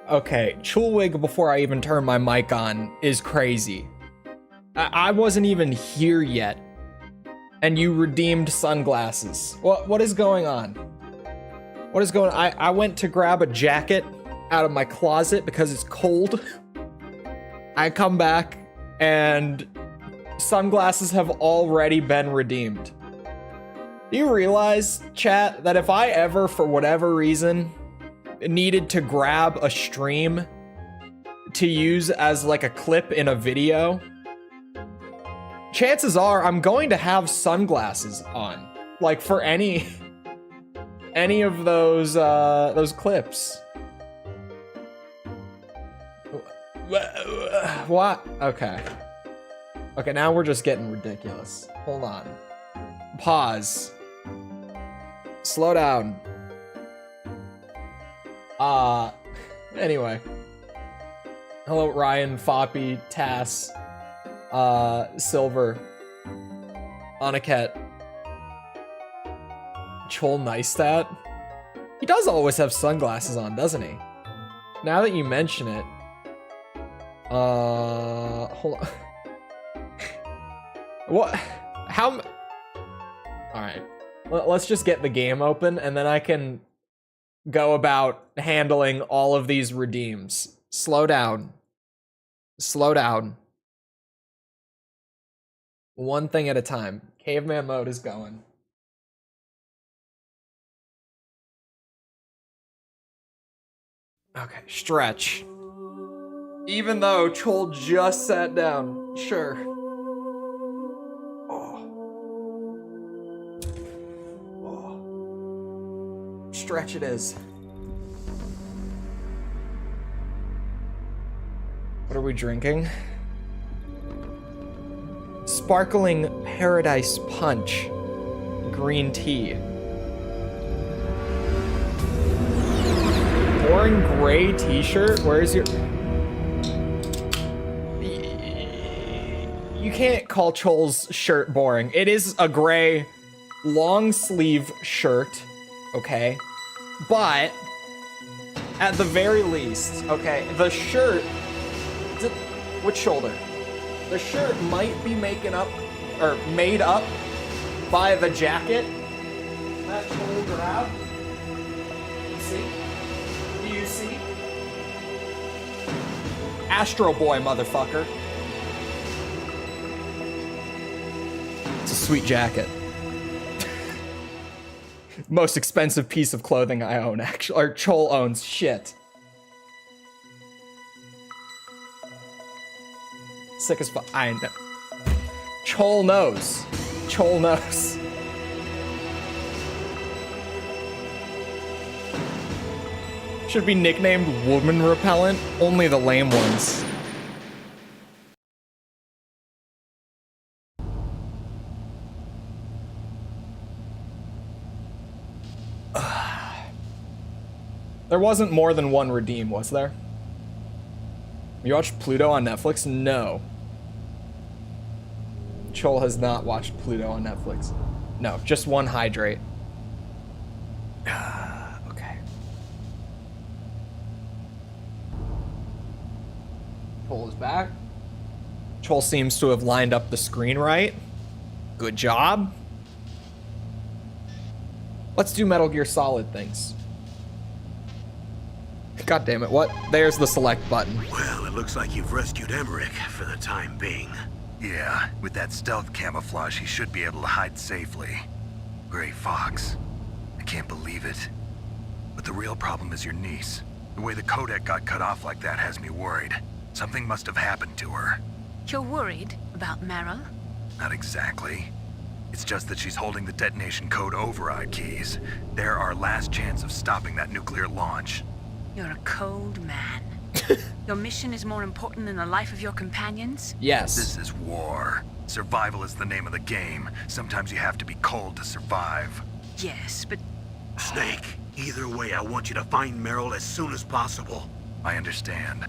Okay, Chulwig before I even turn my mic on is crazy. I wasn't even here yet, and you redeemed sunglasses. What is going on? What is going on? I went to grab a jacket out of my closet because it's cold. I come back and sunglasses have already been redeemed. Do you realize, chat, that if I ever, for whatever reason, needed to grab a stream to use as like a clip in a video, chances are I'm going to have sunglasses on, like for any of those clips. What? Okay, now we're just getting ridiculous. Hold on, pause, slow down. Anyway. Hello, Ryan, Foppy, Tass, Silver, Aniket, Chol Neistat. He does always have sunglasses on, doesn't he? Now that you mention it. Hold on. What? How? Alright. Let's just get the game open, and then I can go about handling all of these redeems. Slow down. Slow down. One thing at a time. Caveman mode is going. Okay, stretch. Even though Chol just sat down. Sure. Stretch it is. What are we drinking? Sparkling Paradise Punch. Green tea. Boring gray t-shirt? Where's your... You can't call Chol's shirt boring. It is a gray long sleeve shirt, okay? But at the very least, okay, the shirt, which shoulder? The shirt might be made up by the jacket that Chol grabbed. You see? Do you see? Astro Boy, motherfucker. It's a sweet jacket. Most expensive piece of clothing I own, actually, or Chol owns. Shit. Sick as fuck. I know. Chol knows. Chol knows. Should be nicknamed Woman Repellent. Only the lame ones. There wasn't more than one redeem, was there? You watched Pluto on Netflix? No. Chol has not watched Pluto on Netflix. No, just one hydrate. Okay. Chol is back. Chol seems to have lined up the screen right. Good job. Let's do Metal Gear Solid things. God damn it, what? There's the select button. Well, it looks like you've rescued Emmerich for the time being. Yeah, with that stealth camouflage, he should be able to hide safely. Gray Fox. I can't believe it. But the real problem is your niece. The way the codec got cut off like that has me worried. Something must have happened to her. You're worried about Meryl? Not exactly. It's just that she's holding the detonation code override keys. They're our last chance of stopping that nuclear launch. You're a cold man. Your mission is more important than the life of your companions? Yes. This is war. Survival is the name of the game. Sometimes you have to be cold to survive. Yes, but... Snake, either way, I want you to find Meryl as soon as possible. I understand.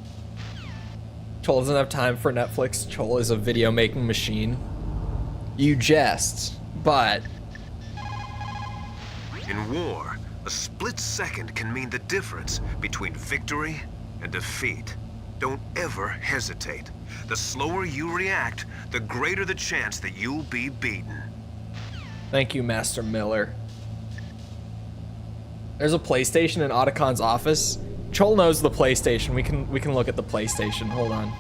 Chol doesn't have time for Netflix. Chol is a video making machine. You jest, but... In war, a split second can mean the difference between victory and defeat. Don't ever hesitate. The slower you react, the greater the chance that you'll be beaten. Thank you, Master Miller. There's a PlayStation in Otacon's office. Chol knows the PlayStation. We can look at the PlayStation. Hold on.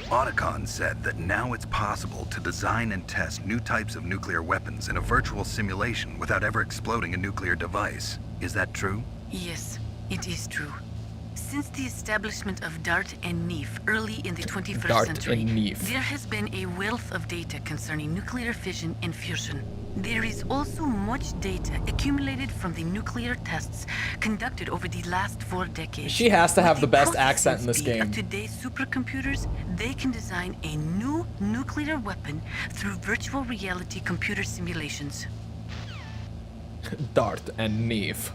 Otacon said that now it's possible to design and test new types of nuclear weapons in a virtual simulation without ever exploding a nuclear device. Is that true? yes, it is true. Since the establishment of DART and NEEF early in the 21st DART century, and NEEF. there has been a wealth of data concerning nuclear fission and fusion. There is also much data accumulated from the nuclear tests conducted over the last 4 decades. She has to have With the best processing accent in this speed game. Of today's supercomputers, they can design a new nuclear weapon through virtual reality computer simulations. Dart and Neve.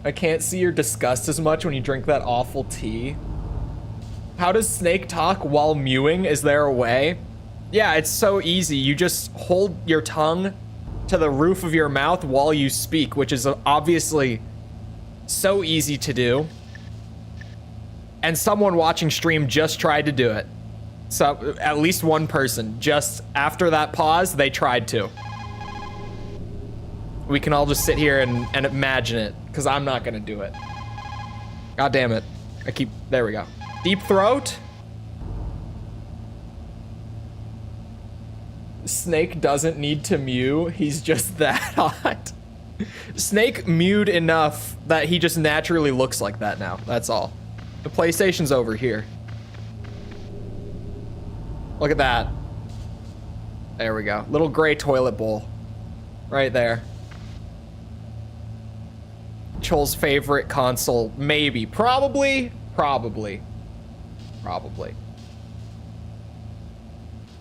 I can't see your disgust as much when you drink that awful tea. How does Snake talk while mewing? Is there a way? Yeah, it's so easy. You just hold your tongue to the roof of your mouth while you speak, which is obviously so easy to do. And someone watching stream just tried to do it. So at least one person, just after that pause, they tried to. We can all just sit here and imagine it, because I'm not gonna do it. God damn it. There we go. Deep throat. Snake doesn't need to mew, he's just that hot. Snake mewed enough that he just naturally looks like that now, that's all. The PlayStation's over here. Look at that. There we go. Little gray toilet bowl. Right there. Chol's favorite console, maybe. Probably.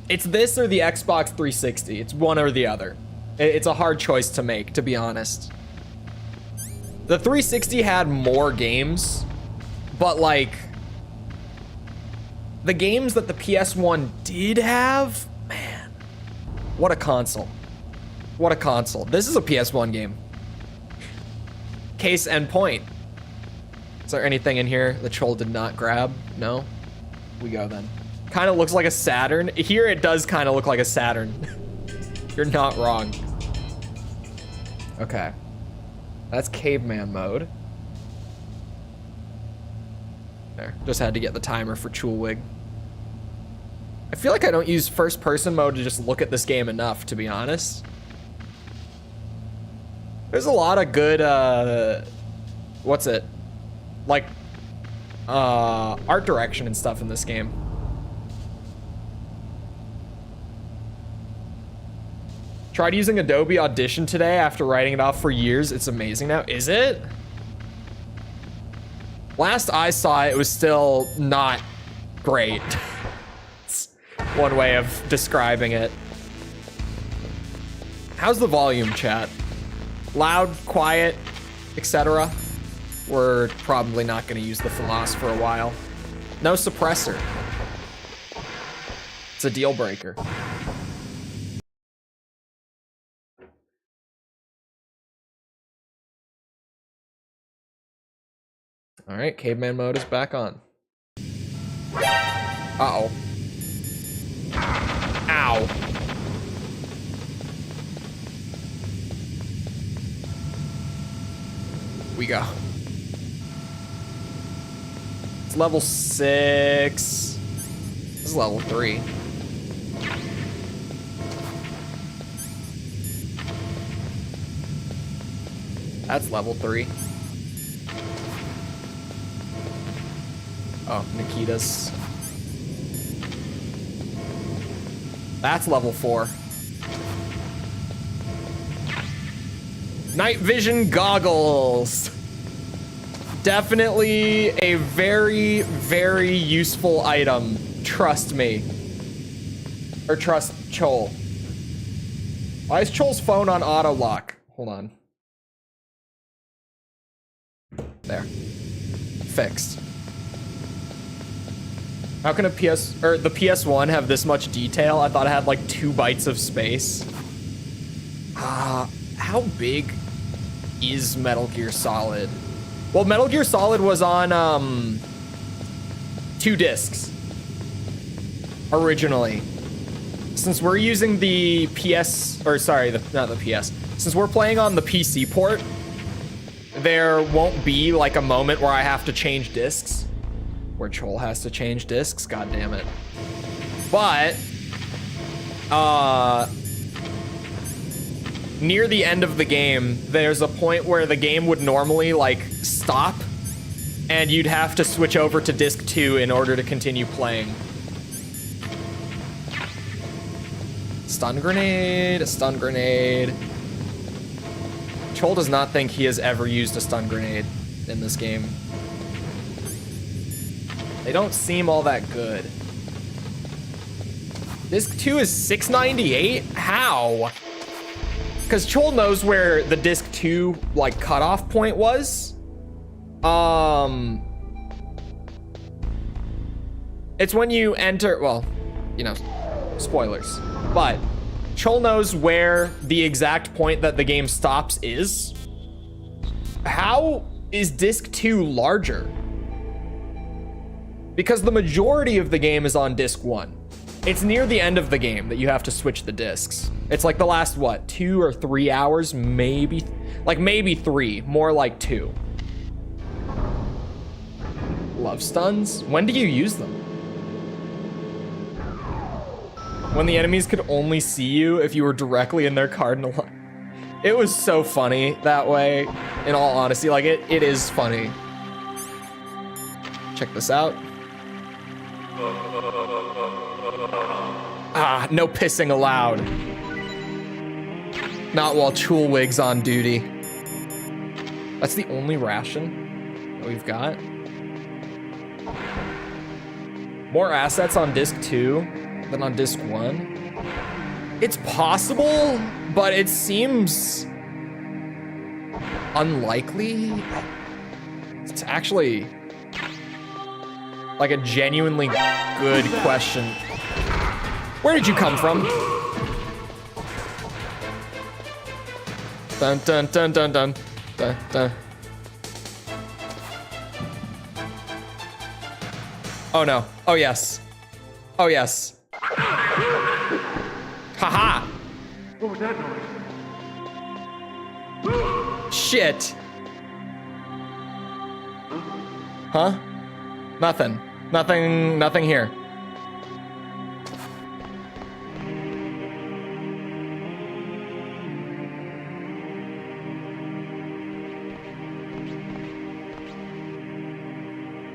It's this or the Xbox 360. It's one or the other. It's a hard choice to make, to be honest. The 360 had more games, but like, the games that the PS1 did have, man, what a console. What a console. This is a PS1 game. Case and point. Is there anything in here the troll did not grab? No? We go then. Kind of looks like a Saturn. Here it does kind of look like a Saturn. You're not wrong. Okay. That's caveman mode. There. Just had to get the timer for Chulwig. I feel like I don't use first person mode to just look at this game enough, to be honest. There's a lot of good, what's it? Like, art direction and stuff in this game. Tried using Adobe Audition today after writing it off for years. It's amazing now. Is it? Last I saw it, it was still not great. It's one way of describing it. How's the volume, chat? Loud, quiet, etc. We're probably not going to use the Philos for a while. No suppressor. It's a deal breaker. All right, caveman mode is back on. Uh-oh. Ow. We go. It's level 6. This is level 3. That's level 3. Oh, Nikita's. That's level 4. Night vision goggles. Definitely a very, very useful item. Trust me. Or trust Chol. Why is Chol's phone on auto lock? Hold on. There. Fixed. How can a the PS1 have this much detail? I thought it had like 2 bytes of space. How big is Metal Gear Solid? Well, Metal Gear Solid was on 2 discs originally. Since we're using the PS, or sorry, not the PS. Since we're playing on the PC port, there won't be like a moment where I have to change discs. Where Chol has to change discs, god damn it. But near the end of the game, there's a point where the game would normally like stop and you'd have to switch over to disc 2 in order to continue playing. Stun grenade, a stun grenade. Chol does not think he has ever used a stun grenade in this game. They don't seem all that good. Disc 2 is 698? How? Because Chol knows where the disc 2 like cutoff point was. It's when you enter, well, you know, spoilers. But Chol knows where the exact point that the game stops is. How is disc 2 larger? Because the majority of the game is on disc 1. It's near the end of the game that you have to switch the discs. It's like the last, what, 2 or 3 hours? Maybe, like maybe 3, more like 2. Love stuns? When do you use them? When the enemies could only see you if you were directly in their cardinal line. It was so funny that way, in all honesty. Like, it is funny. Check this out. Ah, no pissing allowed. Not while Chulwig's on duty. That's the only ration that we've got. More assets on disc 2 than on disc 1. It's possible, but it seems unlikely. It's actually like a genuinely good question. Where did you come from? Dun dun dun dun dun dun dun. Oh no. Oh yes. Oh yes. Haha. What was that noise? Shit. Huh? Nothing. Nothing here.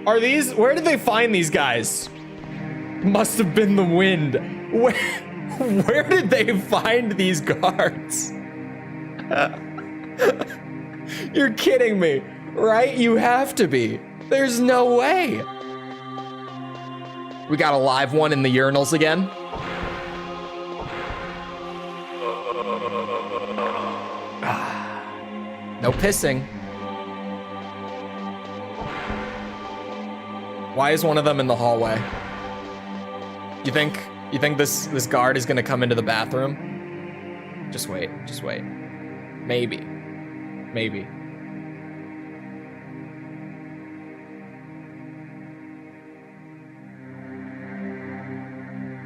Are these, where did they find these guys? Must have been the wind. Where did they find these guards? You're kidding me, right? You have to be. There's no way. We got a live one in the urinals again. No pissing. Why is one of them in the hallway? You think this guard is gonna come into the bathroom? Just wait. Maybe.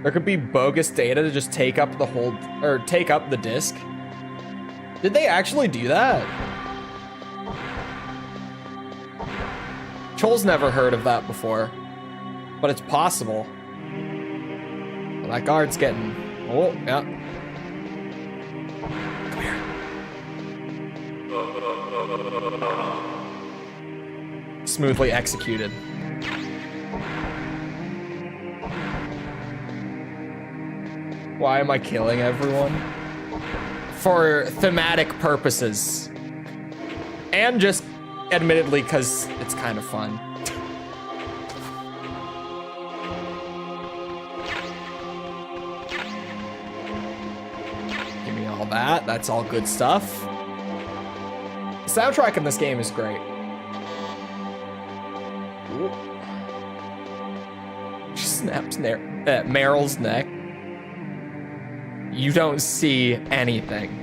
There could be bogus data to just take up the whole, or take up the disk. Did they actually do that? Chul's never heard of that before, but it's possible. Well, that guard's getting... Oh, yeah. Come here. Smoothly executed. Why am I killing everyone? For thematic purposes. And just, admittedly, because it's kind of fun. Give me all that. That's all good stuff. The soundtrack in this game is great. Ooh. She snaps Meryl's neck. You don't see anything.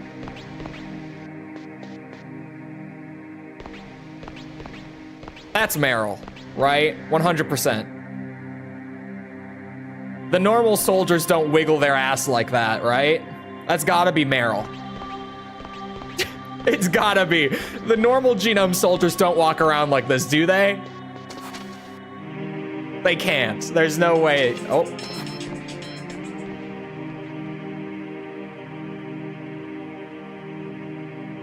That's Meryl, right? 100%. The normal soldiers don't wiggle their ass like that, right? That's gotta be Meryl. It's gotta be. The normal genome soldiers don't walk around like this, do they? They can't. There's no way. Oh.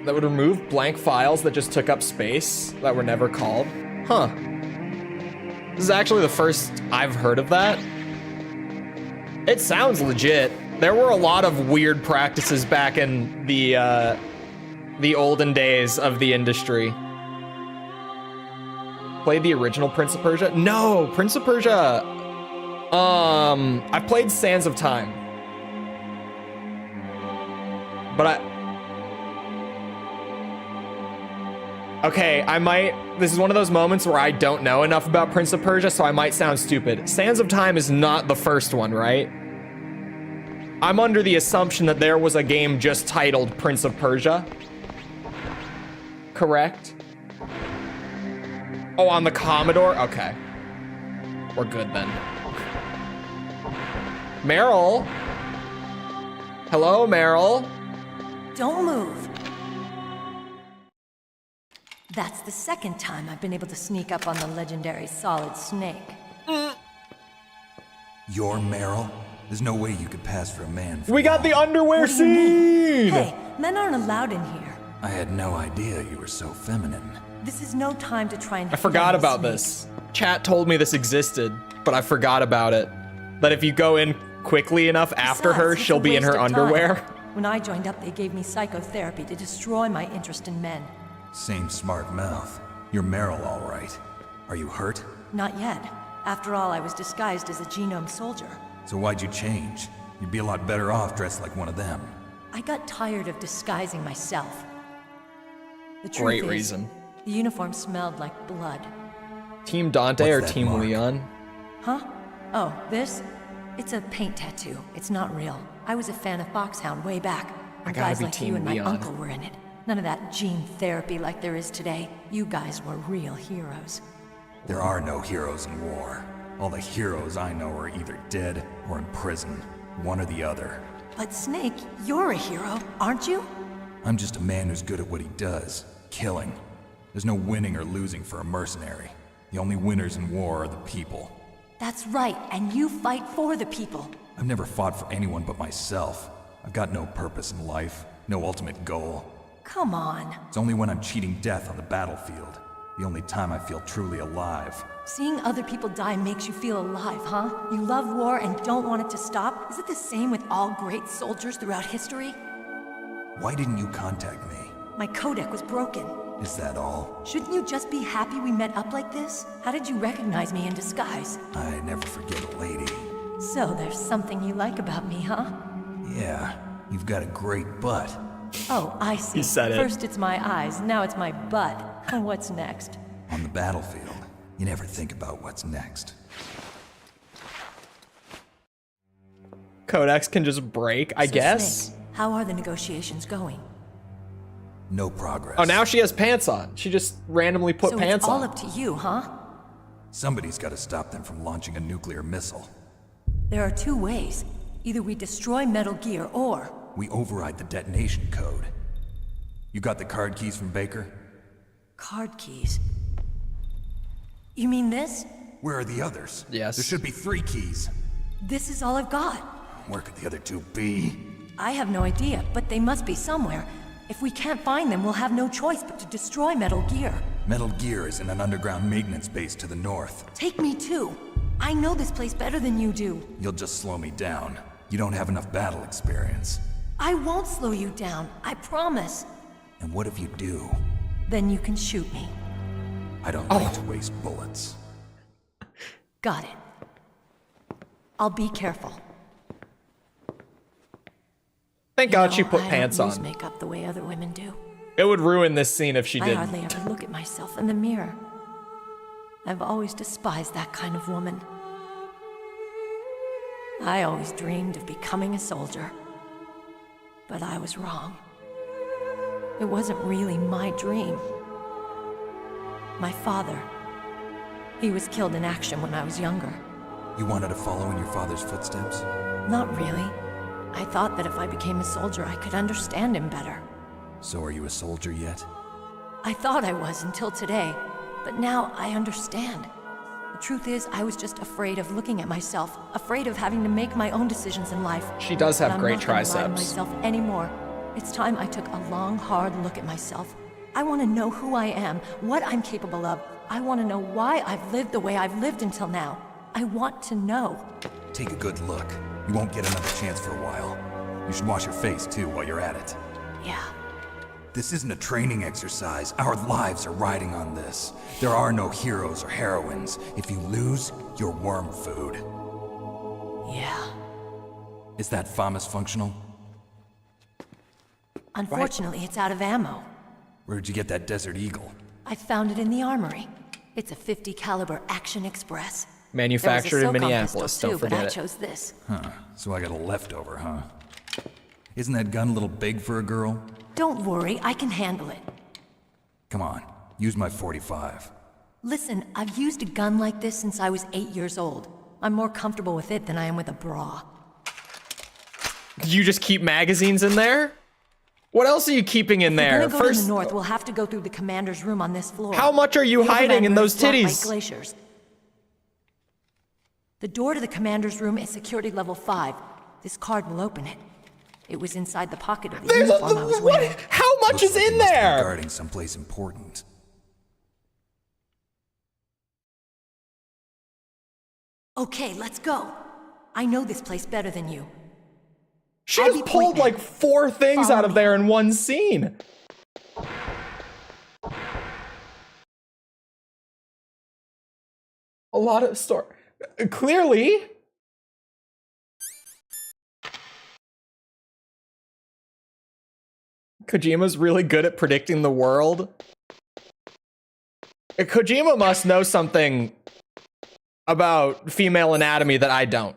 That would remove blank files that just took up space that were never called. Huh. This is actually the first I've heard of that. It sounds legit. There were a lot of weird practices back in the olden days of the industry. Played the original Prince of Persia? No, Prince of Persia. I've played Sands of Time. But okay, this is one of those moments where I don't know enough about Prince of Persia, so I might sound stupid. Sands of Time is not the first one, right? I'm under the assumption that there was a game just titled Prince of Persia. Correct? Oh, on the Commodore? Okay. We're good then. Meryl? Hello, Meryl? Don't move. That's the second time I've been able to sneak up on the legendary Solid Snake. You're Meryl? There's no way you could pass for a man. We got the underwear What do you mean? scene! Hey, men aren't allowed in here. I had no idea you were so feminine. This is no time to try and I forgot about this. Chat told me this existed, but I forgot about it. That if you go in quickly enough after her, Besides, it's she'll a be in waste her of time. underwear. When I joined up, they gave me psychotherapy to destroy my interest in men. Same smart mouth. You're Meryl, all right. Are you hurt? Not yet. After all, I was disguised as a genome soldier. So why'd you change? You'd be a lot better off dressed like one of them. I got tired of disguising myself. The truth Great is, reason. the uniform smelled like blood. Team Dante What's or that Team mark? Leon? Huh? Oh, this? It's a paint tattoo. It's not real. I was a fan of Foxhound way back. I When gotta guys be like Team you and Leon. my uncle were in it. None of that gene therapy like there is today. You guys were real heroes. There are no heroes in war. All the heroes I know are either dead or in prison. One or the other. But Snake, you're a hero, aren't you? I'm just a man who's good at what he does. Killing. There's no winning or losing for a mercenary. The only winners in war are the people. That's right, and you fight for the people. I've never fought for anyone but myself. I've got no purpose in life, no ultimate goal. Come on. It's only when I'm cheating death on the battlefield. The only time I feel truly alive. Seeing other people die makes you feel alive, huh? You love war and don't want it to stop? Is it the same with all great soldiers throughout history? Why didn't you contact me? My codec was broken. Is that all? Shouldn't you just be happy we met up like this? How did you recognize me in disguise? I never forget a lady. So there's something you like about me, huh? Yeah, you've got a great butt. Oh, I see. He said it. First it's my eyes, now it's my butt. What's next? On the battlefield, you never think about what's next. Codex can just break, I So, guess. Snake, how are the negotiations going? No progress. Oh, now she has pants on. She just randomly put So pants it's all on. up to you, huh? Somebody's got to stop them from launching a nuclear missile. There are two ways. Either we destroy Metal Gear or... We override the detonation code. You got the card keys from Baker? Card keys. You mean this? Where are the others? Yes. There should be 3 keys. This is all I've got. Where could the other 2 be? I have no idea, but they must be somewhere. If we can't find them, we'll have no choice but to destroy Metal Gear. Metal Gear is in an underground maintenance base to the north. Take me too. I know this place better than you do. You'll just slow me down. You don't have enough battle experience. I won't slow you down, I promise. And what if you do? Then you can shoot me. I don't like to waste bullets. Got it. I'll be careful. Thank God she No, put I pants don't use on. makeup the way other women do. It would ruin this scene if she I didn't. hardly ever look at myself in the mirror. I've always despised that kind of woman. I always dreamed of becoming a soldier. But I was wrong. It wasn't really my dream. My father, he was killed in action when I was younger. You wanted to follow in your father's footsteps? Not really. I thought that if I became a soldier, I could understand him better. So are you a soldier yet? I thought I was until today, but now I understand. The truth is, I was just afraid of looking at myself, afraid of having to make my own decisions in life. She does have But I'm great not gonna lie to triceps. myself anymore. It's time I took a long, hard look at myself. I want to know who I am, what I'm capable of. I want to know why I've lived the way I've lived until now. I want to know. Take a good look. You won't get another chance for a while. You should wash your face too while you're at it. Yeah. This isn't a training exercise. Our lives are riding on this. There are no heroes or heroines. If you lose, you're worm food. Yeah. Is that FAMAS functional? Unfortunately, it's out of ammo. Where'd you get that Desert Eagle? I found it in the armory. It's a .50 caliber Action Express. Manufactured in There was a SOCOM Minneapolis, pistol, don't too, but forget I it. chose this. Huh. So I got a leftover, huh? Isn't that gun a little big for a girl? Don't worry, I can handle it. Come on, use my .45. Listen, I've used a gun like this since I was 8 years old. I'm more comfortable with it than I am with a bra. You just keep magazines in there? What else are you keeping in there? If we're gonna go to the north, we'll have to go through the commander's room on this floor. How much are you The hiding in overland room those is blocked by titties? glaciers. The door to the commander's room is security level 5. This card will open it. It was inside the pocket of the uniform I was wearing. How much Looks is like in you must be there? guarding someplace important. Okay, let's go. I know this place better than you. She I'll just be pulled point man. like 4 things Follow out of me. there in one scene. A lot of story. Clearly. Kojima's really good at predicting the world. Kojima must know something about female anatomy that I don't.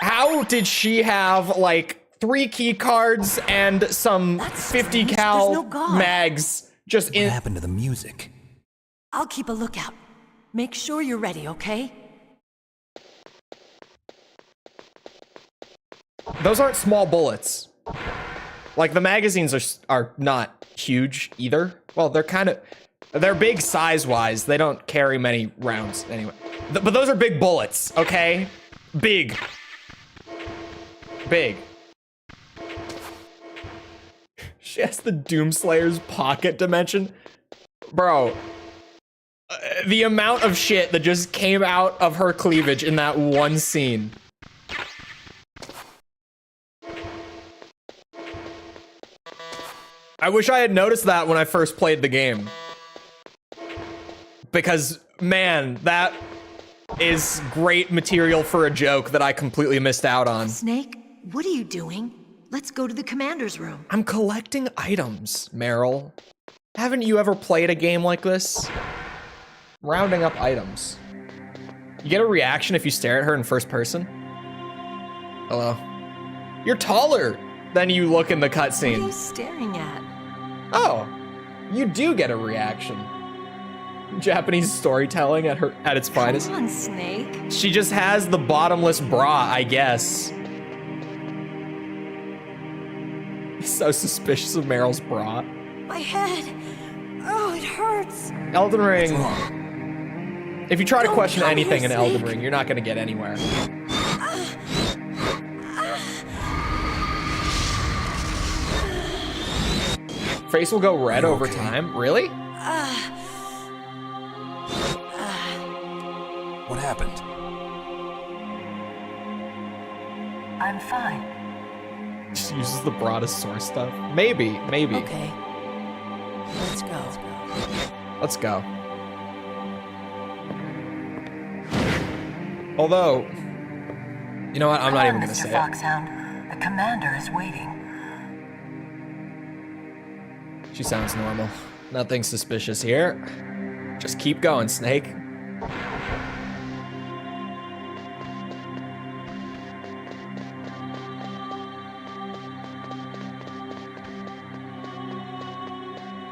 How did she have like 3 key cards and some That's 50 strange. cal There's no God. mags just What in? happened to the music? I'll keep a lookout. Make sure you're ready, okay? Those aren't small bullets. Like the magazines are not huge either. Well, they're big size-wise. They don't carry many rounds anyway. But those are big bullets, okay? Big. Big. She has the Doomslayer's pocket dimension. Bro, the amount of shit that just came out of her cleavage in that one scene. I wish I had noticed that when I first played the game. Because, man, that is great material for a joke that I completely missed out on. Snake, what are you doing? Let's go to the commander's room. I'm collecting items, Meryl. Haven't you ever played a game like this? Rounding up items. You get a reaction if you stare at her in first person? Hello. You're taller than you look in the What are you cutscene. staring at? Oh, you do get a reaction. Japanese storytelling at its finest. Come on, Snake. She just has the bottomless bra, I guess. So suspicious of Meryl's bra. My head. Oh, it hurts. Elden Ring. If you try to Don't question come anything here, in Elden Snake. Ring, you're not gonna get anywhere. Face will go red over time. Really? What happened? I'm fine. Just uses the broadosaurus stuff. Maybe. Okay. Let's go. Let's go. Although, you know what? I'm not even gonna say it. Foxhound. The commander is waiting. She sounds normal. Nothing suspicious here. Just keep going, Snake.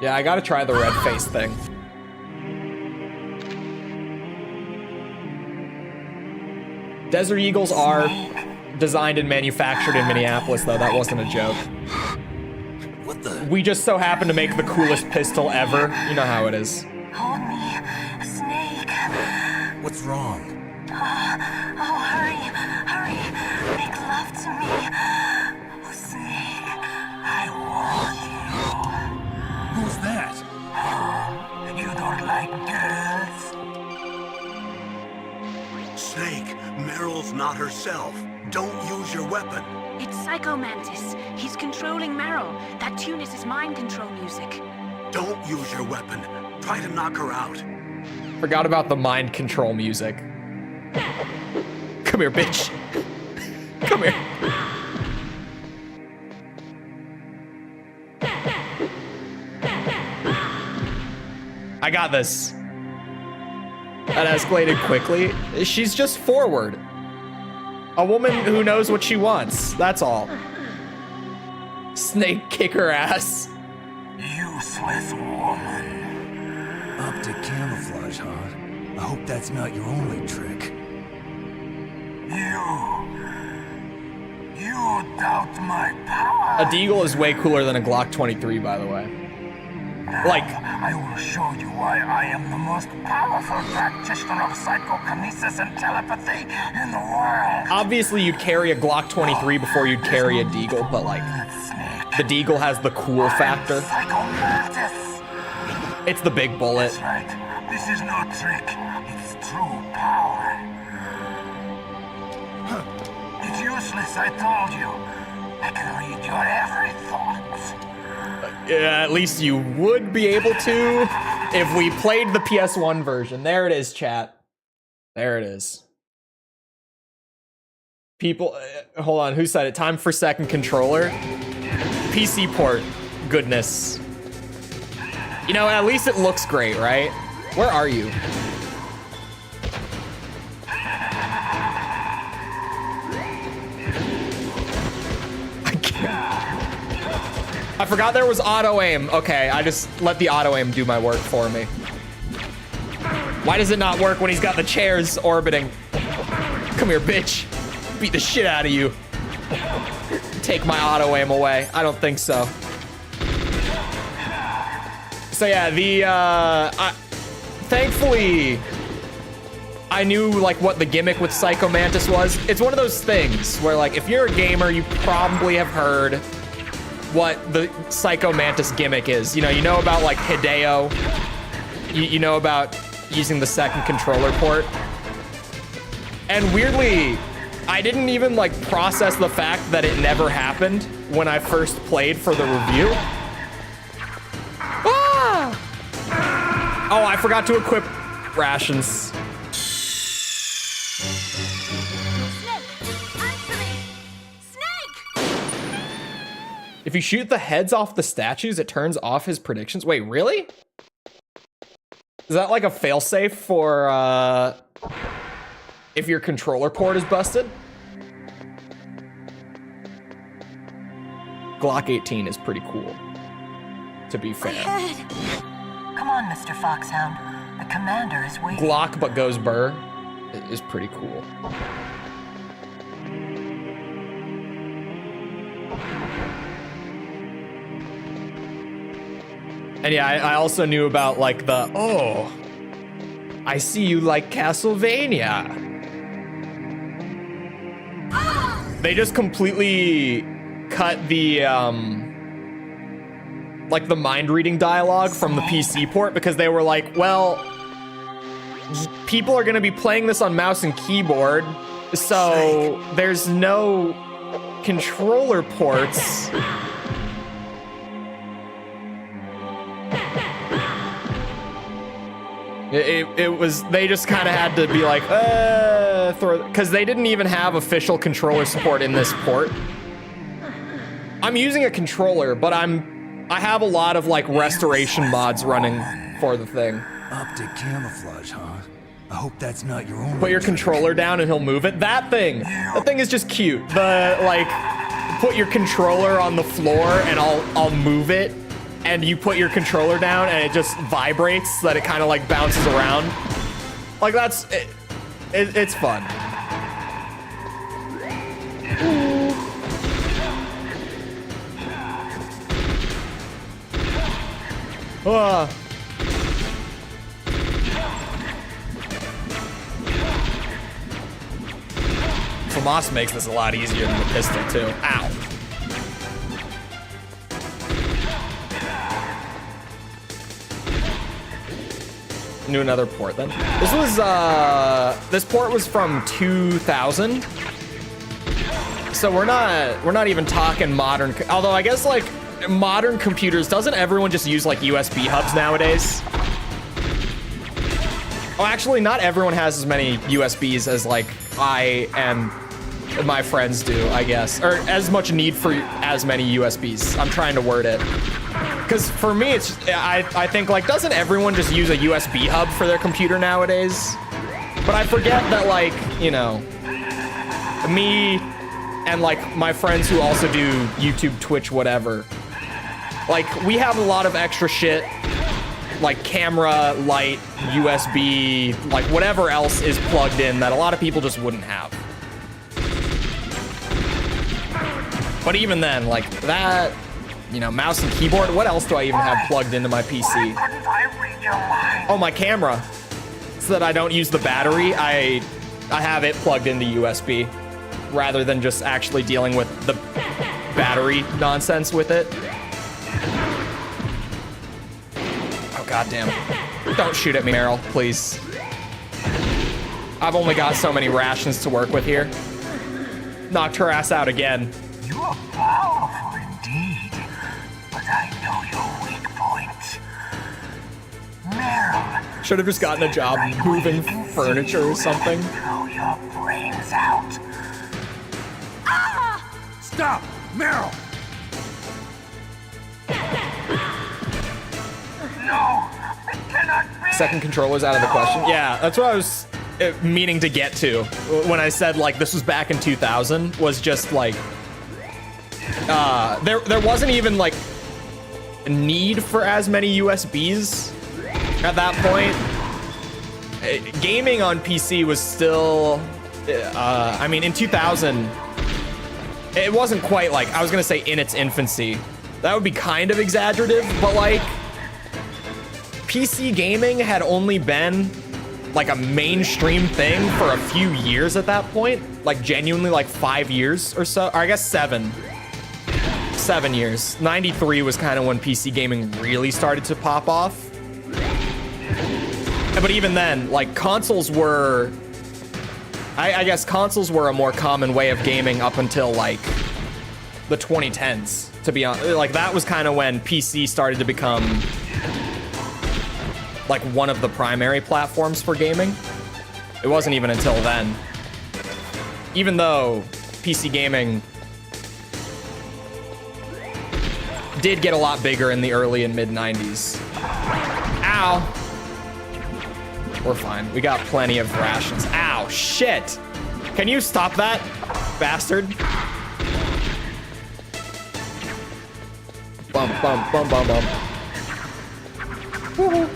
Yeah, I gotta try the red face thing. Desert Eagles are designed and manufactured in Minneapolis, though. That wasn't a joke. What the? We just so happen to make the coolest pistol ever. You know how it is. Hold me, Snake. What's wrong? Oh, hurry. Make love to me. Oh, Snake, I want Who's that? you. You don't like girls? Snake, Meryl's not herself. Don't use your weapon. It's Psycho Mantis. He's controlling Meryl. That tune is his mind control music. Don't use your weapon. Try to knock her out. Forgot about the mind control music. Come here, bitch. Come here. I got this. That escalated quickly. She's just forward. A woman who knows what she wants. That's all. Snake kick her ass. Useless woman. Optic camouflage, huh? I hope that's not your only trick. You doubt my power. A Deagle is way cooler than a Glock 23, by the way. Like, I will show you why I am the most powerful practitioner of psychokinesis and telepathy in the world. obviously you'd carry a Glock 23 before you'd carry a Deagle, but like, the Deagle has the cool factor. Psychomantis. It's the big bullet. That's right. This is no trick. It's true power. It's useless, I told you. I can read your every thought. Yeah, at least you would be able to if we played the PS1 version. There it is, chat. There it is. People, hold on, who said it? Time for second controller. PC port, goodness. You know, at least it looks great, right? Where are you? I forgot there was auto aim. Okay, I just let the auto aim do my work for me. Why does it not work when he's got the chairs orbiting? Come here, bitch. Beat the shit out of you. Take my auto aim away. I don't think so. So yeah, thankfully, I knew like what the gimmick with Psycho Mantis was. It's one of those things where like, if you're a gamer, you probably have heard what the Psycho Mantis gimmick is. You know about like Hideo. You know about using the second controller port. And weirdly, I didn't even like process the fact that it never happened when I first played for the review. Ah! Oh, I forgot to equip rations. If you shoot the heads off the statues, it turns off his predictions. Wait, really? Is that like a failsafe for if your controller port is busted? Glock 18 is pretty cool, to be fair. Come on, Mr. Foxhound. The commander is waiting. Glock but goes burr is pretty cool. And yeah, I also knew about like the, oh, I see you like Castlevania. They just completely cut the, like the mind reading dialogue from the PC port because they were like, well, people are gonna be playing this on mouse and keyboard, so there's no controller ports. It was, they just kind of had to be like, because they didn't even have official controller support in this port. I'm using a controller, but I have a lot of like restoration mods running for the thing. Optic camouflage, huh? I hope that's not your own. Put your controller down and he'll move it. That thing is just cute. The like, put your controller on the floor and I'll move it, and you put your controller down and it just vibrates so that it kind of like bounces around. Like that's it's fun. FAMAS makes this a lot easier than the pistol too. Ow. New another port then. This was this port was from 2000. So we're not even talking modern, although I guess like modern computers, doesn't everyone just use like USB hubs nowadays? Oh, actually not everyone has as many USBs as like I and my friends do, I guess, or as much need for as many USBs. I'm trying to word it. Because for me, it's I think like, doesn't everyone just use a USB hub for their computer nowadays? But I forget that like, you know, me and like my friends who also do YouTube, Twitch, whatever, like we have a lot of extra shit, like camera, light, USB, like whatever else is plugged in that a lot of people just wouldn't have. But even then, like that, you know, mouse and keyboard, what else do I even have plugged into my PC? Oh, my camera. So that I don't use the battery, I have it plugged into USB rather than just actually dealing with the battery nonsense with it. Oh, goddamn. Don't shoot at me, Meryl, please. I've only got so many rations to work with here. Knocked her ass out again. You are powerful indeed, but I know your weak point. Meryl. Should have just gotten a job moving furniture or something. Throw your brains out. Ah! Stop! Meryl! No, it cannot be. Second controller's out of the question. Yeah, that's what I was meaning to get to when I said like this was back in 2000, was just like there wasn't even like a need for as many USBs at that point. Gaming on PC was still I mean, in 2000 it wasn't quite like, I was gonna say in its infancy. That would be kind of exaggerative, but like PC gaming had only been like a mainstream thing for a few years at that point, like genuinely like 5 years or so, or I guess 7 years. 93 was kind of when PC gaming really started to pop off. But even then, like consoles were, I guess consoles were a more common way of gaming up until like the 2010s, to be honest. Like that was kind of when PC started to become like one of the primary platforms for gaming. It wasn't even until then. Even though PC gaming did get a lot bigger in the early and mid 90s. Ow. We're fine. We got plenty of rations. Ow, shit. Can you stop that, bastard? Bum, bum, bum, bum, bum. Woo-hoo.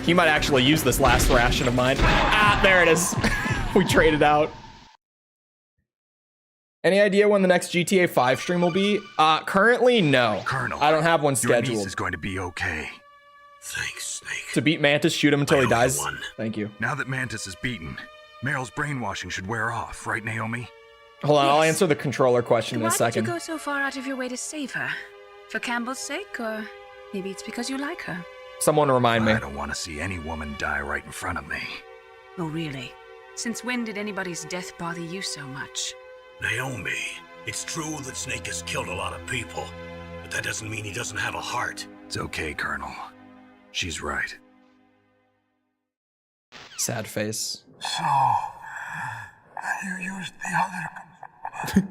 He might actually use this last ration of mine. Ah, there it is. We traded out. Any idea when the next GTA 5 stream will be? Currently, no. Colonel, I don't have one your niece scheduled. is going to be okay. Thanks, Snake. To beat Mantis, shoot him until he I owe you dies. one. Thank you. Now that Mantis is beaten, Meryl's brainwashing should wear off, right, Naomi? Hold on, I'll Yes. answer the controller question in Why a did second. you go so far out of your way to save her? For Campbell's sake, or maybe it's because you like her? Someone remind me. I don't want to see any woman die right in front of me. Oh, really? Since when did anybody's death bother you so much? Naomi, it's true that Snake has killed a lot of people, but that doesn't mean he doesn't have a heart. It's okay, Colonel. She's right. Sad face. So, you used the other...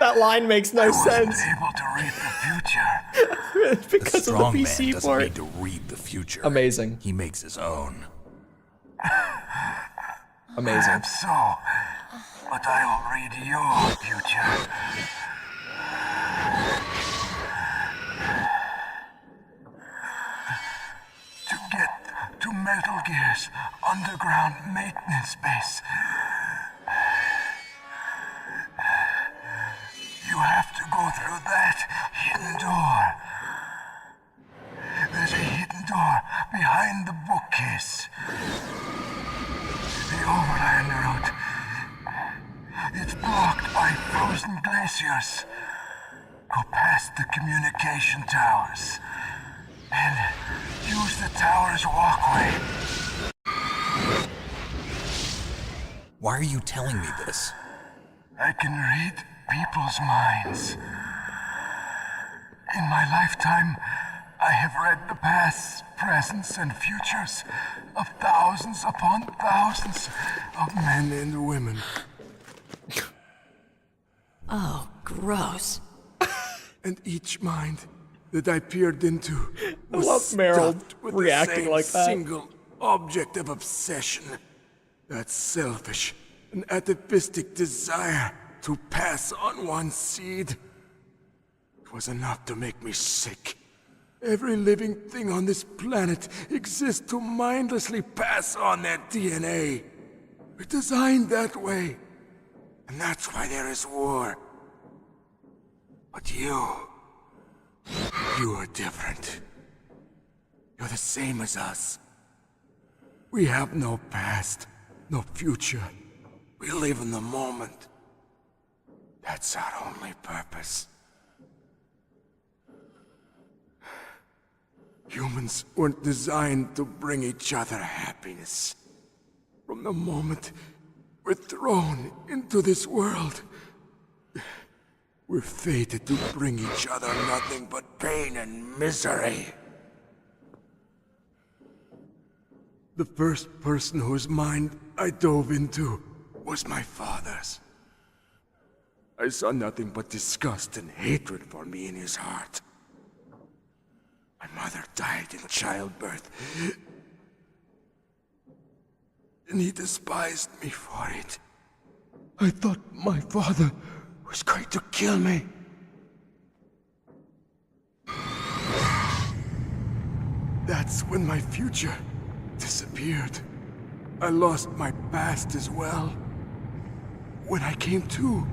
That line makes no I wasn't sense able to read the future. because the of strong the man PC doesn't part. need to read the future. Amazing. He makes his own. Amazing. Perhaps so, but I will read your future. To get to Metal Gear's underground maintenance base, you have to go through that hidden door. There's a hidden door behind the bookcase. The overland route. It's blocked by frozen glaciers. Go past the communication towers and use the tower's walkway. Why are you telling me this? I can read people's minds. In my lifetime, I have read the pasts, presents, and futures of thousands upon thousands of men and women. Oh, gross. And each mind that I peered into was love Meryl stuffed with reacting the same like that. single object of obsession. That selfish and atavistic desire to pass on one's seed. It was enough to make me sick. Every living thing on this planet exists to mindlessly pass on their DNA. We're designed that way. And that's why there is war. But you are different. You're the same as us. We have no past, no future. We live in the moment. That's our only purpose. Humans weren't designed to bring each other happiness. From the moment we're thrown into this world, we're fated to bring each other nothing but pain and misery. The first person whose mind I dove into was my father's. I saw nothing but disgust and hatred for me in his heart. My mother died in childbirth, and he despised me for it. I thought my father was going to kill me. That's when my future disappeared. I lost my past as well. When I came to,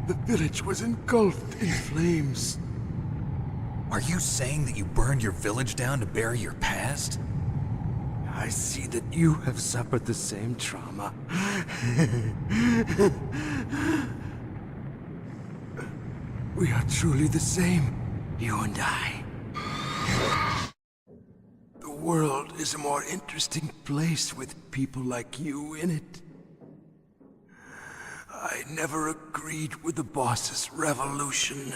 the village was engulfed in flames. Are you saying that you burned your village down to bury your past? I see that you have suffered the same trauma. We are truly the same, you and I. The world is a more interesting place with people like you in it. I never agreed with the boss's revolution.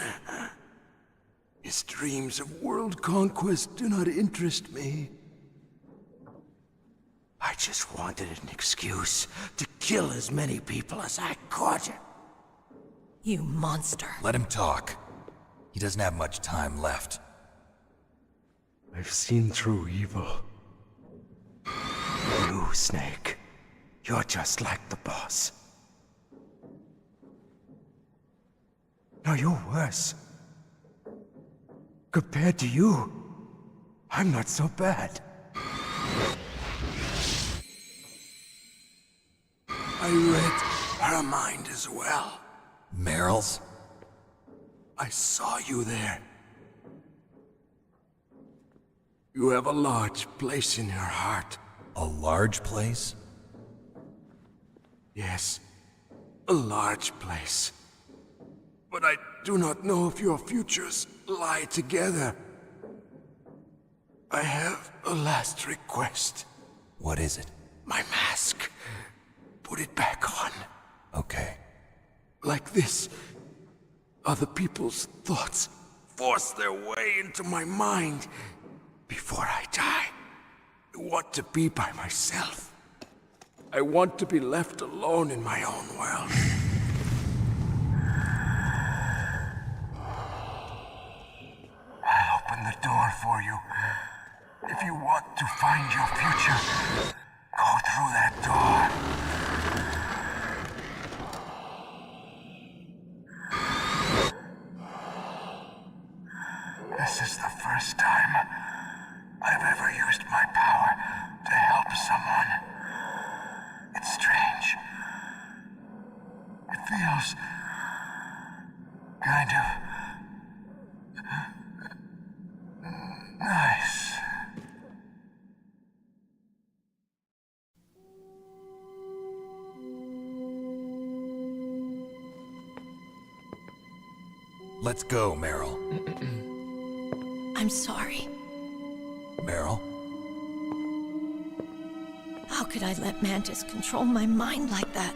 His dreams of world conquest do not interest me. I just wanted an excuse to kill as many people as I could. You monster. Let him talk. He doesn't have much time left. I've seen through evil. You, Snake, you're just like the boss. No, you're worse. Compared to you, I'm not so bad. I read her mind as well. Meryl's? I saw you there. You have a large place in your heart. A large place? Yes, a large place. But I do not know if your futures lie together. I have a last request. What is it? My mask. Put it back on. Okay. Like this, other people's thoughts force their way into my mind. Before I die, I want to be by myself. I want to be left alone in my own world. I'll open the door for you. If you want to find your future, go through that door. This is the first time I've ever used my power to help someone. It's strange. It feels kind of nice. Let's go, Meryl. I'm sorry. Meryl? How could I let Mantis control my mind like that?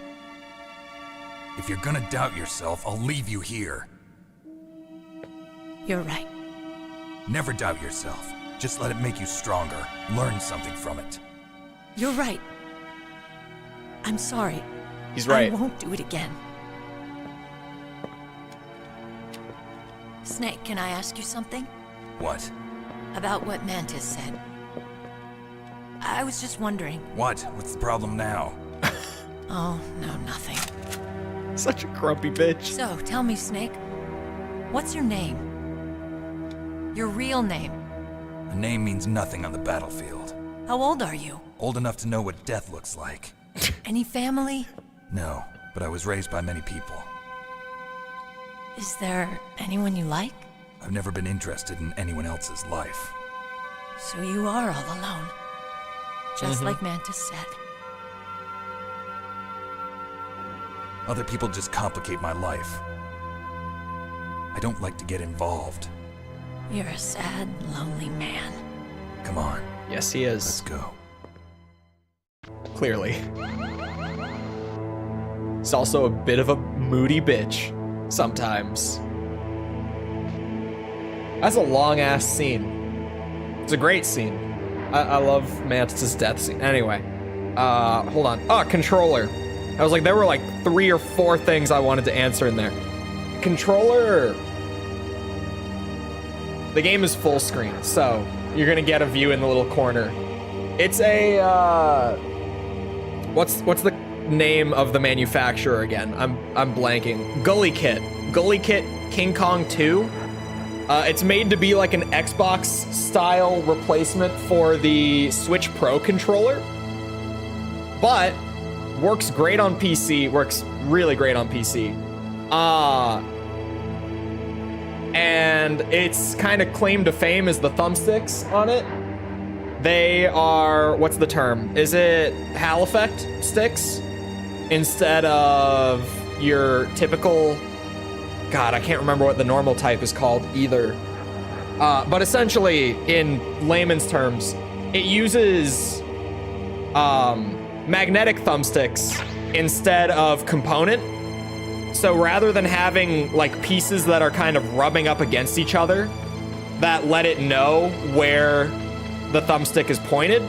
If you're gonna doubt yourself, I'll leave you here. You're right. Never doubt yourself. Just let it make you stronger. Learn something from it. You're right. I'm sorry. He's right. I won't do it again. Snake, can I ask you something? What? About what Mantis said. I was just wondering. What? What's the problem now? Oh, no, nothing. Such a grumpy bitch. So, tell me, Snake. What's your name? Your real name? A name means nothing on the battlefield. How old are you? Old enough to know what death looks like. Any family? No, but I was raised by many people. Is there anyone you like? I've never been interested in anyone else's life. So you are all alone. Just like Mantis said. Other people just complicate my life. I don't like to get involved. You're a sad, lonely man. Come on, Yes, he let's is. go. Clearly. He's also a bit of a moody bitch sometimes. That's a long ass scene. It's a great scene. I love Mantis' death scene. Anyway, hold on. Oh, controller. I was like, there were like 3 or 4 things I wanted to answer in there. Controller. The game is full screen, so you're gonna get a view in the little corner. It's a what's the name of the manufacturer again? I'm blanking. Gully Kit King Kong 2. It's made to be like an Xbox style replacement for the Switch Pro controller, but works great on PC, works really great on PC. And its kind of claim to fame is the thumbsticks on it. They are, what's the term? Is it Hal effect sticks instead of your typical, God, I can't remember what the normal type is called either. But essentially, in layman's terms, it uses magnetic thumbsticks instead of component. So rather than having like pieces that are kind of rubbing up against each other that let it know where the thumbstick is pointed,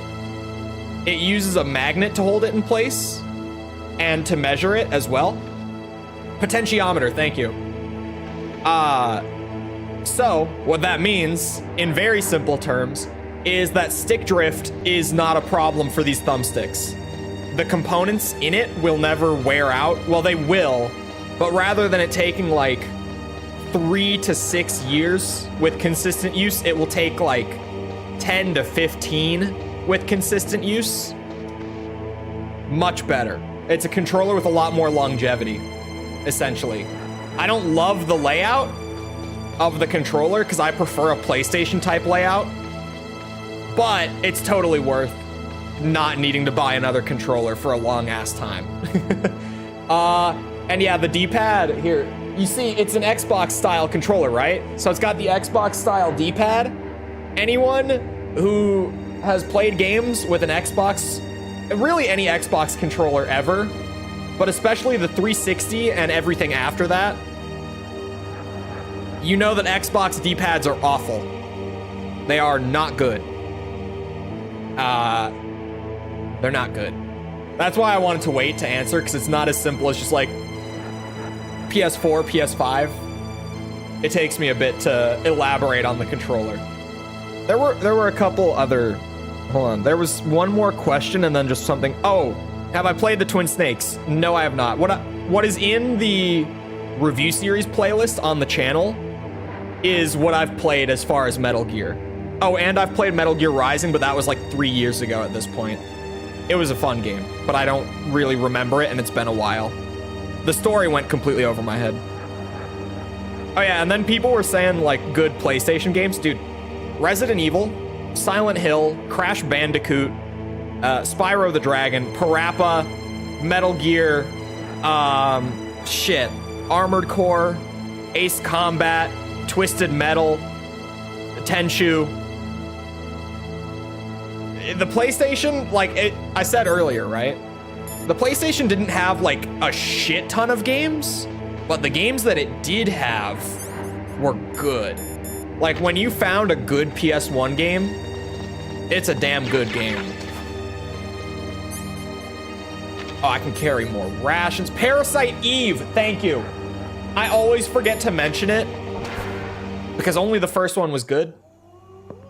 it uses a magnet to hold it in place and to measure it as well. Potentiometer, thank you. So what that means, in very simple terms, is that stick drift is not a problem for these thumbsticks. The components in it will never wear out. Well, they will, but rather than it taking like 3 to 6 years with consistent use, it will take like 10 to 15 with consistent use. Much better. It's a controller with a lot more longevity, essentially. I don't love the layout of the controller because I prefer a PlayStation type layout. but it's totally worth not needing to buy another controller for a long ass time. And yeah, the D-pad here, you see it's an Xbox style controller, right? So it's got the Xbox style D-pad. Anyone who has played games with an Xbox, really any Xbox controller ever, but especially the 360 and everything after that, you know that Xbox D-pads are awful. They are not good. They're not good. That's why I wanted to wait to answer, because it's not as simple as just like PS4, PS5. It takes me a bit to elaborate on the controller. There were a couple other, hold on. There was one more question and then just something. Oh, have I played the Twin Snakes? No, I have not. What is in the review series playlist on the channel is what I've played as far as Metal Gear. Oh, and I've played Metal Gear Rising, but that was like 3 years ago at this point. It was a fun game, but I don't really remember it, and it's been a while. The story went completely over my head. Oh yeah, and then people were saying like good PlayStation games. Dude, Resident Evil, Silent Hill, Crash Bandicoot, Spyro the Dragon, Parappa, Metal Gear, Armored Core, Ace Combat, Twisted Metal, Tenchu. The PlayStation, like I said earlier, right? The PlayStation didn't have like a shit ton of games, but the games that it did have were good. Like when you found a good PS1 game, it's a damn good game. Oh, I can carry more rations. Parasite Eve, thank you. I always forget to mention it because only the first one was good.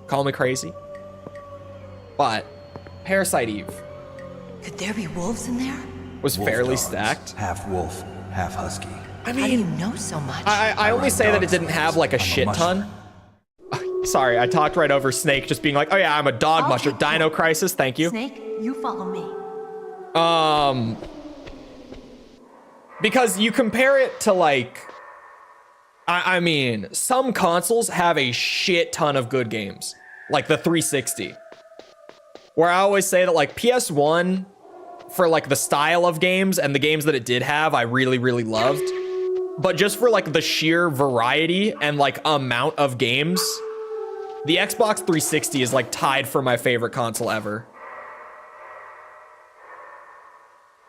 Call me crazy. But Parasite Eve Could there be wolves in there? was fairly stacked. Half wolf, half husky. How do you know so much? I only say that it didn't have like a shit ton. Sorry, I talked right over Snake just being like, oh yeah, I'm a dog musher. Dino Crisis, thank you. Snake, you follow me. Because you compare it to like, I mean, some consoles have a shit ton of good games, like the 360. Where I always say that like PS1, for like the style of games and the games that it did have, I really, really loved. But just for like the sheer variety and like amount of games, the Xbox 360 is like tied for my favorite console ever.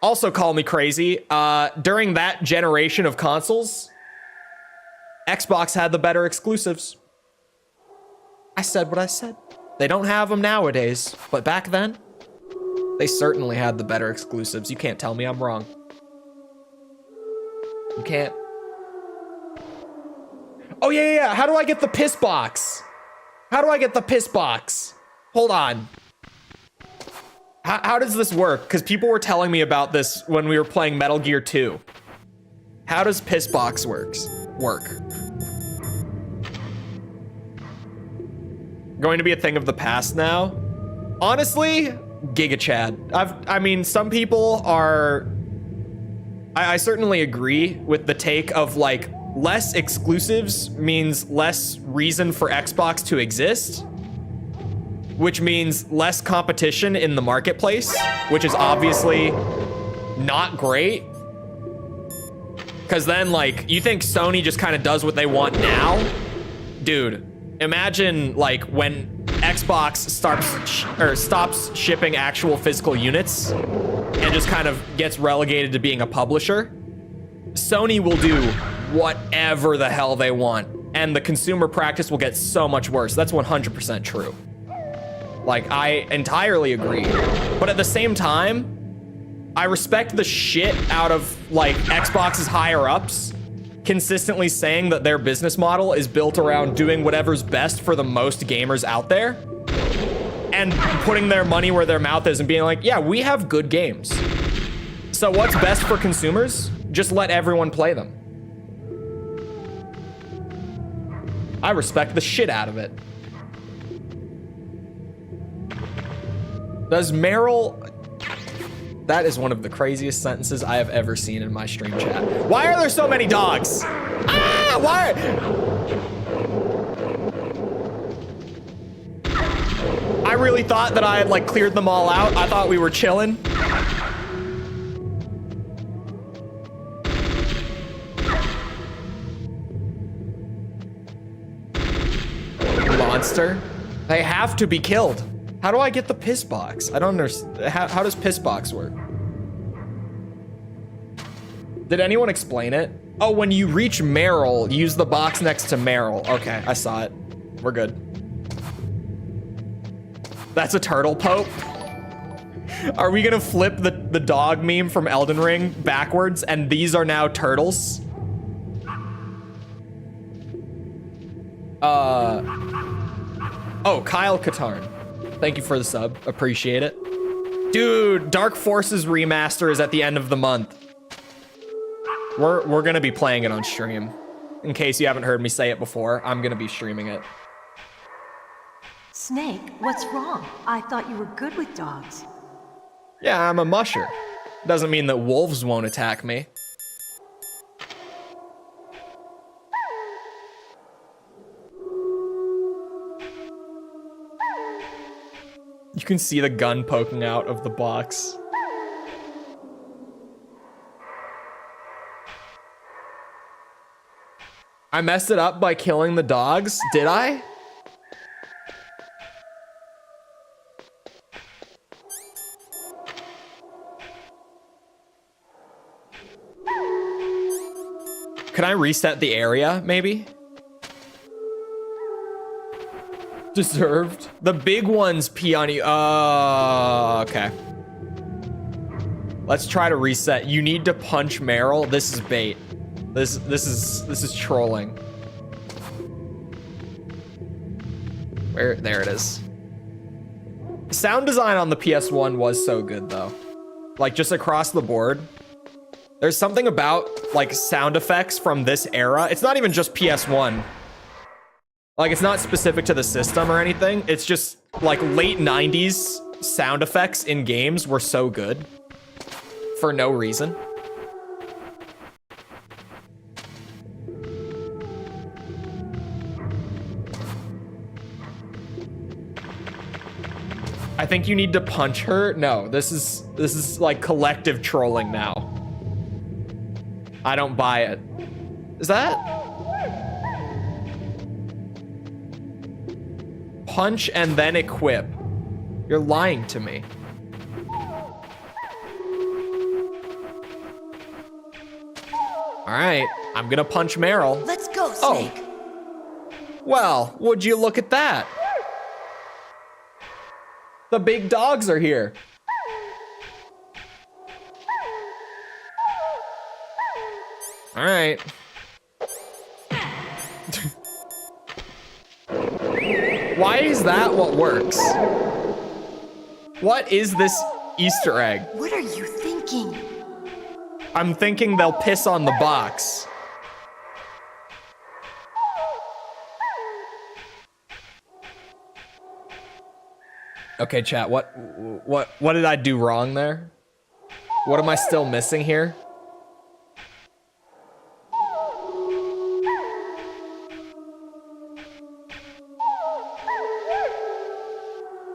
Also, call me crazy. During that generation of consoles, Xbox had the better exclusives. I said what I said. They don't have them nowadays, but back then, they certainly had the better exclusives. You can't tell me I'm wrong. You can't. Oh, yeah. How do I get the piss box? How do I get the piss box? Hold on. How does this work? Because people were telling me about this when we were playing Metal Gear 2. How does piss box work? Going to be a thing of the past now? Honestly, Giga Chad. I mean, some people are... I certainly agree with the take of like, less exclusives means less reason for Xbox to exist, which means less competition in the marketplace, which is obviously not great. Because then, like, you think Sony just kind of does what they want now? Dude, imagine, like, when Xbox stops shipping actual physical units and just kind of gets relegated to being a publisher. Sony will do whatever the hell they want, and the consumer practice will get so much worse. That's 100% true. Like, I entirely agree. But at the same time, I respect the shit out of, like, Xbox's higher-ups consistently saying that their business model is built around doing whatever's best for the most gamers out there and putting their money where their mouth is and being like, yeah, we have good games. So what's best for consumers? Just let everyone play them. I respect the shit out of it. Does Meryl... That is one of the craziest sentences I have ever seen in my stream chat. Why are there so many dogs? Ah, why? I really thought that I had like cleared them all out. I thought we were chilling. Monster. They have to be killed. How do I get the piss box? I don't understand. How does piss box work? Did anyone explain it? Oh, when you reach Meryl, use the box next to Meryl. Okay, I saw it. We're good. That's a turtle pope. Are we gonna flip the dog meme from Elden Ring backwards and these are now turtles? Oh, Kyle Katarn. Thank you for the sub. Appreciate it. Dude, Dark Forces Remaster is at the end of the month. We're gonna be playing it on stream. In case you haven't heard me say it before, I'm gonna be streaming it. Snake, what's wrong? I thought you were good with dogs. Yeah, I'm a musher. Doesn't mean that wolves won't attack me. You can see the gun poking out of the box. I messed it up by killing the dogs, did I? Can I reset the area, maybe? Deserved. The big ones pee on you. Okay. Let's try to reset. You need to punch Meryl. This is bait. This is trolling. Where? There it is. Sound design on the PS1 was so good though. Like just across the board. There's something about like sound effects from this era. It's not even just PS1. Like it's not specific to the system or anything. It's just like late 90s sound effects in games were so good for no reason. I think you need to punch her. No, this is like collective trolling now. I don't buy it. Is that? Punch and then equip. You're lying to me. All right, I'm gonna punch Meryl. Let's go, Snake. Oh. Well, would you look at that? The big dogs are here. All right. Why is that what works? What is this Easter egg? What are you thinking? I'm thinking they'll piss on the box. Okay, chat, what did I do wrong there? What am I still missing here?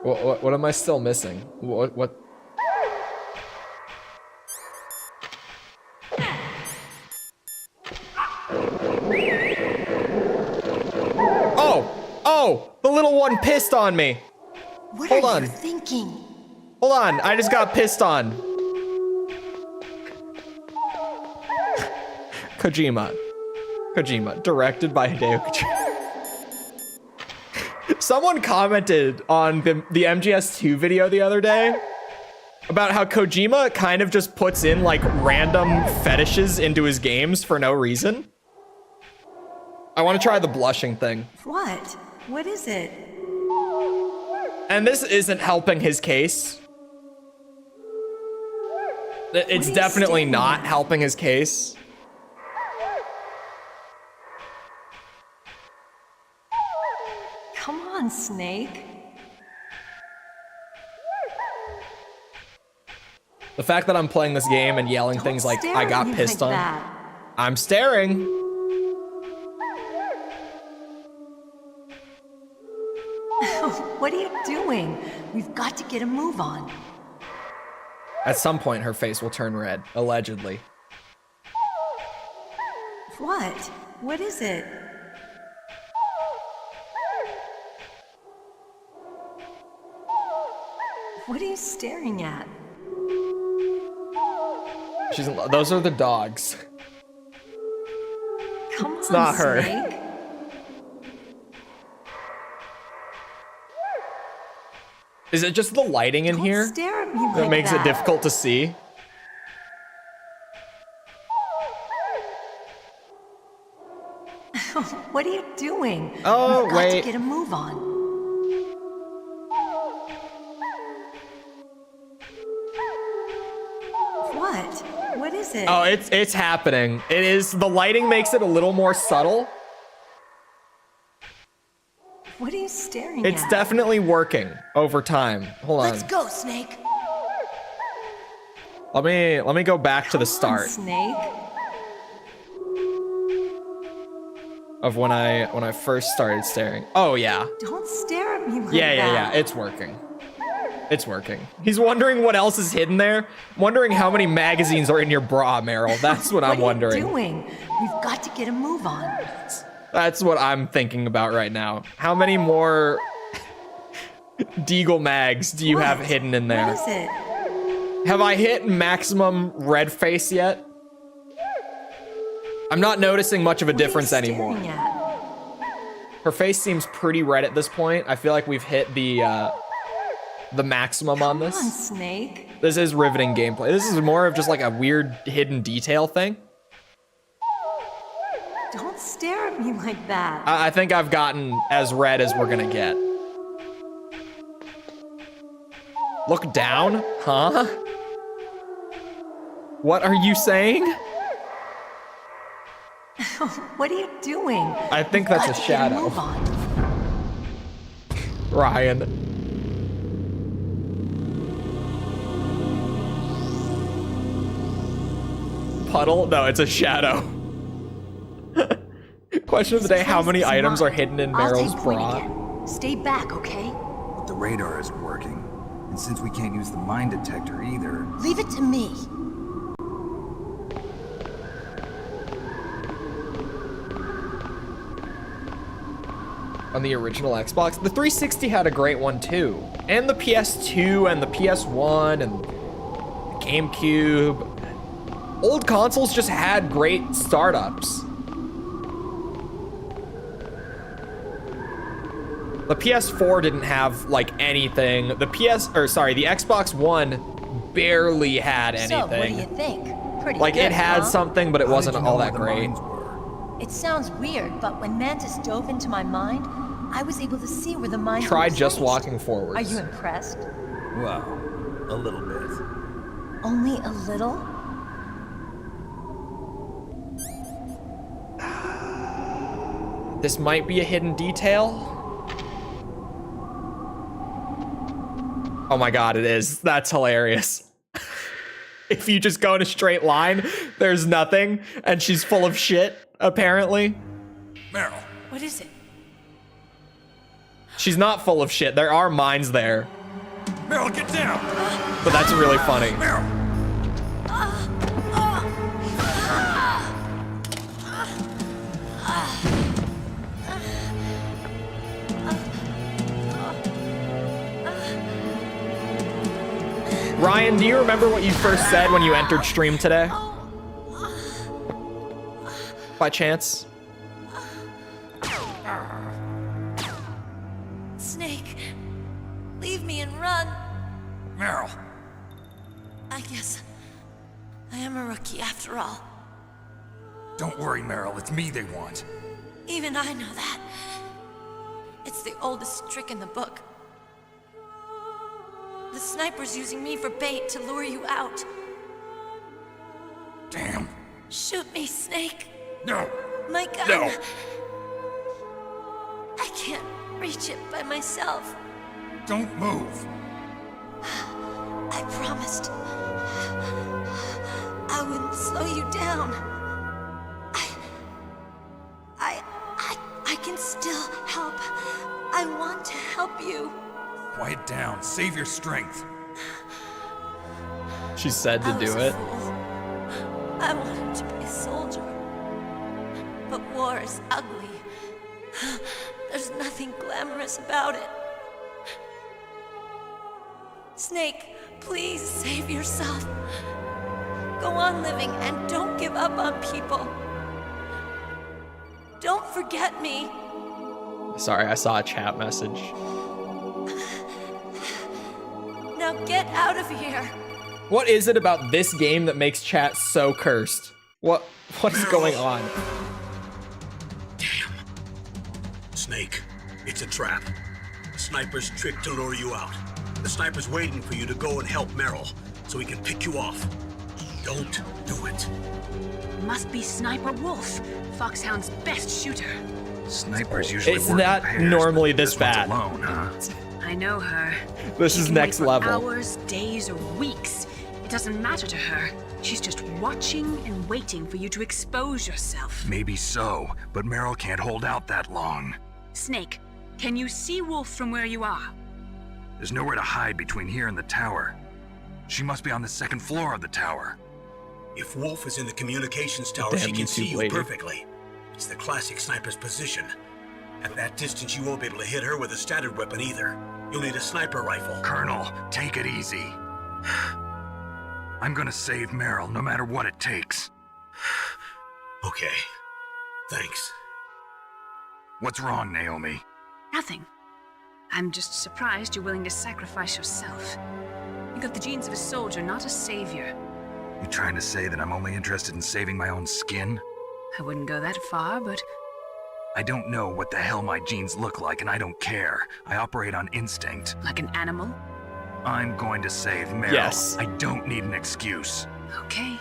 What am I still missing? What? Oh, the little one pissed on me. What Hold are on. you thinking? Hold on, I just got pissed on. Kojima, directed by Hideo Kojima. Someone commented on the MGS2 video the other day about how Kojima kind of just puts in like random fetishes into his games for no reason. I want to try the blushing thing. What? What is it? And this isn't helping his case. It's definitely not helping his case. Come on, Snake. The fact that I'm playing this game and yelling things like I got pissed on. I'm staring. What are you doing? got to get a move on. At some point, her face will turn red, allegedly. What? What is it? What are you staring at? She's in love. Those are the dogs. Come It's on, not her. Snake. Is it just the lighting in Don't here stare at me that like makes it that. difficult to see? What are you doing? Oh, You've got wait. to get a move on. What? What is it? Oh, it's happening. It is, the lighting makes it a little more subtle. What are you staring It's at? definitely working over time. Hold on. Let's go, Snake. Let me go back to the start Snake. of when I first started staring. Oh yeah. Don't stare at me like Yeah, that. It's working. It's working. He's wondering what else is hidden there. I'm wondering how many magazines are in your bra, Meryl. That's what I'm wondering. What are you doing? We've got to get a move on. That's what I'm thinking about right now. How many more Deagle mags do you have hidden in there? What is it? Have I hit maximum red face yet? I'm not noticing much of a difference anymore. Staring at? Her face seems pretty red at this point. I feel like we've hit the maximum on this. Come on, Snake. This is riveting gameplay. This is more of just like a weird hidden detail thing. Don't stare at me like that. I think I've gotten as red as we're gonna get. Look down? Huh? What are you saying? What are you doing? I think We've that's got a to get shadow. move on. Ryan. Puddle? No, it's a shadow. Question of the day, how many This is items mine. are hidden in I'll Meryl's take point bra? again. Stay back, okay? But the radar isn't working. And since we can't use the mine detector either, Leave it to me. On the original Xbox, the 360 had a great one too. And the PS2 and the PS1 and the GameCube. Old consoles just had great startups. The PS4 didn't have like anything. The Xbox One barely had anything. So, what do you think? Pretty Like good, it had huh? something, but it how wasn't did you all know that where the great. mines were? It sounds weird, but when Mantis dove into my mind, I was able to see where the mines Try were just placed. walking forwards. Are you impressed? Well, a little bit. Only a little? This might be a hidden detail. Oh my god, it is. That's hilarious. If you just go in a straight line, there's nothing, and she's full of shit, apparently. Meryl, What is it? She's not full of shit. There are mines there, Meryl, get down! but that's really funny. Meryl! Ryan, do you remember what you first said when you entered stream today? By chance? Snake, leave me and run. Meryl! I guess I am a rookie after all. Don't worry, Meryl. It's me they want. Even I know that. It's the oldest trick in the book. The sniper's using me for bait to lure you out. Damn. Shoot me, Snake. No! My gun. No! I can't reach it by myself. Don't move! I promised I wouldn't slow you down. I can still help. I want to help you. Quiet down. Save your strength. She said to do it. I wanted to be a soldier. But war is ugly. There's nothing glamorous about it. Snake, please save yourself. Go on living and don't give up on people. Don't forget me. Sorry, I saw a chat message. Now get out of here. What is it about this game that makes chat so cursed? What is going on? Damn. Snake, it's a trap. The sniper's trick to lure you out. The sniper's waiting for you to go and help Meryl, so he can pick you off. Don't do it. Must be Sniper Wolf, Foxhound's best shooter. Snipers usually It's work not in pairs, normally but this one's bad. alone, huh? I know her. This She is can next wait for level. Hours, days, or weeks. It doesn't matter to her. She's just watching and waiting for you to expose yourself. Maybe so, but Meryl can't hold out that long. Snake, can you see Wolf from where you are? There's nowhere to hide between here and the tower. She must be on the second floor of the tower. If Wolf is in the communications tower, Damn she can see YouTube you lady. perfectly. It's the classic sniper's position. At that distance, you won't be able to hit her with a standard weapon either. You'll need a sniper rifle. Colonel, take it easy. I'm gonna save Meryl no matter what it takes. Okay. Thanks. What's wrong, Naomi? Nothing. I'm just surprised you're willing to sacrifice yourself. You got the genes of a soldier, not a savior. You trying to say that I'm only interested in saving my own skin? I wouldn't go that far, but I don't know what the hell my genes look like, and I don't care. I operate on instinct. like an animal? I'm going to save Meryl. Yes. I don't need an excuse. Okay.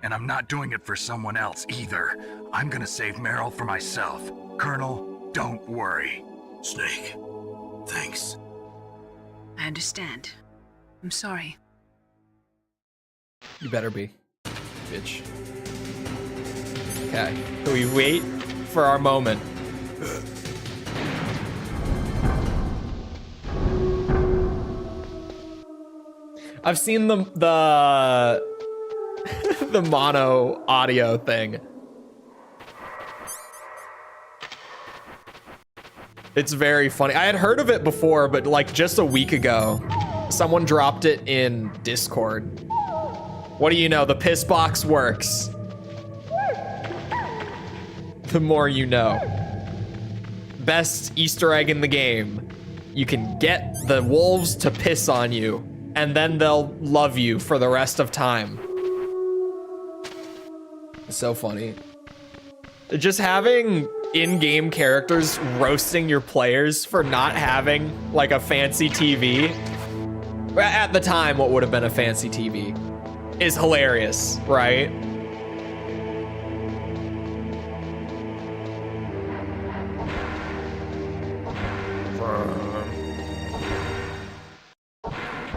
And I'm not doing it for someone else either. I'm gonna save Meryl for myself. Colonel, don't worry. Snake. Thanks. I understand. I'm sorry. You better be, bitch. Okay, we wait for our moment. I've seen the the mono audio thing. It's very funny. I had heard of it before, but like just a week ago, someone dropped it in Discord. What do you know? The piss box works. The more you know. Best Easter egg in the game. You can get the wolves to piss on you, and then they'll love you for the rest of time. It's so funny. Just having in-game characters roasting your players for not having like a fancy TV. At the time, what would have been a fancy TV is hilarious, right?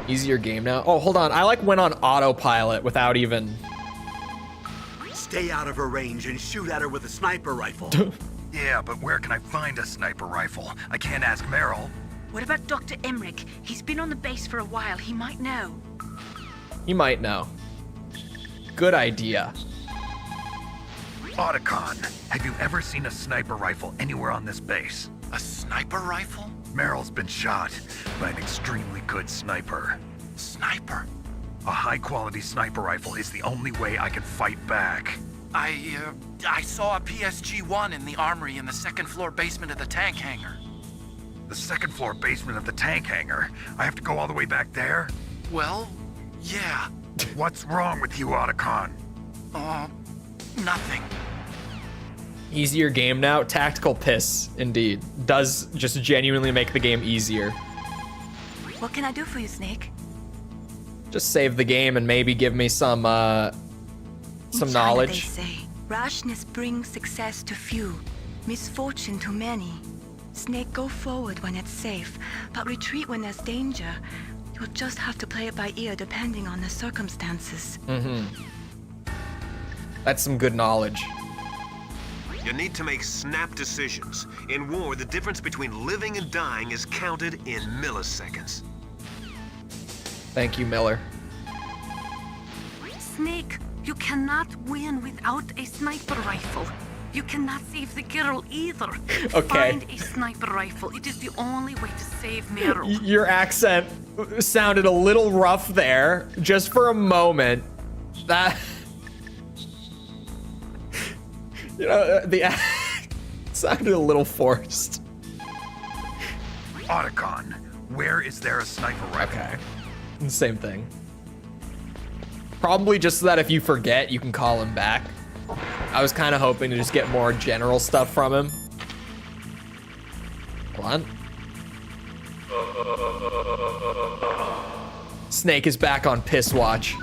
Easier game now. Oh, hold on. I like went on autopilot without even. Stay out of her range and shoot at her with a sniper rifle. Yeah, but where can I find a sniper rifle? I can't ask Meryl. What about Dr. Emmerich? He's been on the base for a while. He might know. He might know. Good idea. Otacon, have you ever seen a sniper rifle anywhere on this base? A sniper rifle? Meryl's been shot by an extremely good sniper. Sniper? A high-quality sniper rifle is the only way I can fight back. I saw a PSG-1 in the armory in the second-floor basement of the tank hangar. The second-floor basement of the tank hangar? I have to go all the way back there? Well, yeah. What's wrong with you, Otacon? Nothing. Easier game now. Tactical piss, indeed. Does just genuinely make the game easier. What can I do for you, Snake? Just save the game and maybe give me some knowledge. They say, rashness brings success to few, misfortune to many. Snake, go forward when it's safe, but retreat when there's danger. You'll just have to play it by ear depending on the circumstances. That's some good knowledge. You need to make snap decisions. In war, the difference between living and dying is counted in milliseconds. Thank you, Miller. Snake, you cannot win without a sniper rifle. You cannot save the girl either. Okay. Find a sniper rifle. It is the only way to save Meryl. Your accent sounded a little rough there, just for a moment. That, you know, the sounded a little forced. Otacon, where is there a sniper rifle? Okay, same thing. Probably just so that if you forget, you can call him back. I was kind of hoping to just get more general stuff from him. Hold on. Snake is back on piss watch.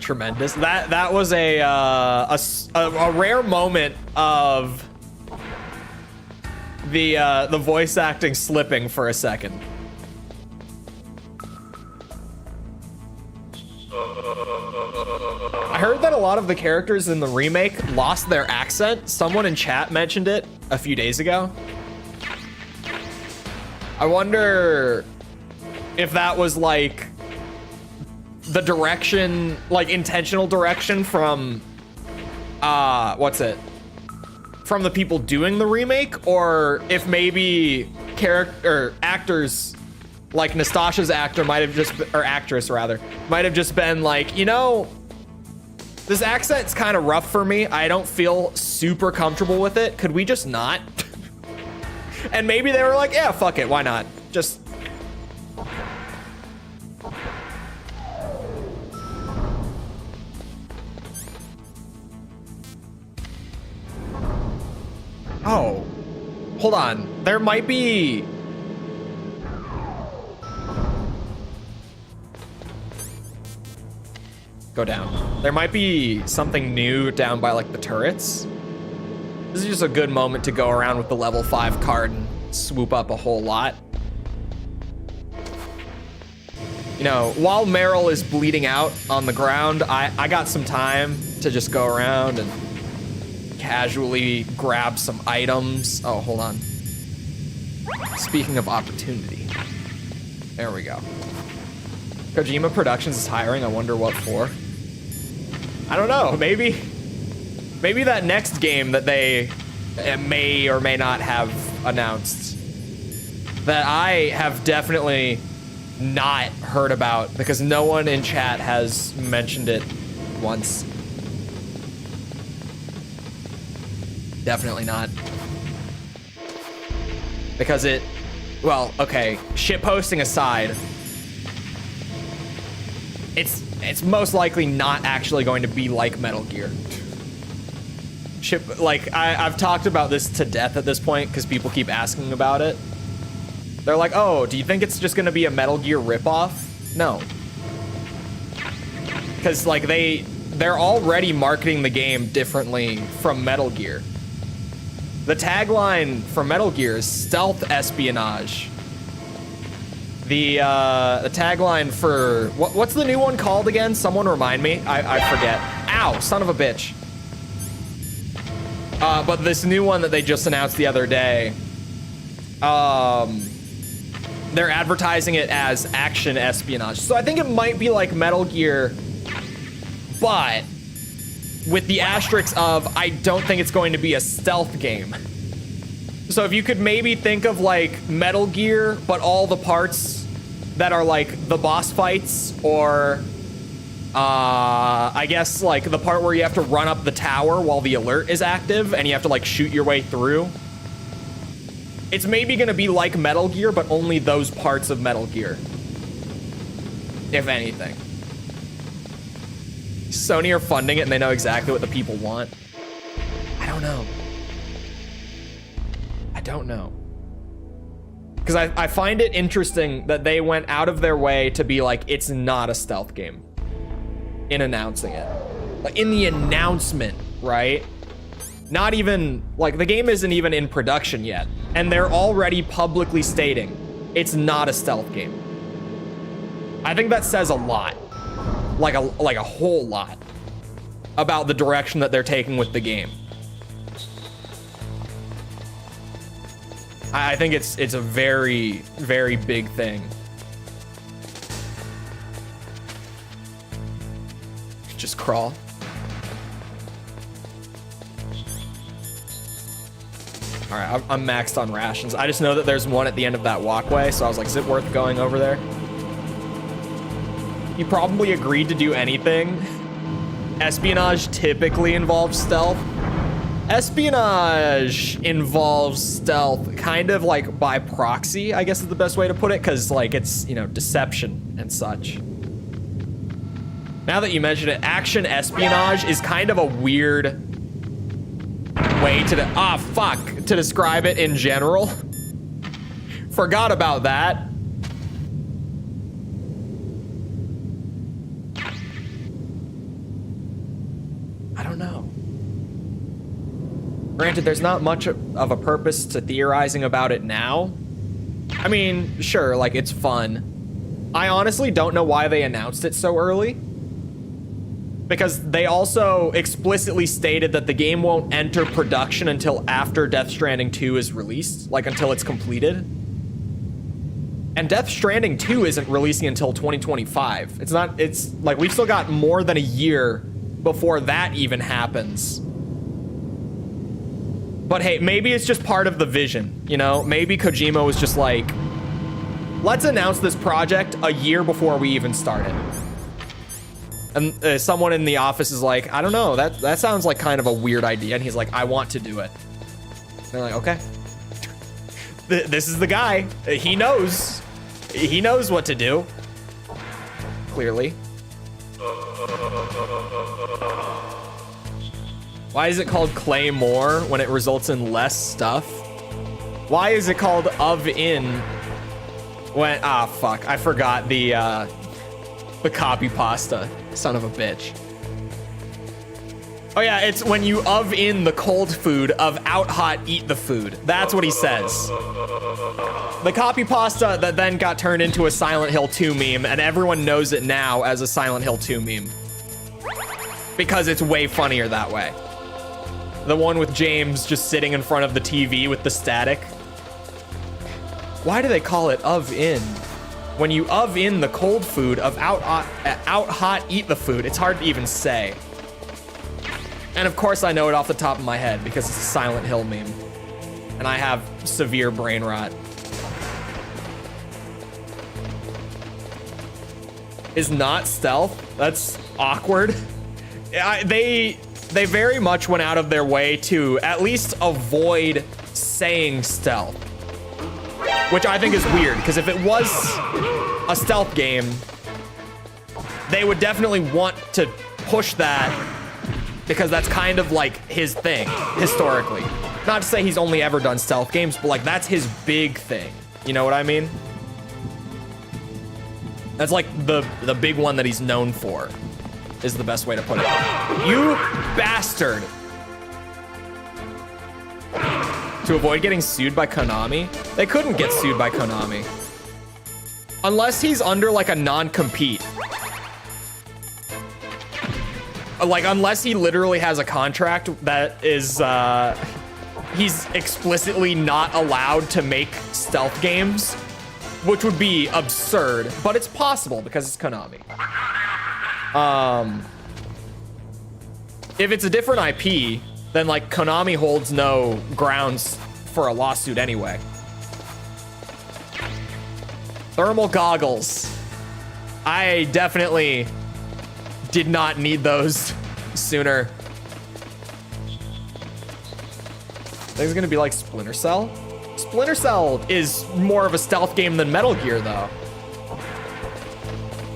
Tremendous. That was a rare moment of the voice acting slipping for a second. I heard that a lot of the characters in the remake lost their accent. Someone in chat mentioned it a few days ago. I wonder if that was like the direction, like intentional direction from, what's it? From the people doing the remake, or if maybe actors like Nastasha's actor might have just, or actress rather, might have just been like, you know, this accent's kind of rough for me. I don't feel super comfortable with it. Could we just not? And maybe they were like, yeah, fuck it. Why not? Just. Oh, hold on. There might be. Go down. There might be something new down by like the turrets. This is just a good moment to go around with the level 5 card and swoop up a whole lot. You know, while Meryl is bleeding out on the ground, I got some time to just go around and casually grab some items. Oh, hold on. Speaking of opportunity. There we go. Kojima Productions is hiring. I wonder what for. I don't know. Maybe that next game that they may or may not have announced that I have definitely not heard about because no one in chat has mentioned it once. Definitely not. Because it, well, okay, shitposting aside, it's most likely not actually going to be like Metal Gear. Like, I've talked about this to death at this point because people keep asking about it. They're like, oh, do you think it's just gonna be a Metal Gear ripoff? No. Because like they're already marketing the game differently from Metal Gear. The tagline for Metal Gear is stealth espionage. The tagline for what's the new one called again? Someone remind me. I forget. Ow, son of a bitch. But this new one that they just announced the other day, they're advertising it as action espionage. So I think it might be like Metal Gear, but with the asterisk of I don't think it's going to be a stealth game. So if you could maybe think of like Metal Gear, but all the parts that are like the boss fights, or I guess like the part where you have to run up the tower while the alert is active and you have to like shoot your way through. It's maybe gonna be like Metal Gear, but only those parts of Metal Gear, if anything. Sony are funding it and they know exactly what the people want. I don't know. I don't know. Because I find it interesting that they went out of their way to be like, it's not a stealth game in announcing it. Like in the announcement, right? Not even, like the game isn't even in production yet. And they're already publicly stating it's not a stealth game. I think that says a lot. Like a whole lot. about the direction that they're taking with the game. I think it's a very, very big thing. Just crawl. All right, I'm maxed on rations. I just know that there's one at the end of that walkway, so I was like, is it worth going over there? You probably agreed to do anything. Espionage typically involves stealth. Espionage involves stealth kind of like by proxy, I guess is the best way to put it, because like it's, you know, deception and such. Now that you mention it, action espionage is kind of a weird way to to describe it in general. Forgot about that. I don't know. Granted, there's not much of a purpose to theorizing about it now. I mean, sure, like it's fun. I honestly don't know why they announced it so early. Because they also explicitly stated that the game won't enter production until after Death Stranding 2 is released, like until it's completed. And Death Stranding 2 isn't releasing until 2025. It's like we've still got more than a year before that even happens. But hey, maybe it's just part of the vision, you know? Maybe Kojima was just like, let's announce this project a year before we even start it. And someone in the office is like, I don't know, that sounds like kind of a weird idea. And he's like, I want to do it. And they're like, okay. This is the guy. He knows what to do. Clearly. Why is it called Claymore when it results in less stuff? Why is it called of in when, fuck, I forgot the copy pasta. Son of a bitch. Oh yeah, it's when you of in the cold food, of out hot eat the food. That's what he says. The copy pasta that then got turned into a Silent Hill 2 meme, and everyone knows it now as a Silent Hill 2 meme. Because it's way funnier that way. The one with James just sitting in front of the TV with the static. Why do they call it of in? When you of in the cold food, of out hot eat the food. It's hard to even say. And of course I know it off the top of my head because it's a Silent Hill meme. And I have severe brain rot. Is not stealth? That's awkward. They very much went out of their way to at least avoid saying stealth. Which I think is weird, because if it was a stealth game, they would definitely want to push that, because that's kind of like his thing, historically. Not to say he's only ever done stealth games, but like that's his big thing. You know what I mean? That's like the big one that he's known for, is the best way to put it. You bastard! To avoid getting sued by Konami? They couldn't get sued by Konami. Unless he's under like a non-compete. Like, unless he literally has a contract that is, he's explicitly not allowed to make stealth games, which would be absurd, but it's possible because it's Konami. If it's a different IP, then like Konami holds no grounds for a lawsuit anyway. Thermal goggles. I definitely did not need those sooner. I think it's gonna be like Splinter Cell. Splinter Cell is more of a stealth game than Metal Gear though.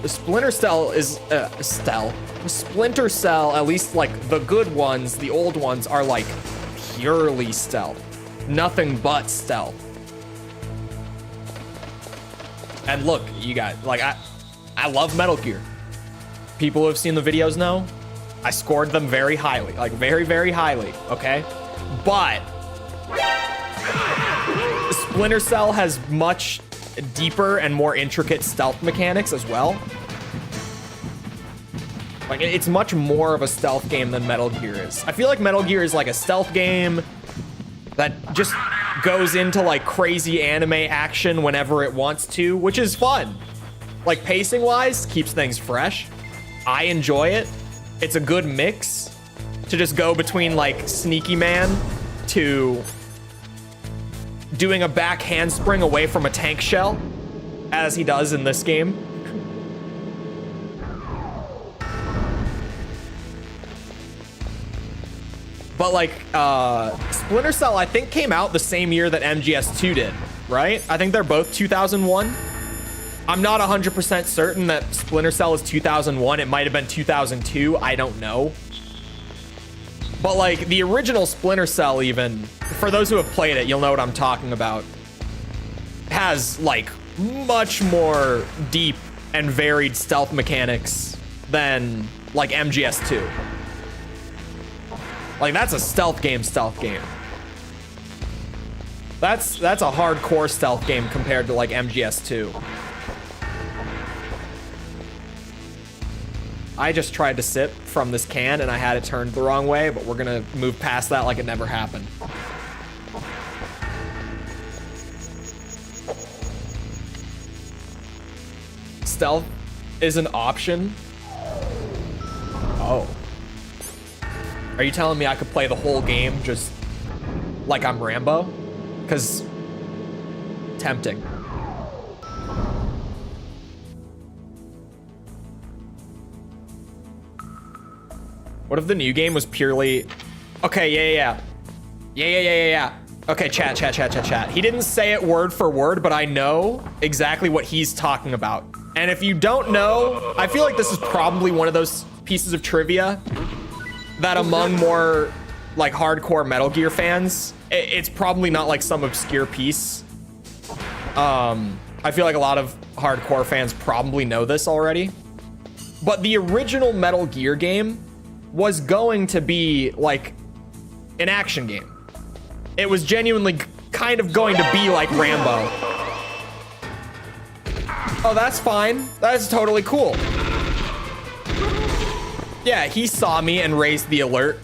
The Splinter Cell is Splinter Cell, at least like the good ones, the old ones, are like purely stealth. Nothing but stealth. And look, you guys, like I love Metal Gear. People who have seen the videos know I scored them very highly, like very, very highly, okay? But Splinter Cell has much deeper and more intricate stealth mechanics as well. Like, it's much more of a stealth game than Metal Gear is. I feel like Metal Gear is like a stealth game that just goes into like crazy anime action whenever it wants to, which is fun. Like, pacing wise, keeps things fresh. I enjoy it. It's a good mix to just go between like Sneaky Man to doing a back handspring away from a tank shell, as he does in this game. But like, Splinter Cell, I think, came out the same year that MGS2 did, right? I think they're both 2001. I'm not 100% certain that Splinter Cell is 2001. It might have been 2002. I don't know. But like, the original Splinter Cell, even, for those who have played it, you'll know what I'm talking about, has like much more deep and varied stealth mechanics than like MGS2. Like, that's a stealth game. That's a hardcore stealth game compared to like MGS2. I just tried to sip from this can and I had it turned the wrong way, but we're gonna move past that like it never happened. Stealth is an option. Oh. Are you telling me I could play the whole game just like I'm Rambo? Because tempting. What if the new game was purely... Okay, yeah. Okay, chat. He didn't say it word for word, but I know exactly what he's talking about. And if you don't know, I feel like this is probably one of those pieces of trivia that among more like hardcore Metal Gear fans, it's probably not like some obscure piece. I feel like a lot of hardcore fans probably know this already. But the original Metal Gear game was going to be like an action game. It was genuinely kind of going to be like Rambo. Oh, that's fine. That's totally cool. Yeah, he saw me and raised the alert.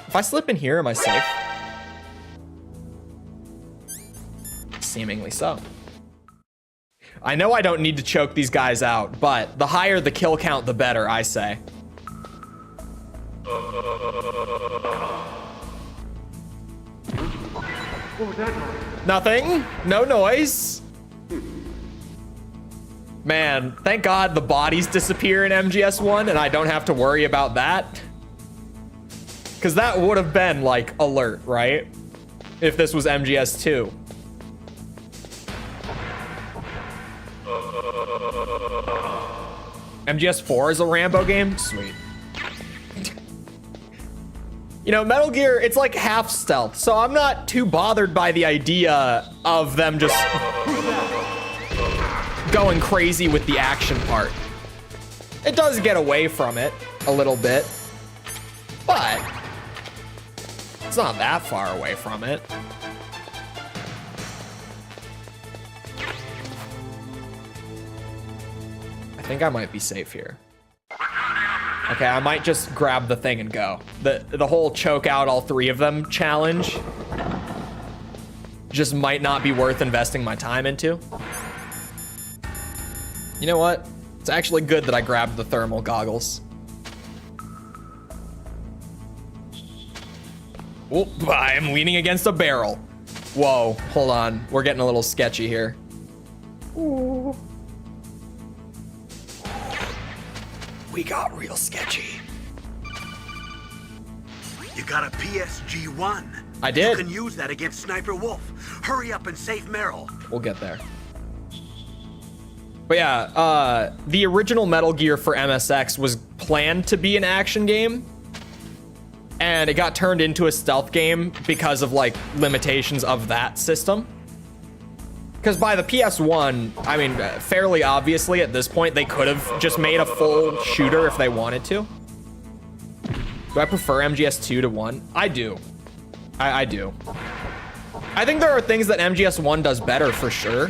If I slip in here, am I safe? Seemingly so. I know I don't need to choke these guys out, but the higher the kill count, the better, I say. What was that noise? Nothing. No noise. Man, thank God the bodies disappear in MGS1 and I don't have to worry about that. Because that would have been like alert, right? If this was MGS2. MGS4 is a Rambo game? Sweet. You know, Metal Gear, it's like half stealth, so I'm not too bothered by the idea of them just going crazy with the action part. It does get away from it a little bit, but it's not that far away from it. I think I might be safe here. Okay, I might just grab the thing and go. The whole choke out all three of them challenge just might not be worth investing my time into. You know what? It's actually good that I grabbed the thermal goggles. Oh, I am leaning against a barrel. Whoa, hold on. We're getting a little sketchy here. Ooh. We got real sketchy. You got a PSG-1. I did. You can use that against Sniper Wolf. Hurry up and save Meryl. We'll get there. But yeah, the original Metal Gear for MSX was planned to be an action game. And it got turned into a stealth game because of like limitations of that system. Because by the PS1, I mean, fairly obviously at this point, they could have just made a full shooter if they wanted to. Do I prefer MGS2 to 1? I do. I do. I think there are things that MGS1 does better for sure.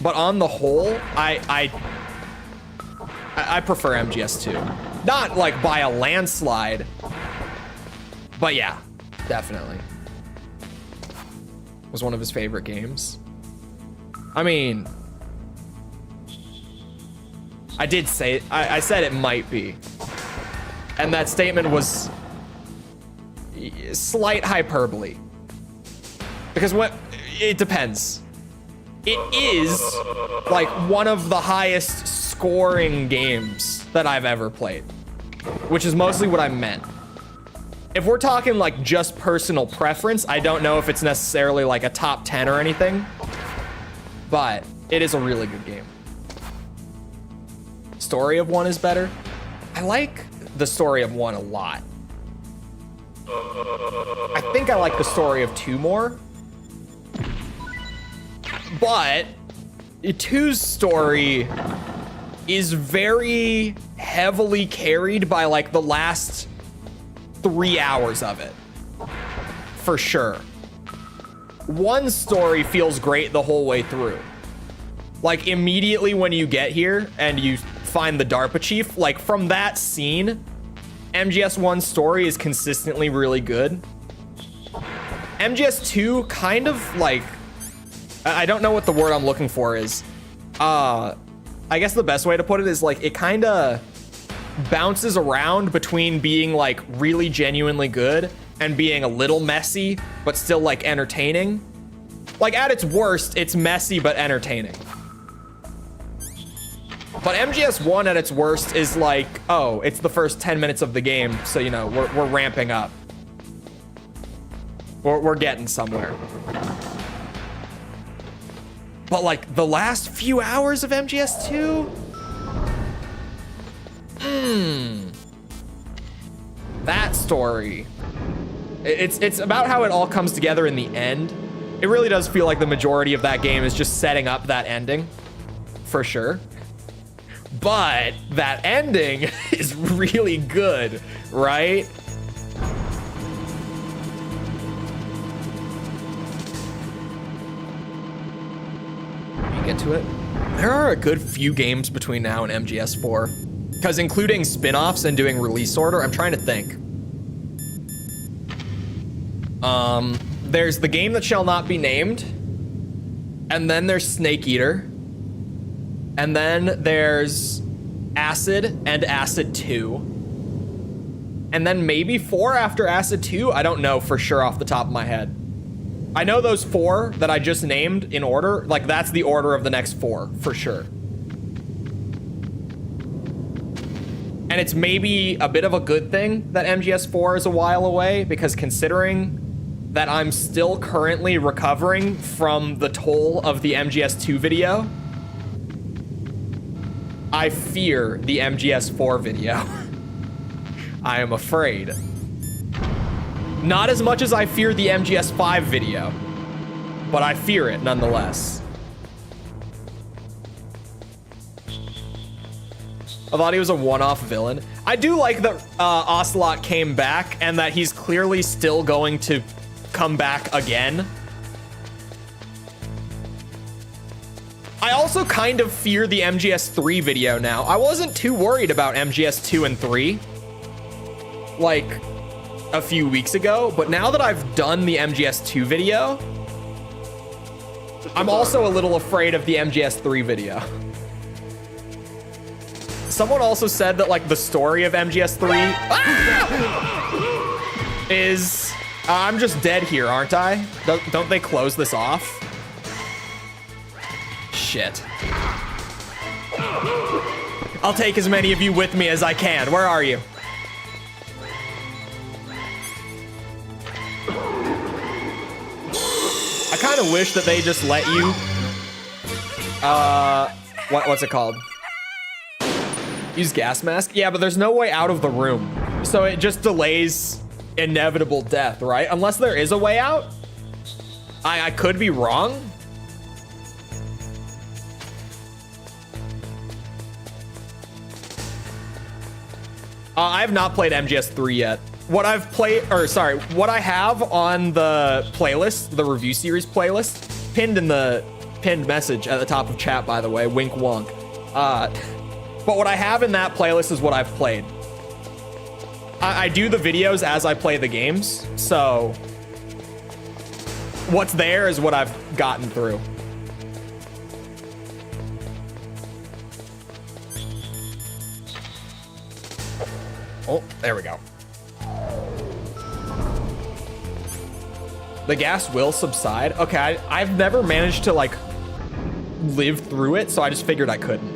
But on the whole, I prefer MGS2. Not like by a landslide, but yeah, definitely. Was one of his favorite games. I mean, I did say it. I said it might be. And that statement was slight hyperbole. Because what, it depends. It is like one of the highest scoring games that I've ever played, which is mostly what I meant. If we're talking like just personal preference, I don't know if it's necessarily like a top 10 or anything, but it is a really good game. Story of 1 is better. I like the story of 1 a lot. I think I like the story of 2 more. But 2's story is very heavily carried by like the last 3 hours of it. For sure. 1's story feels great the whole way through. Like immediately when you get here and you find the DARPA chief, like from that scene, MGS1's story is consistently really good. MGS2 kind of like, I don't know what the word I'm looking for is. I guess the best way to put it is like it kind of bounces around between being like really genuinely good and being a little messy, but still like entertaining. Like at its worst, it's messy but entertaining. But MGS1 at its worst is like, oh, it's the first 10 minutes of the game, so you know, we're ramping up. We're getting somewhere. But like the last few hours of MGS2, that story, it's about how it all comes together in the end. It really does feel like the majority of that game is just setting up that ending, for sure. But that ending is really good, right? Get to it. There are a good few games between now and MGS4, because including spin-offs and doing release order, I'm trying to think. There's the game that shall not be named, and then there's Snake Eater, and then there's Acid and Acid 2, and then maybe 4 after Acid 2. I don't know for sure off the top of my head. I know those 4 that I just named in order, like that's the order of the next 4, for sure. And it's maybe a bit of a good thing that MGS4 is a while away, because considering that I'm still currently recovering from the toll of the MGS2 video, I fear the MGS4 video. I am afraid. Not as much as I fear the MGS5 video, but I fear it nonetheless. I thought he was a one-off villain. I do like that Ocelot came back and that he's clearly still going to come back again. I also kind of fear the MGS3 video now. I wasn't too worried about MGS2 and 3. Like a few weeks ago, but now that I've done the MGS2 video, I'm also a little afraid of the MGS3 video. Someone also said that like the story of MGS3 is, I'm just dead here, aren't I? Don't they close this off? Shit. I'll take as many of you with me as I can. Where are you? I kind of wish that they just let you, what's it called? Use gas mask? Yeah, but there's no way out of the room. So it just delays inevitable death, right? Unless there is a way out. I could be wrong. I have not played MGS3 yet. What I've played, or sorry, what I have on the playlist, the review series playlist, pinned in the pinned message at the top of chat, by the way, wink wonk. But what I have in that playlist is what I've played. I do the videos as I play the games, so what's there is what I've gotten through. Oh, there we go. The gas will subside. Okay, I've never managed to like live through it, so I just figured I couldn't.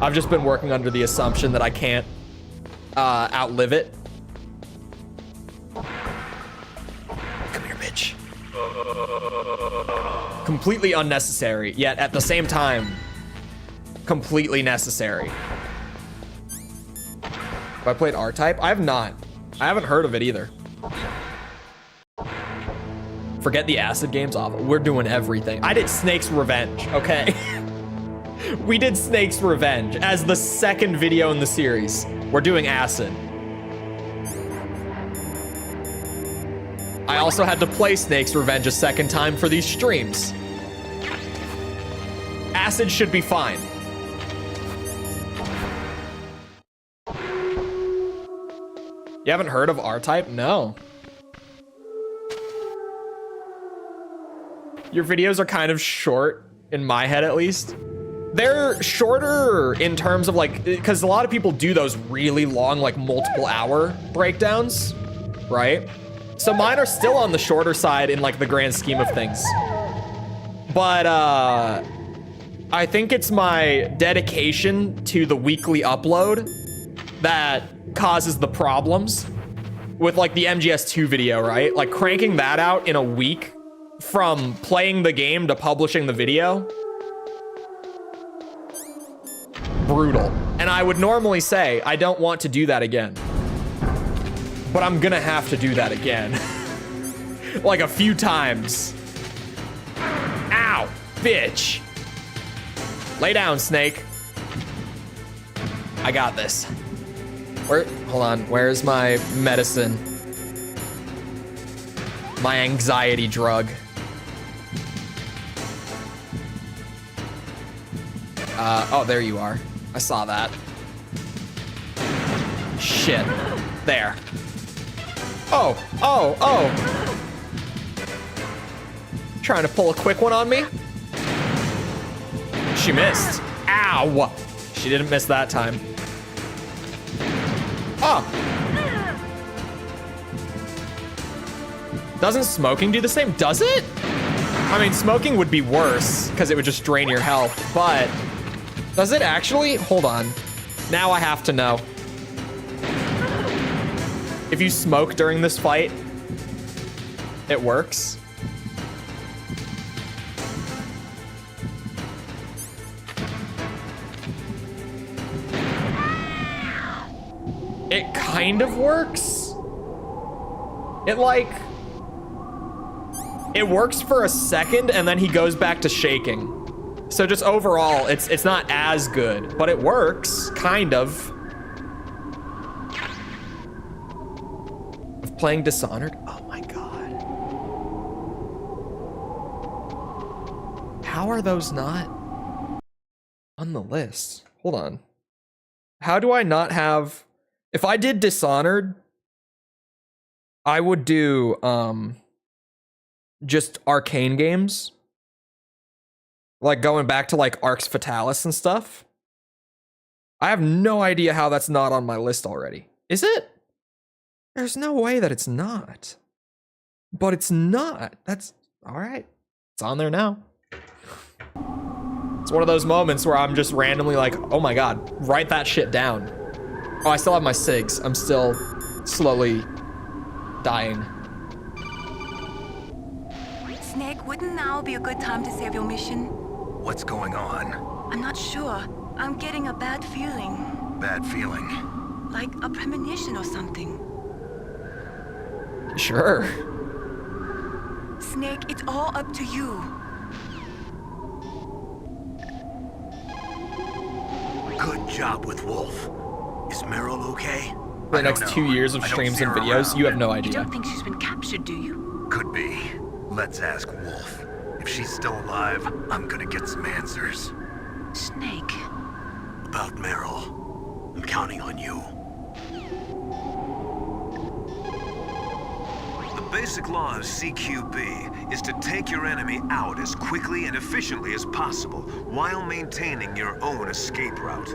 I've just been working under the assumption that I can't outlive it. Come here, bitch. Completely unnecessary, yet at the same time, completely necessary. Have I played R-Type? I have not. I haven't heard of it either. Forget the acid games off. We're doing everything. I did Snake's Revenge, okay? We did Snake's Revenge as the second video in the series. We're doing acid. I also had to play Snake's Revenge a second time for these streams. Acid should be fine. You haven't heard of R-Type? No. Your videos are kind of short, in my head at least. They're shorter in terms of like, because a lot of people do those really long, like multiple hour breakdowns, right? So mine are still on the shorter side in like the grand scheme of things. But I think it's my dedication to the weekly upload that causes the problems with like the MGS2 video, right? Like cranking that out in a week from playing the game to publishing the video. Brutal. And I would normally say I don't want to do that again. But I'm gonna have to do that again. Like a few times. Ow, bitch. Lay down, Snake. I got this. Hold on, where's my medicine? My anxiety drug. Oh, there you are. I saw that. Shit. There. Oh. Trying to pull a quick one on me? She missed. Ow. She didn't miss that time. Oh. Doesn't smoking do the same? Does it? I mean, smoking would be worse because it would just drain your health, but does it actually? Hold on. Now I have to know. If you smoke during this fight, it works. It kind of works. It works for a second and then he goes back to shaking. So just overall, it's not as good, but it works, kind of. Of playing Dishonored? Oh my God. How are those not on the list? Hold on. How do I not have... If I did Dishonored, I would do just arcane games. Like going back to like Arx Fatalis and stuff. I have no idea how that's not on my list already. Is it? There's no way that it's not. But it's not. That's all right. It's on there now. It's one of those moments where I'm just randomly like, oh my God, write that shit down. Oh, I still have my SIGs. I'm still slowly dying. Snake, wouldn't now be a good time to save your mission? What's going on? I'm not sure. I'm getting a bad feeling. Bad feeling? Like a premonition or something. Sure. Snake, it's all up to you. Good job with Wolf. Is Meryl okay? For the next 2 years of streams and videos, you have no idea. You don't think she's been captured, do you? Could be. Let's ask Wolf. If she's still alive, I'm gonna get some answers. Snake, out, Meryl. I'm counting on you. The basic law of CQB is to take your enemy out as quickly and efficiently as possible while maintaining your own escape route.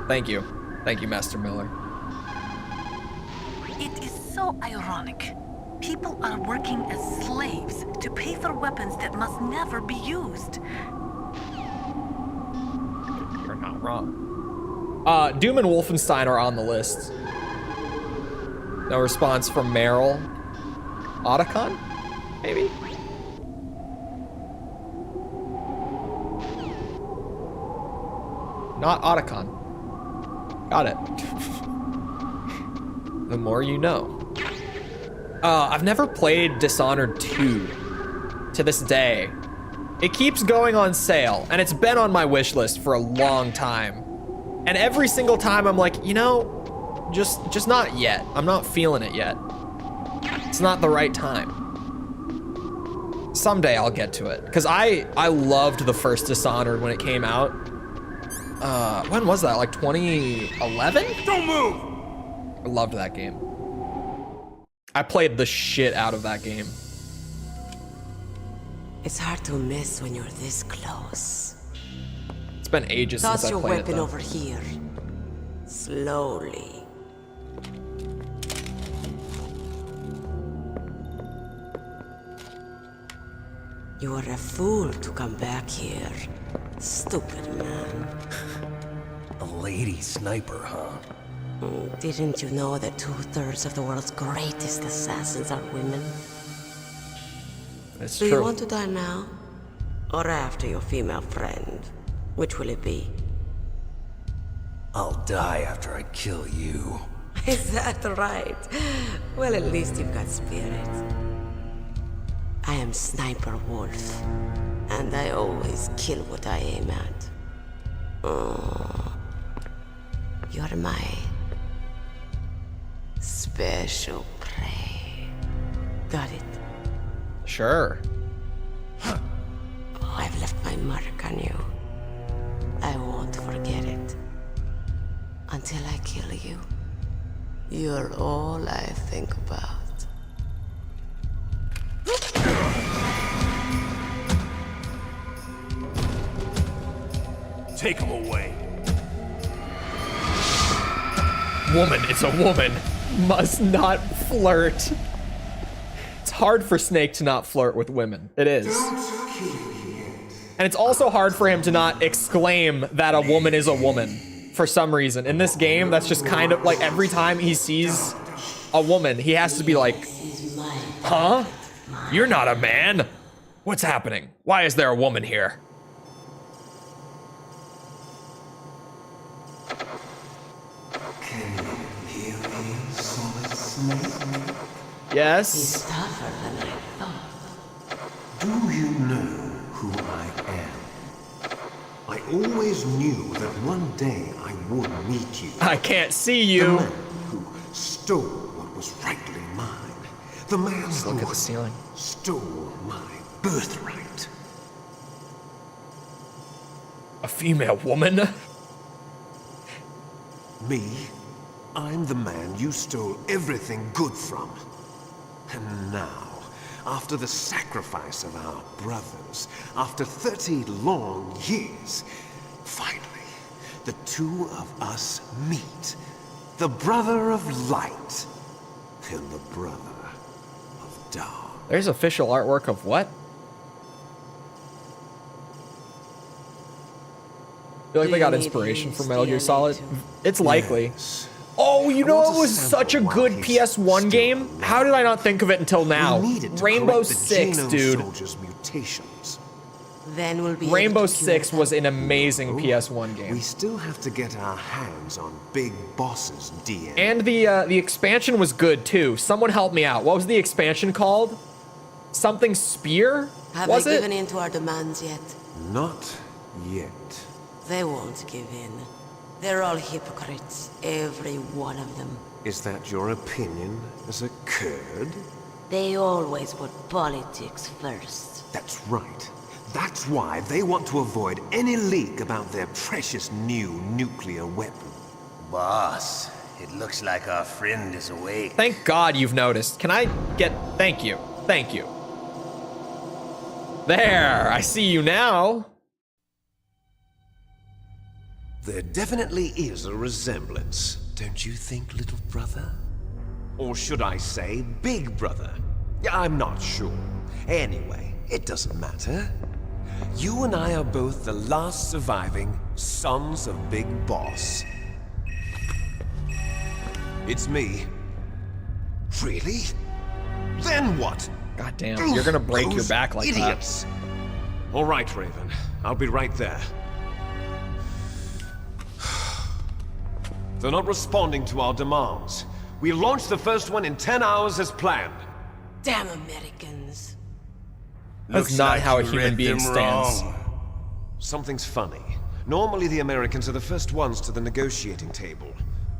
Thank you. Thank you, Master Miller. It is so ironic. People are working as slaves to pay for weapons that must never be used. You're not wrong. Doom and Wolfenstein are on the list. No response from Meryl. Otacon? Maybe? Not Otacon. Got it. The more you know. I've never played Dishonored 2 to this day. It keeps going on sale, and it's been on my wish list for a long time. And every single time I'm like, you know, just not yet. I'm not feeling it yet. It's not the right time. Someday I'll get to it. Because I loved the first Dishonored when it came out. When was that? Like 2011? Don't move! I loved that game. I played the shit out of that game. It's hard to miss when you're this close. It's been ages since I played it. Toss your weapon over here. Slowly. You are a fool to come back here. Stupid man. A lady sniper, huh? Didn't you know that 2/3 of the world's greatest assassins are women? It's Do true. you want to die now? Or after your female friend? Which will it be? I'll die after I kill you. Is that right? Well, at least you've got spirit. I am Sniper Wolf, and I always kill what I aim at. Oh, you're my special prey. Got it? Sure. Oh, I've left my mark on you. I won't forget it. Until I kill you. You're all I think about. Take him away. Woman, it's a woman. Must not flirt. It's hard for Snake to not flirt with women. It is. And it's also hard for him to not exclaim that a woman is a woman for some reason. In this game, that's just kind of like every time he sees a woman, he has to be like, huh? You're not a man. What's happening? Why is there a woman here? Yes. He's tougher than I thought. Do you know who I am? I always knew that one day I would meet you. I can't see The you. man who stole what was rightly mine. The man Just who look at the ceiling. stole my birthright. A female woman? Me? I'm the man you stole everything good from. And now, after the sacrifice of our brothers, after 30 long years, finally, the two of us meet. The brother of light and the brother of dark. There's official artwork of what? I feel like they got inspiration from Metal Gear Solid. It's likely. Oh, you know it was such a good PS1 game? How did I not think of it until now? Rainbow Six, dude. Mutations. Then we'll be Rainbow able to cure Six them. was an amazing PS1 game. We still have to get our hands on Big Boss's DNA. And the expansion was good too. Someone help me out. What was the expansion called? Something Spear? Have Was they it? given in to our demands yet? Not yet. They won't give in. They're all hypocrites, every one of them. Is that your opinion as a Kurd? They always put politics first. That's right. That's why they want to avoid any leak about their precious new nuclear weapon. Boss, it looks like our friend is awake. Thank God you've noticed. Can I get... Thank you. Thank you. There, I see you now. There definitely is a resemblance, don't you think, little brother? Or should I say, big brother? I'm not sure. Anyway, it doesn't matter. You and I are both the last surviving sons of Big Boss. It's me. Really? Then what? God damn, you're gonna break your back like idiots. All right, Raven. I'll be right there. They're not responding to our demands. We launched the first one in 10 hours as planned. Damn Americans. That's not how a human being stands. Something's funny. Normally the Americans are the first ones to the negotiating table.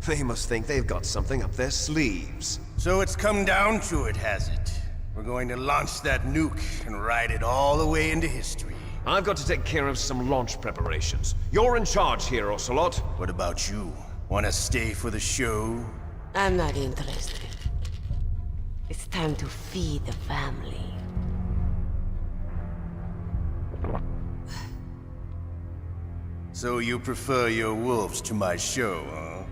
They must think they've got something up their sleeves. So it's come down to it, has it? We're going to launch that nuke and ride it all the way into history. I've got to take care of some launch preparations. You're in charge here, Ocelot. What about you? Want to stay for the show? I'm not interested. It's time to feed the family. So you prefer your wolves to my show, huh?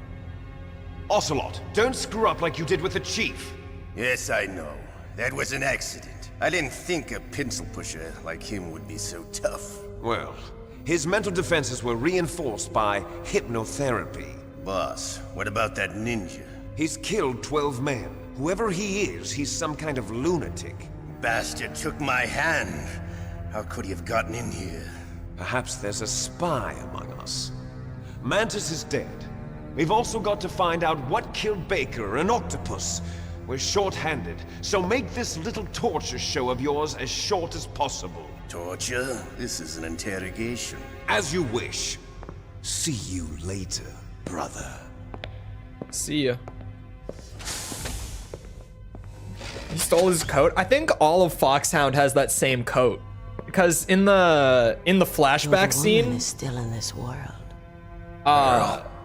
Ocelot, don't screw up like you did with the chief. Yes, I know. That was an accident. I didn't think a pencil pusher like him would be so tough. Well, his mental defenses were reinforced by hypnotherapy. Boss, what about that ninja? He's killed 12 men. Whoever he is, he's some kind of lunatic. Bastard took my hand. How could he have gotten in here? Perhaps there's a spy among us. Mantis is dead. We've also got to find out what killed Baker and Octopus. We're short-handed, so make this little torture show of yours as short as possible. Torture? This is an interrogation. As you wish. See you later, brother. See ya. He stole his coat. I think all of Foxhound has that same coat. Because in the flashback scene, is still in this world.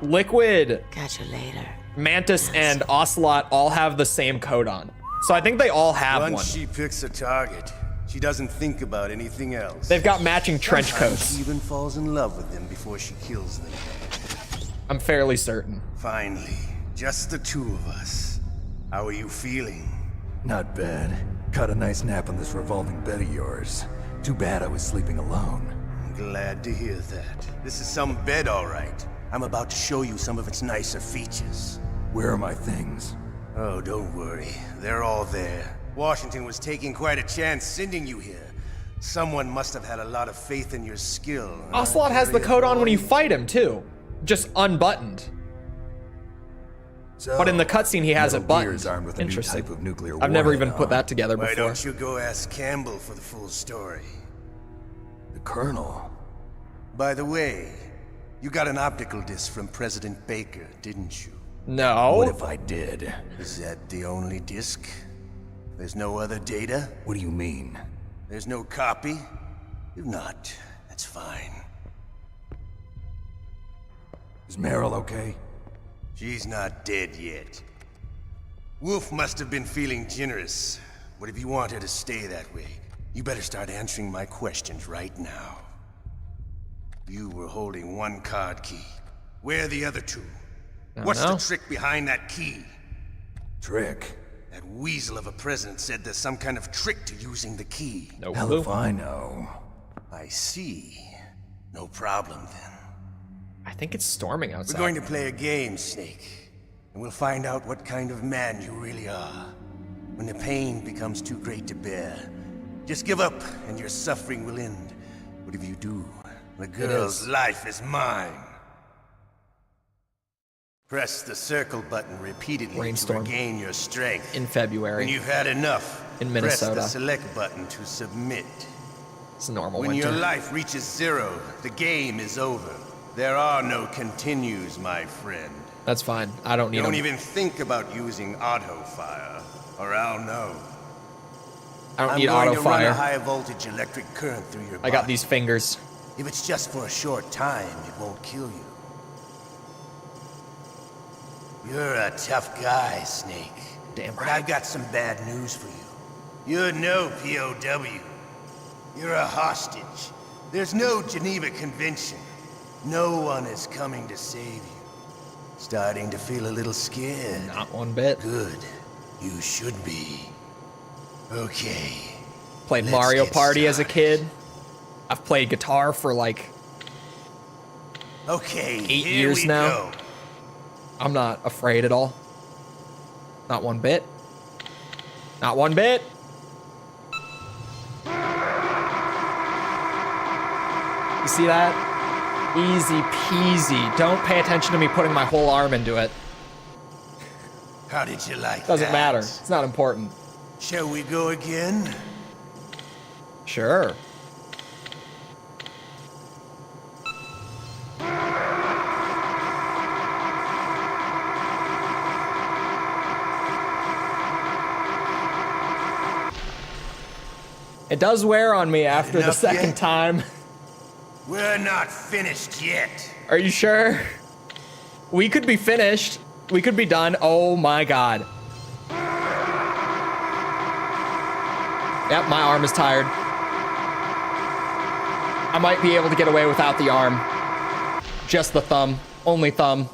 Liquid, Catch you later. Mantis, and Ocelot all have the same coat on. So I think they all have one. Once she picks a target, she doesn't think about anything else. They've got matching trench Sometimes coats. She even falls in love with them before she kills them. I'm fairly certain. Finally, just the two of us. How are you feeling? Not bad. Caught a nice nap on this revolving bed of yours. Too bad I was sleeping alone. I'm glad to hear that. This is some bed, all right. I'm about to show you some of its nicer features. Where are my things? Oh, don't worry. They're all there. Washington was taking quite a chance sending you here. Someone must have had a lot of faith in your skill. Ocelot has the coat on when you fight him, too. Just unbuttoned. So, but in the cutscene, he has it buttoned. Gear's armed with a new Interesting. type of nuclear I've never warhead, even put that together Why before. don't you go ask Campbell for the full story? The Colonel. By the way, you got an optical disc from President Baker, didn't you? No. What if I did? Is that the only disc? There's no other data? What do you mean? There's no copy? If not, that's fine. Is Meryl okay? She's not dead yet. Wolf must have been feeling generous. But if you want her to stay that way, you better start answering my questions right now. You were holding one card key. Where are the other two? What's the trick behind that key? Trick? That weasel of a president said there's some kind of trick to using the key. No Hell clue. if I know. I see. No problem then. I think it's storming outside. We're going to play a game, Snake. And we'll find out what kind of man you really are. When the pain becomes too great to bear, just give up and your suffering will end. But if you do, the girl's life is mine. Press the circle button repeatedly Rainstorm. to regain your strength. In February. When you've had enough, In Minnesota. press the select button to submit. It's a normal When winter. your life reaches 0, the game is over. There are no continues, my friend. That's fine. I don't need Don't them. even think about using auto fire, or I'll know. I don't I'm need going auto to run a fire. high voltage electric current through your body. I got these fingers. If it's just for a short time, it won't kill you. You're a tough guy, Snake. Damn But right. I've got some bad news for you. You're no POW. You're a hostage. There's no Geneva Convention. No one is coming to save you. Starting to feel a little scared. Not one bit. Good. You should be. Okay. Played Let's Mario get Party as a started. kid. I've played guitar for like Okay, 8 here years we now. go. I'm not afraid at all. Not one bit. Not one bit. You see that? Easy peasy. Don't pay attention to me putting my whole arm into it. How did you like Doesn't that? matter. It's not important. Shall we go again? Sure. It does wear on me after the Enough second yet? time. We're not finished yet. Are you sure? We could be finished. We could be done. Oh my god. Yep, my arm is tired. I might be able to get away without the arm. Just the thumb. Only thumb.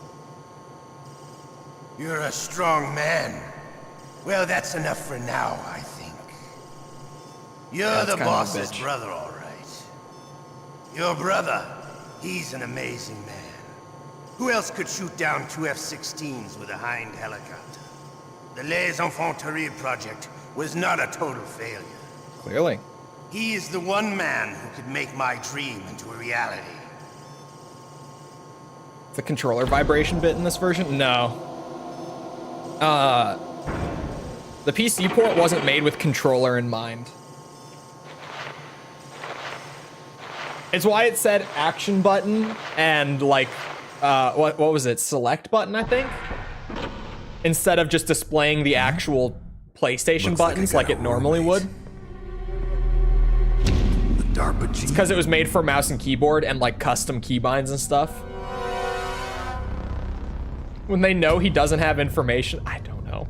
You're a strong man. Well, that's enough for now, I think. You're That's the kind of a boss's bitch. brother, all right. Your brother, he's an amazing man. Who else could shoot down 2 F-16s with a Hind helicopter? The Les Infanteries project was not a total failure. Clearly. He is the one man who could make my dream into a reality. The controller vibration bit in this version? No. The PC port wasn't made with controller in mind. It's why it said action button and like, what was it? Select button, I think? Instead of just displaying the actual PlayStation buttons like it normally would. It's because it was made for mouse and keyboard and like custom keybinds and stuff. When they know he doesn't have information, I don't know.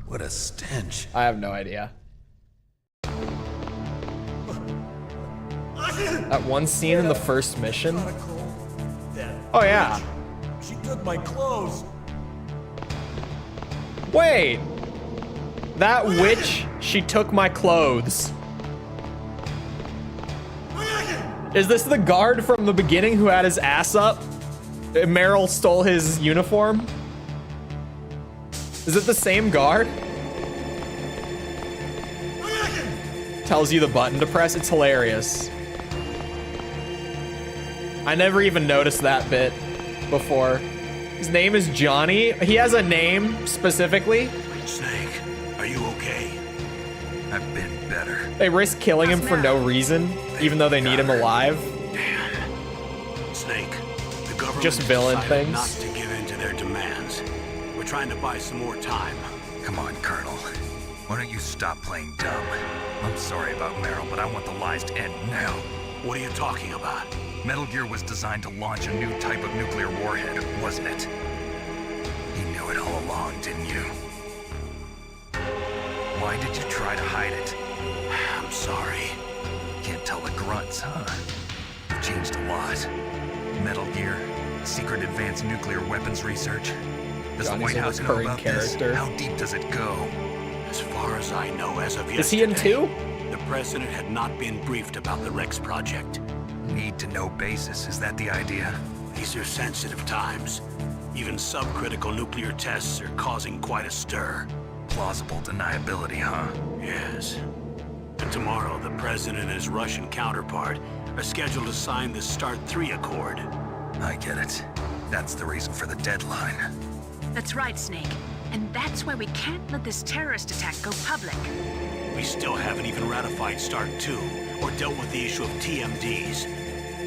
What a stench. I have no idea. That one scene in the first mission. Oh yeah. She took my clothes. Wait. That witch, she took my clothes. Is this the guard from the beginning who had his ass up? Meryl stole his uniform? Is it the same guard? Tells you the button to press. It's hilarious. I never even noticed that bit before. His name is Johnny. He has a name specifically. Snake, are you okay? I've been better. They risk killing him for no reason, even though they need him alive. Snake, the government Just villain decided things. not to give in to their demands. We're trying to buy some more time. Come on, Colonel. Why don't you stop playing dumb? I'm sorry about Meryl, but I want the lies to end now. What are you talking about? Metal Gear was designed to launch a new type of nuclear warhead, wasn't it? You knew it all along, didn't you? Why did you try to hide it? I'm sorry. Can't tell the grunts, huh? You've changed a lot. Metal Gear, secret advanced nuclear weapons research. Does Johnny's the White a House know recurring about character. this? How deep does it go? As far as I know, as of yesterday, Is he in 2? the president had not been briefed about the Rex project. Need to know basis, is that the idea? These are sensitive times. Even subcritical nuclear tests are causing quite a stir. Plausible deniability, huh? Yes. And tomorrow, the president and his Russian counterpart are scheduled to sign the START 3 Accord. I get it. That's the reason for the deadline. That's right, Snake. And that's why we can't let this terrorist attack go public. We still haven't even ratified START 2 or dealt with the issue of TMDs.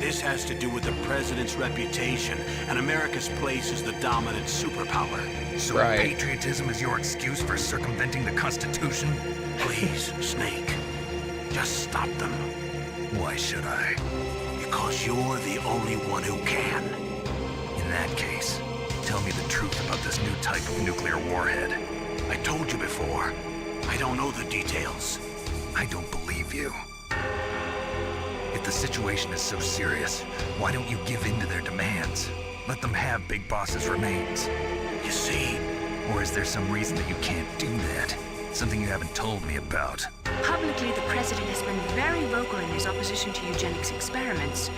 This has to do with the president's reputation and America's place as the dominant superpower. So patriotism is your excuse for circumventing the Constitution? Please, Snake, just stop them. Why should I? Because you're the only one who can. In that case, tell me the truth about this new type of nuclear warhead. I told you before, I don't know the details. I don't believe you. If the situation is so serious, why don't you give in to their demands? Let them have Big Boss's remains. You see? Or is there some reason that you can't do that? Something you haven't told me about. Publicly, the president has been very vocal in his opposition to eugenics experiments.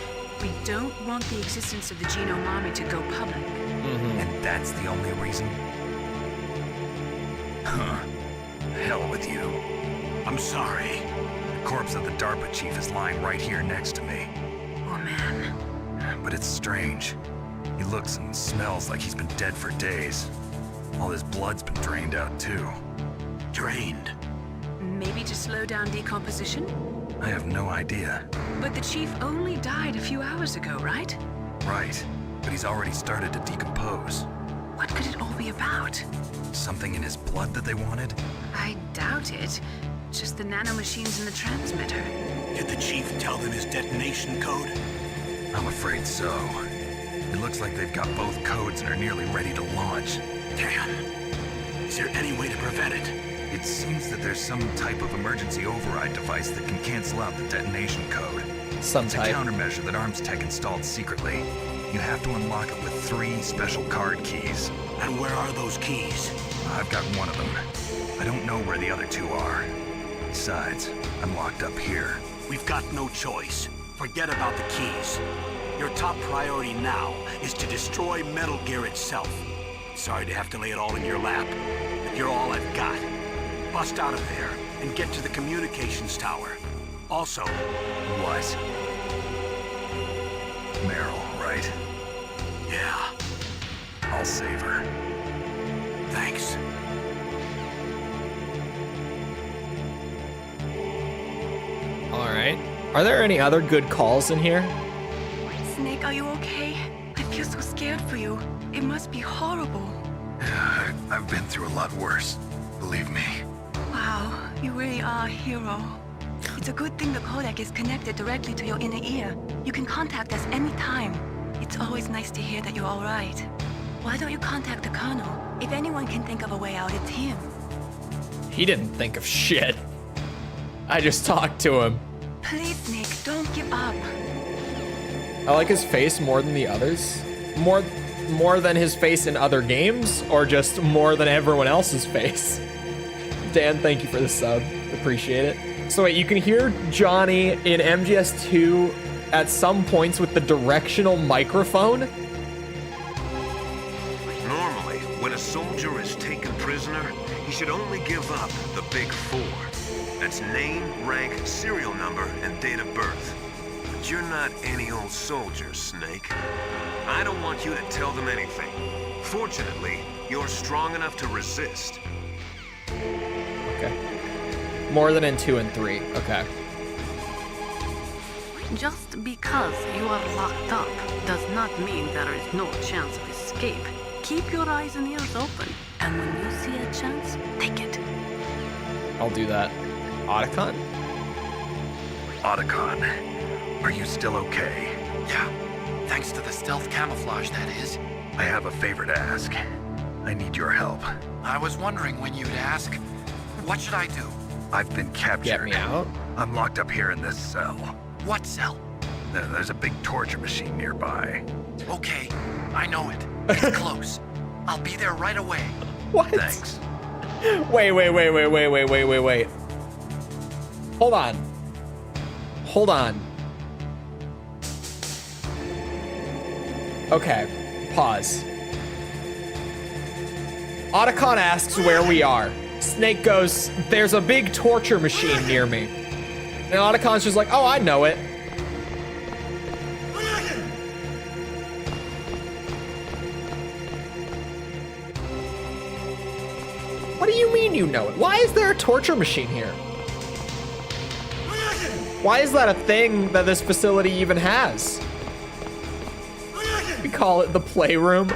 We don't want the existence of the Genome Army to go public. And that's the only reason? Huh. Hell with you. I'm sorry. The corpse of the DARPA chief is lying right here next to me. Oh, man. But it's strange. He looks and smells like he's been dead for days. All his blood's been drained out, too. Drained? Maybe to slow down decomposition? I have no idea. But the chief only died a few hours ago, right? Right. But he's already started to decompose. What could it all be about? Something in his blood that they wanted? I doubt it. Just the nanomachines in the transmitter. Did the chief tell them his detonation code? I'm afraid so. It looks like they've got both codes and are nearly ready to launch. Damn. Is there any way to prevent it? It seems that there's some type of emergency override device that can cancel out the detonation code. It's a countermeasure that Arms Tech installed secretly. You have to unlock it with 3 special card keys. And where are those keys? I've got one of them. I don't know where the other 2 are. Besides, I'm locked up here. We've got no choice. Forget about the keys. Your top priority now is to destroy Metal Gear itself. Sorry to have to lay it all in your lap, but you're all I've got. Bust out of there and get to the communications tower. Also... What? Meryl, right? Yeah. I'll save her. Thanks. Alright. Are there any other good calls in here? Snake, are you okay? I feel so scared for you. It must be horrible. I've been through a lot worse. Believe me. Wow, you really are a hero. It's a good thing the codec is connected directly to your inner ear. You can contact us anytime. It's always nice to hear that you're all right. Why don't you contact the Colonel? If anyone can think of a way out, it's him. He didn't think of shit. I just talked to him. Please, Snake, don't give up. I like his face more than the others. More than his face in other games, or just more than everyone else's face? Dan, thank you for the sub. Appreciate it. So wait, you can hear Johnny in MGS2 at some points with the directional microphone? Normally, when a soldier is taken prisoner, he should only give up the big 4. That's name, rank, serial number, and date of birth. But you're not any old soldier, Snake. I don't want you to tell them anything. Fortunately, you're strong enough to resist. Okay. More than in 2 and 3. Okay. Just because you are locked up does not mean there is no chance of escape. Keep your eyes and ears open, and when you see a chance, take it. I'll do that. Otacon? Otacon, are you still okay? Yeah, thanks to the stealth camouflage, that is. I have a favor to ask. I need your help. I was wondering when you'd ask. What should I do? I've been captured. Get me out? I'm locked up here in this cell. What cell? There's a big torture machine nearby. Okay, I know it. It's close. I'll be there right away. What? Thanks. Wait. Hold on. Okay, pause. Otacon asks where we are. Snake goes, there's a big torture machine near me. And Otacon's just like, oh, I know it. What do you mean you know it? Why is there a torture machine here? Why is that a thing that this facility even has? We call it the playroom.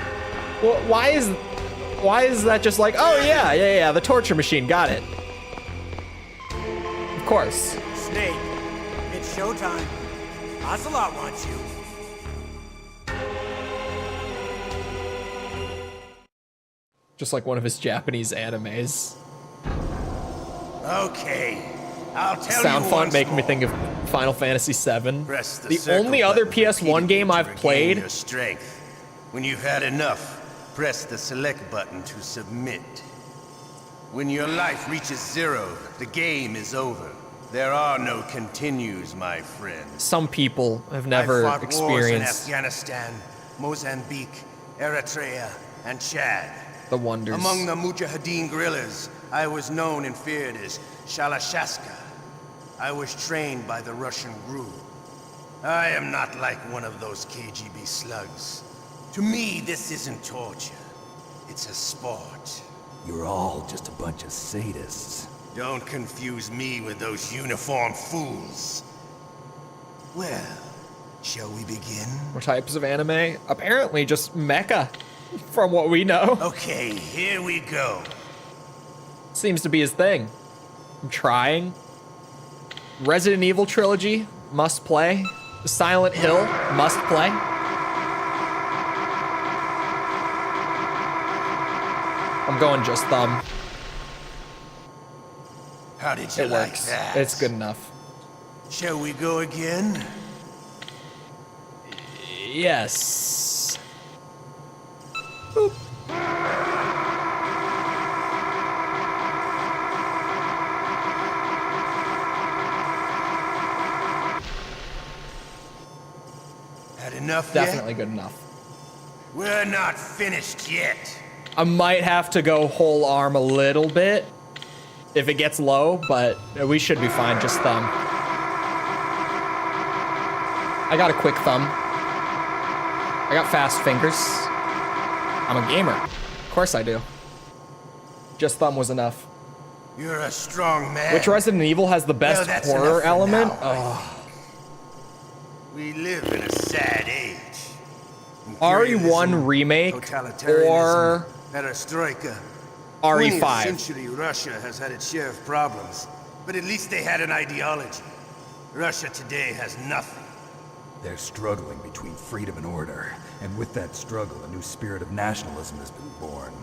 Well, why is that just like, oh yeah, the torture machine, got it. Of course. Snake, it's showtime. Ocelot wants you. Just like one of his Japanese animes. Okay, I'll tell Sound you font once making me more. think of Final Fantasy VII. Press the The circle only other button PS1 repeatedly game to I've regain played. your strength. When you've had enough, press the select button to submit. When your life reaches 0, the game is over. There are no continues, my friend. Some people have I never fought wars in experienced Afghanistan, Mozambique, Eritrea, and Chad. the wonders. Among the Mujahideen guerrillas, I was known and feared as Shalashaska. I was trained by the Russian GRU. I am not like one of those KGB slugs. To me, this isn't torture. It's a sport. You're all just a bunch of sadists. Don't confuse me with those uniformed fools. Well, shall we begin? What types of anime? Apparently just mecha, from what we know. Okay, here we go. Seems to be his thing. I'm trying. Resident Evil trilogy, must play. Silent Hill, must play. I'm going just thumb. How did you It like works. that? It's good enough. Shall we go again? Yes. Boop. Had enough Definitely yet? good enough. We're not finished yet. I might have to go whole arm a little bit if it gets low, but we should be fine, just thumb. I got a quick thumb. I got fast fingers. I'm a gamer. Of course I do. Just thumb was enough. You're a strong man. Which Resident Evil has the best Well, that's horror enough for element? now, Oh. We live in a sad age. RE1 remake or Perestroika. 20th RE5. century Russia has had its share of problems, but at least they had an ideology. Russia today has nothing. They're struggling between freedom and order, and with that struggle, a new spirit of nationalism has been born.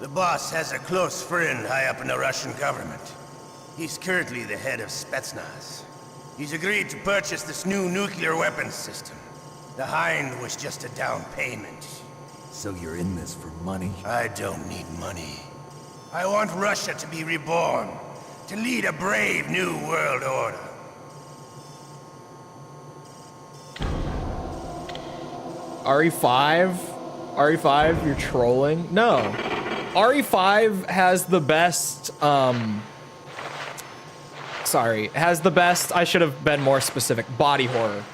The boss has a close friend high up in the Russian government. He's currently the head of Spetsnaz. He's agreed to purchase this new nuclear weapons system. The Hind was just a down payment. So you're in this for money? I don't need money. I want Russia to be reborn, to lead a brave new world order. RE5? RE5, you're trolling? No. RE5 has the best, has the best, I should have been more specific, body horror.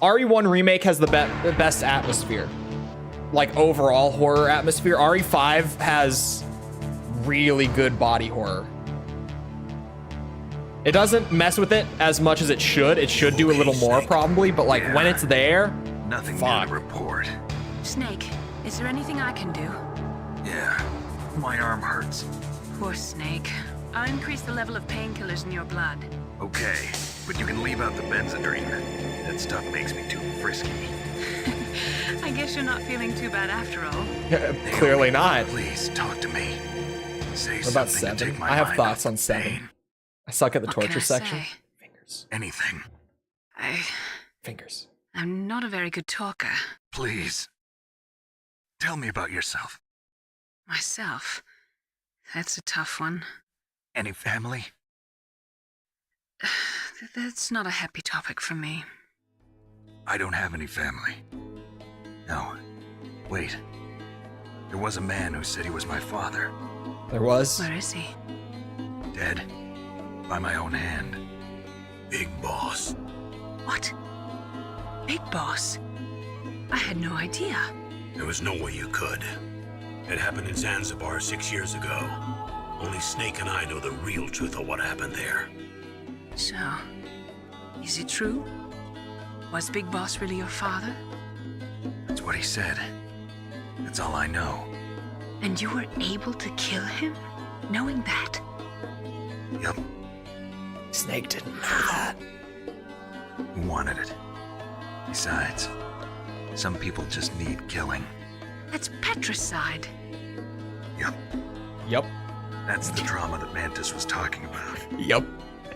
RE1 Remake has the best atmosphere. Like, overall horror atmosphere. RE5 has really good body horror. It doesn't mess with it as much as it should. It should do a little more, probably, but like, when it's there, Nothing fuck. new to report. Snake, is there anything I can do? Yeah, my arm hurts. Poor Snake. I'll increase the level of painkillers in your blood. Okay, but you can leave out the Benzedrine. That stuff makes me too frisky. I guess you're not feeling too bad after all. Clearly not. Please, talk to me. Say What about something to 7? take my I have mind thoughts off on the 7. pain. I suck at the What can torture I section. say? Fingers. Anything. Fingers. I'm not a very good talker. Please. Tell me about yourself. Myself. That's a tough one. Any family? That's not a happy topic for me. I don't have any family. No. Wait. There was a man who said he was my father. There was? Where is he? Dead. By my own hand. Big Boss. What? Big Boss? I had no idea. There was no way you could. It happened in Zanzibar 6 years ago. Only Snake and I know the real truth of what happened there. So, is it true? Was Big Boss really your father? That's what he said. That's all I know. And you were able to kill him? Knowing that? Yup. Snake didn't know that. He wanted it. Besides, some people just need killing. That's patricide. Yup. Yup. That's the trauma that Mantis was talking about. Yup.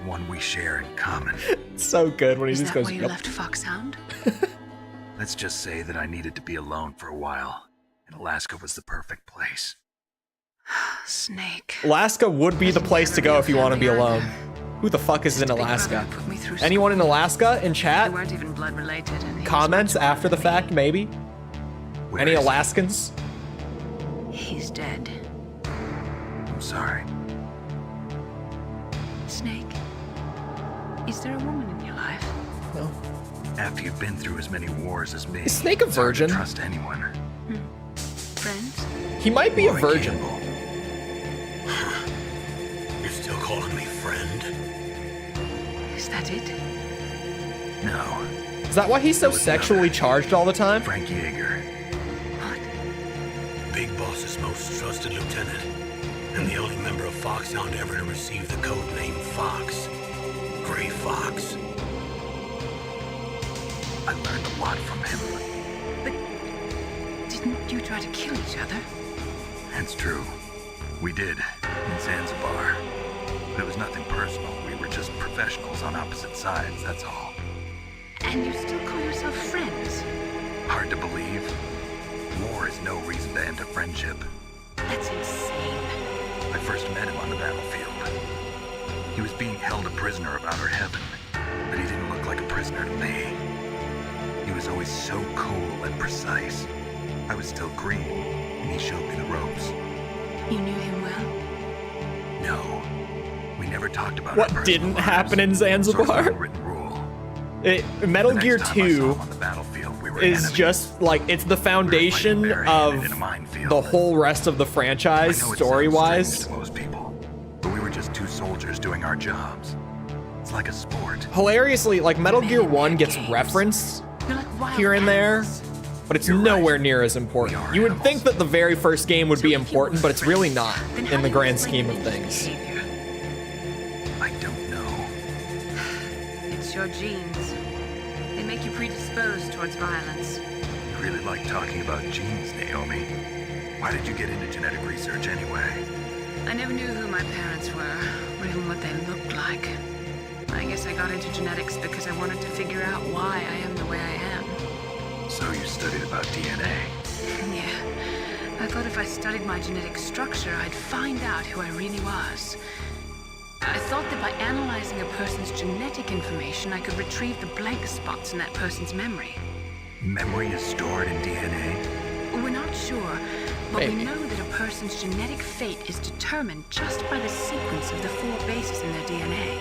One we share in common. It's so good when he Is just that goes, why you yup. left Foxhound? Let's just say that I needed to be alone for a while, and Alaska was the perfect place. Snake. Alaska would be the place to go if you want to be alone. Who the fuck is in Alaska? Anyone in Alaska in chat? We weren't even blood related. And Comments after the fact, maybe? Any Alaskans? He's dead. I'm sorry. Snake, is there a woman in your life? No. After you've been through as many wars as me, Is Snake a it's hard to virgin? trust anyone. Friends? He might be a Roy virgin. Campbell. You're still calling me friend? Is that it? No. Is that why he's so sexually charged all the time? Frank Yeager. Big Boss's most trusted lieutenant, and the only member of Foxhound ever to receive the code name Fox. Gray Fox. I learned a lot from him. Didn't you try to kill each other? That's true. We did, in Zanzibar. But it was nothing personal. We were just professionals on opposite sides, that's all. And you still call yourself friends? Hard to believe. War is no reason to end a friendship. That's insane. I first met him on the battlefield. He was being held a prisoner about our heaven, but he didn't look like a prisoner to me. He was always so cool and precise. I was still green, and he showed me the ropes. You knew him well? No, we never talked about What our didn't personal happen in lives. Sort of Zanzibar? unwritten rule. Metal The next Gear time I saw 2 him on the battlefield, we were is enemies. just like, it's the foundation barehanded of in a minefield. the whole rest of the franchise, I know it sounds story-wise. strange to most people, but we were just two soldiers doing our jobs. It's like a sport. Hilariously, like Metal Gear 1 gets referenced here and there, but it's nowhere near as important. You would think that the very first game would be important, but it's really not in the grand scheme of things. I don't know. It's your genes. They make you predisposed towards violence. I really like talking about genes, Naomi. Why did you get into genetic research anyway? I never knew who my parents were, or even what they looked like. I guess I got into genetics because I wanted to figure out why I am the way I am. So you studied about DNA. Yeah. I thought if I studied my genetic structure, I'd find out who I really was. I thought that by analyzing a person's genetic information, I could retrieve the blank spots in that person's memory. Memory is stored in DNA? We're not sure, but Maybe. we know that a person's genetic fate is determined just by the sequence of the 4 bases in their DNA.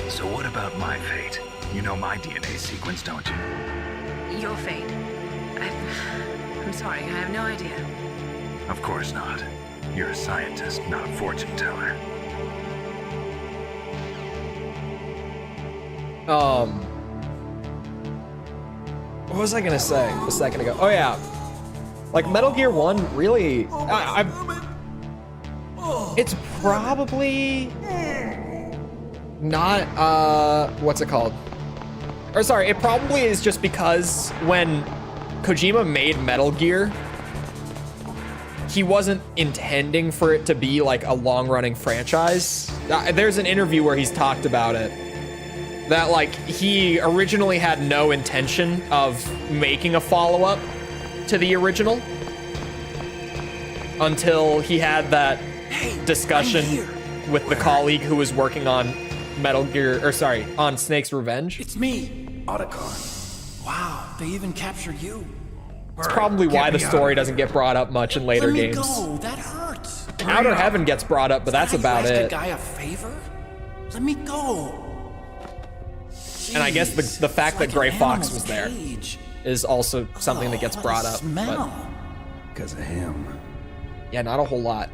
So what about my fate? You know my DNA sequence, don't you? Your fate? I'm sorry, I have no idea. Of course not. You're a scientist, not a fortune teller. What was I gonna say a second ago? Oh yeah, like Metal Gear 1 really, it's probably not, what's it called? Or sorry, it probably is just because when Kojima made Metal Gear, he wasn't intending for it to be like a long-running franchise. There's an interview where he's talked about it, that like he originally had no intention of making a follow-up to the original until he had that discussion with the colleague who was working on Metal Gear, or sorry, on Snake's Revenge. It's me, Otacon. Wow, they even captured you. It's probably why the story doesn't get brought up much in later Let me games. go. That hurts. Outer Heaven gets brought up, but that's about Ask a it. guy a favor? Let me go. And I guess the fact that Gray Fox was there is also something that gets brought up. Because of him. Yeah, not a whole lot.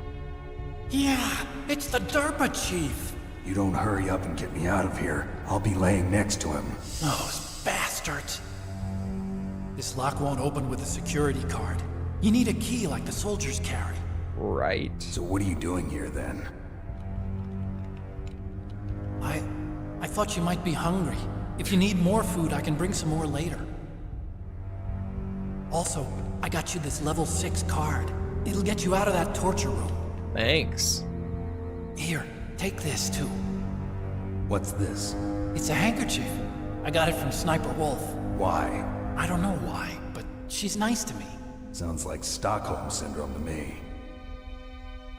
Yeah, it's the Derpa Chief. You don't hurry up and get me out of here, I'll be laying next to him. Those bastards. This lock won't open with a security card. You need a key like the soldiers carry. Right. So what are you doing here then? I thought you might be hungry. If you need more food, I can bring some more later. Also, I got you this level 6 card. It'll get you out of that torture room. Thanks. Here, take this too. What's this? It's a handkerchief. I got it from Sniper Wolf. Why? I don't know why, but she's nice to me. Sounds like Stockholm Syndrome to me.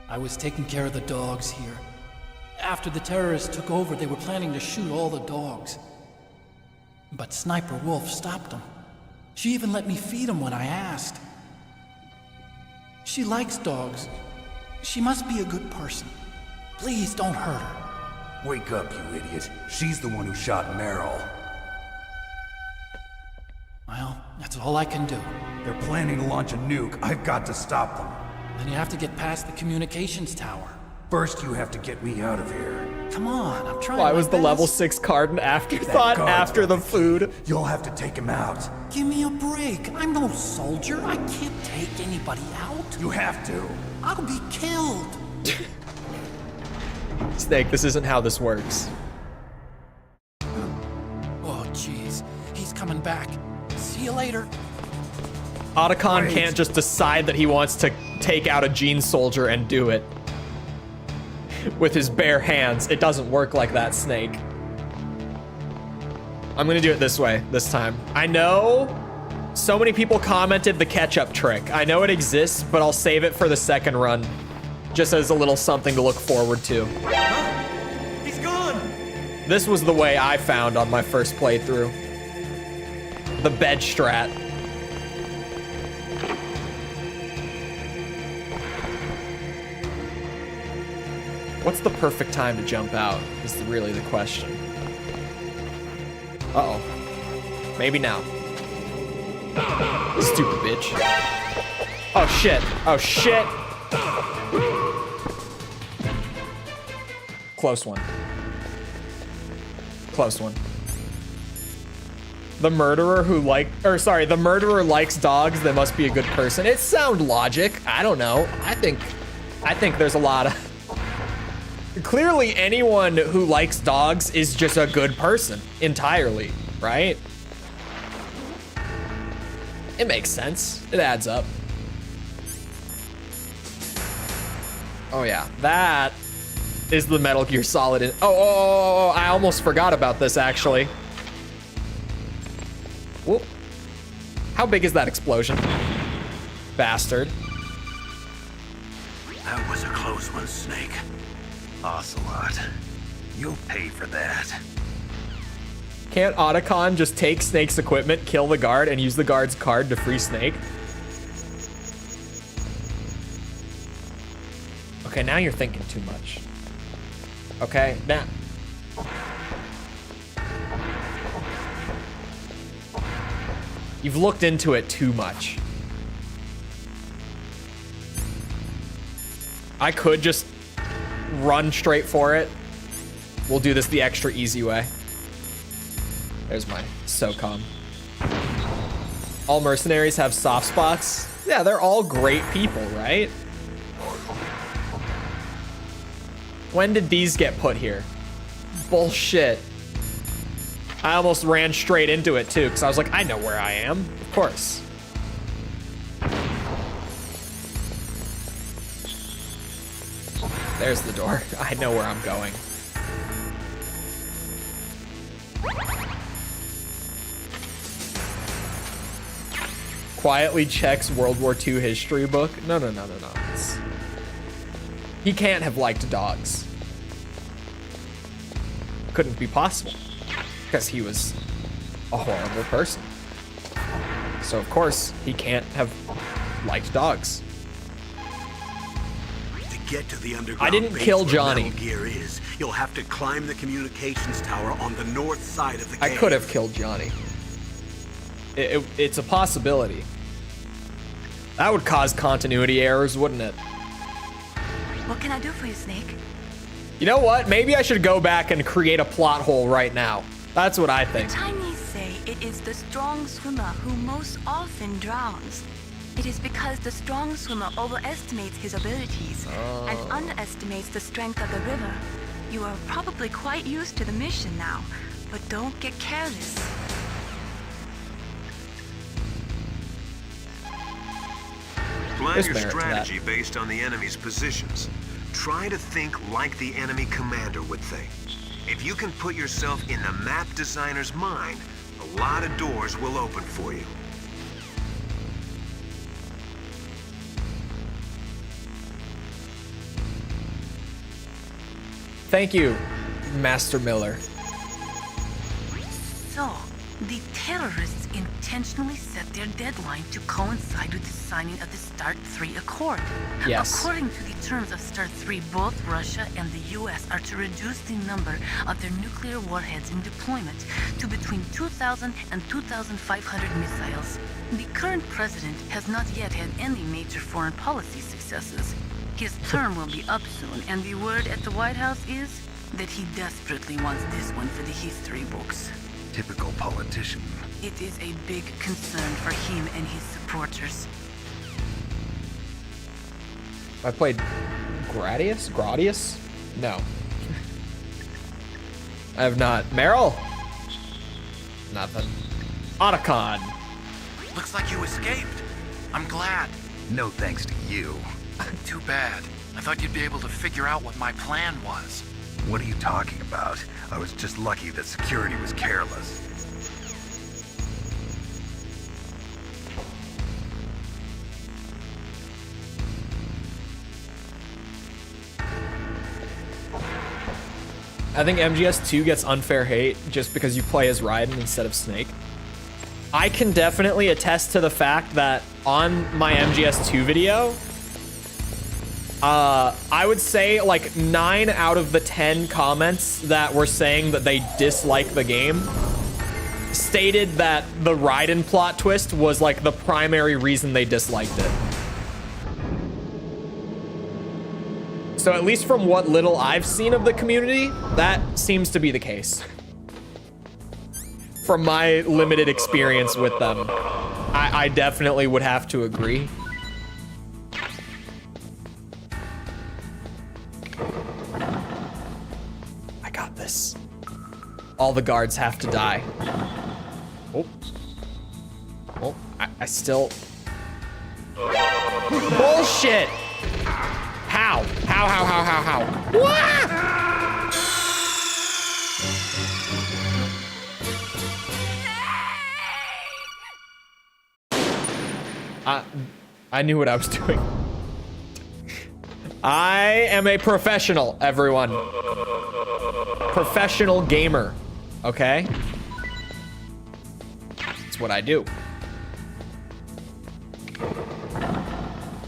I was taking care of the dogs here. After the terrorists took over, they were planning to shoot all the dogs. But Sniper Wolf stopped them. She even let me feed them when I asked. She likes dogs. She must be a good person. Please don't hurt her. Wake up, you idiot. She's the one who shot Meryl. Well, that's all I can do. They're planning to launch a nuke. I've got to stop them. Then you have to get past the communications tower. First, you have to get me out of here. Come on, I'm trying. Why my was the best. level 6 card an afterthought after the food? You'll have to take him out. Give me a break. I'm no soldier. I can't take anybody out. You have to. I'll be killed. Snake, this isn't how this works. Oh, jeez. He's coming back. See you later. Otacon can't just decide that he wants to take out a Gene soldier and do it with his bare hands. It doesn't work like that, Snake. I'm gonna do it this way this time. I know so many people commented the catch-up trick. I know it exists, but I'll save it for the second run, just as a little something to look forward to. Huh? He's gone! This was the way I found on my first playthrough. The bed strat. What's the perfect time to jump out is really the question. Uh-oh. Maybe now. Stupid bitch. Oh shit. Oh shit. Close one. Close one. The murderer who the murderer likes dogs, that must be a good person. It sound logic. I don't know. I think there's a lot of... Clearly, anyone who likes dogs is just a good person entirely, right? It makes sense. It adds up. Oh yeah, that is the Metal Gear Solid. Oh, I almost forgot about this actually. Whoop. How big is that explosion? Bastard. That was a close one, Snake. Ocelot, you'll pay for that. Can't Otacon just take Snake's equipment, kill the guard, and use the guard's card to free Snake? Okay, now you're thinking too much. Okay, now. You've looked into it too much. I could just run straight for it. We'll do this the extra easy way. There's my SOCOM. All mercenaries have soft spots. Yeah, they're all great people, right? When did these get put here? Bullshit. I almost ran straight into it too, because I was like, I know where I am. Of course. There's the door. I know where I'm going. Quietly checks World War II history book. No. He can't have liked dogs. Couldn't be possible. Because he was a horrible person. So of course, he can't have liked dogs. Get to the underground I didn't base kill where Johnny. Metal Gear is. You'll have to climb the communications tower on the north side of the cave. I could have killed Johnny. It's a possibility. That would cause continuity errors, wouldn't it? What can I do for you, Snake? You know what? Maybe I should go back and create a plot hole right now. That's what I think. The Chinese say it is the strong swimmer who most often drowns. It is because the strong swimmer overestimates his abilities and underestimates the strength of the river. You are probably quite used to the mission now, but don't get careless. Plan your strategy based on the enemy's positions. Try to think like the enemy commander would think. If you can put yourself in the map designer's mind, a lot of doors will open for you. Thank you, Master Miller. So, the terrorists intentionally set their deadline to coincide with the signing of the START 3 Accord. Yes. According to the terms of START 3, both Russia and the US are to reduce the number of their nuclear warheads in deployment to between 2,000 and 2,500 missiles. The current president has not yet had any major foreign policy successes. His term will be up soon, and the word at the White House is that he desperately wants this one for the history books. Typical politician. It is a big concern for him and his supporters. I played Gradius? No. I have not. Meryl? Nothing. Otacon. Looks like you escaped. I'm glad. No thanks to you. Too bad. I thought you'd be able to figure out what my plan was. What are you talking about? I was just lucky that security was careless. I think MGS2 gets unfair hate just because you play as Raiden instead of Snake. I can definitely attest to the fact that on my MGS2 video, I would say like 9 out of the 10 comments that were saying that they dislike the game stated that the Raiden plot twist was like the primary reason they disliked it. So at least from what little I've seen of the community, that seems to be the case. From my limited experience with them, I definitely would have to agree. I got this. All the guards have to die. Oh. Oh, I still... Bullshit! How? How? I knew what I was doing. I am a professional, everyone. Professional gamer, okay? That's what I do.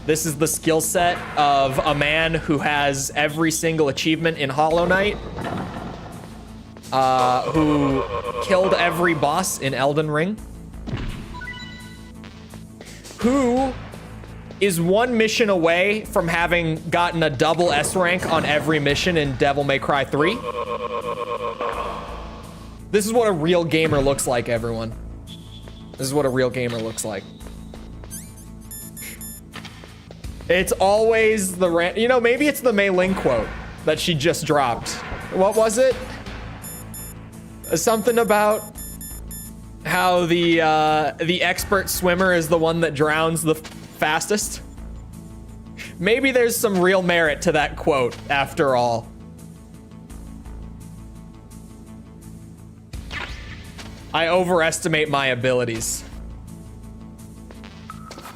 This is the skill set of a man who has every single achievement in Hollow Knight, who killed every boss in Elden Ring, who is one mission away from having gotten a double S rank on every mission in Devil May Cry 3. This is what a real gamer looks like, everyone. This is what a real gamer looks like. It's always the you know, maybe it's the Mei Ling quote that she just dropped. What was it? Something about how the expert swimmer is the one that drowns the fastest. Maybe there's some real merit to that quote after all. I overestimate my abilities.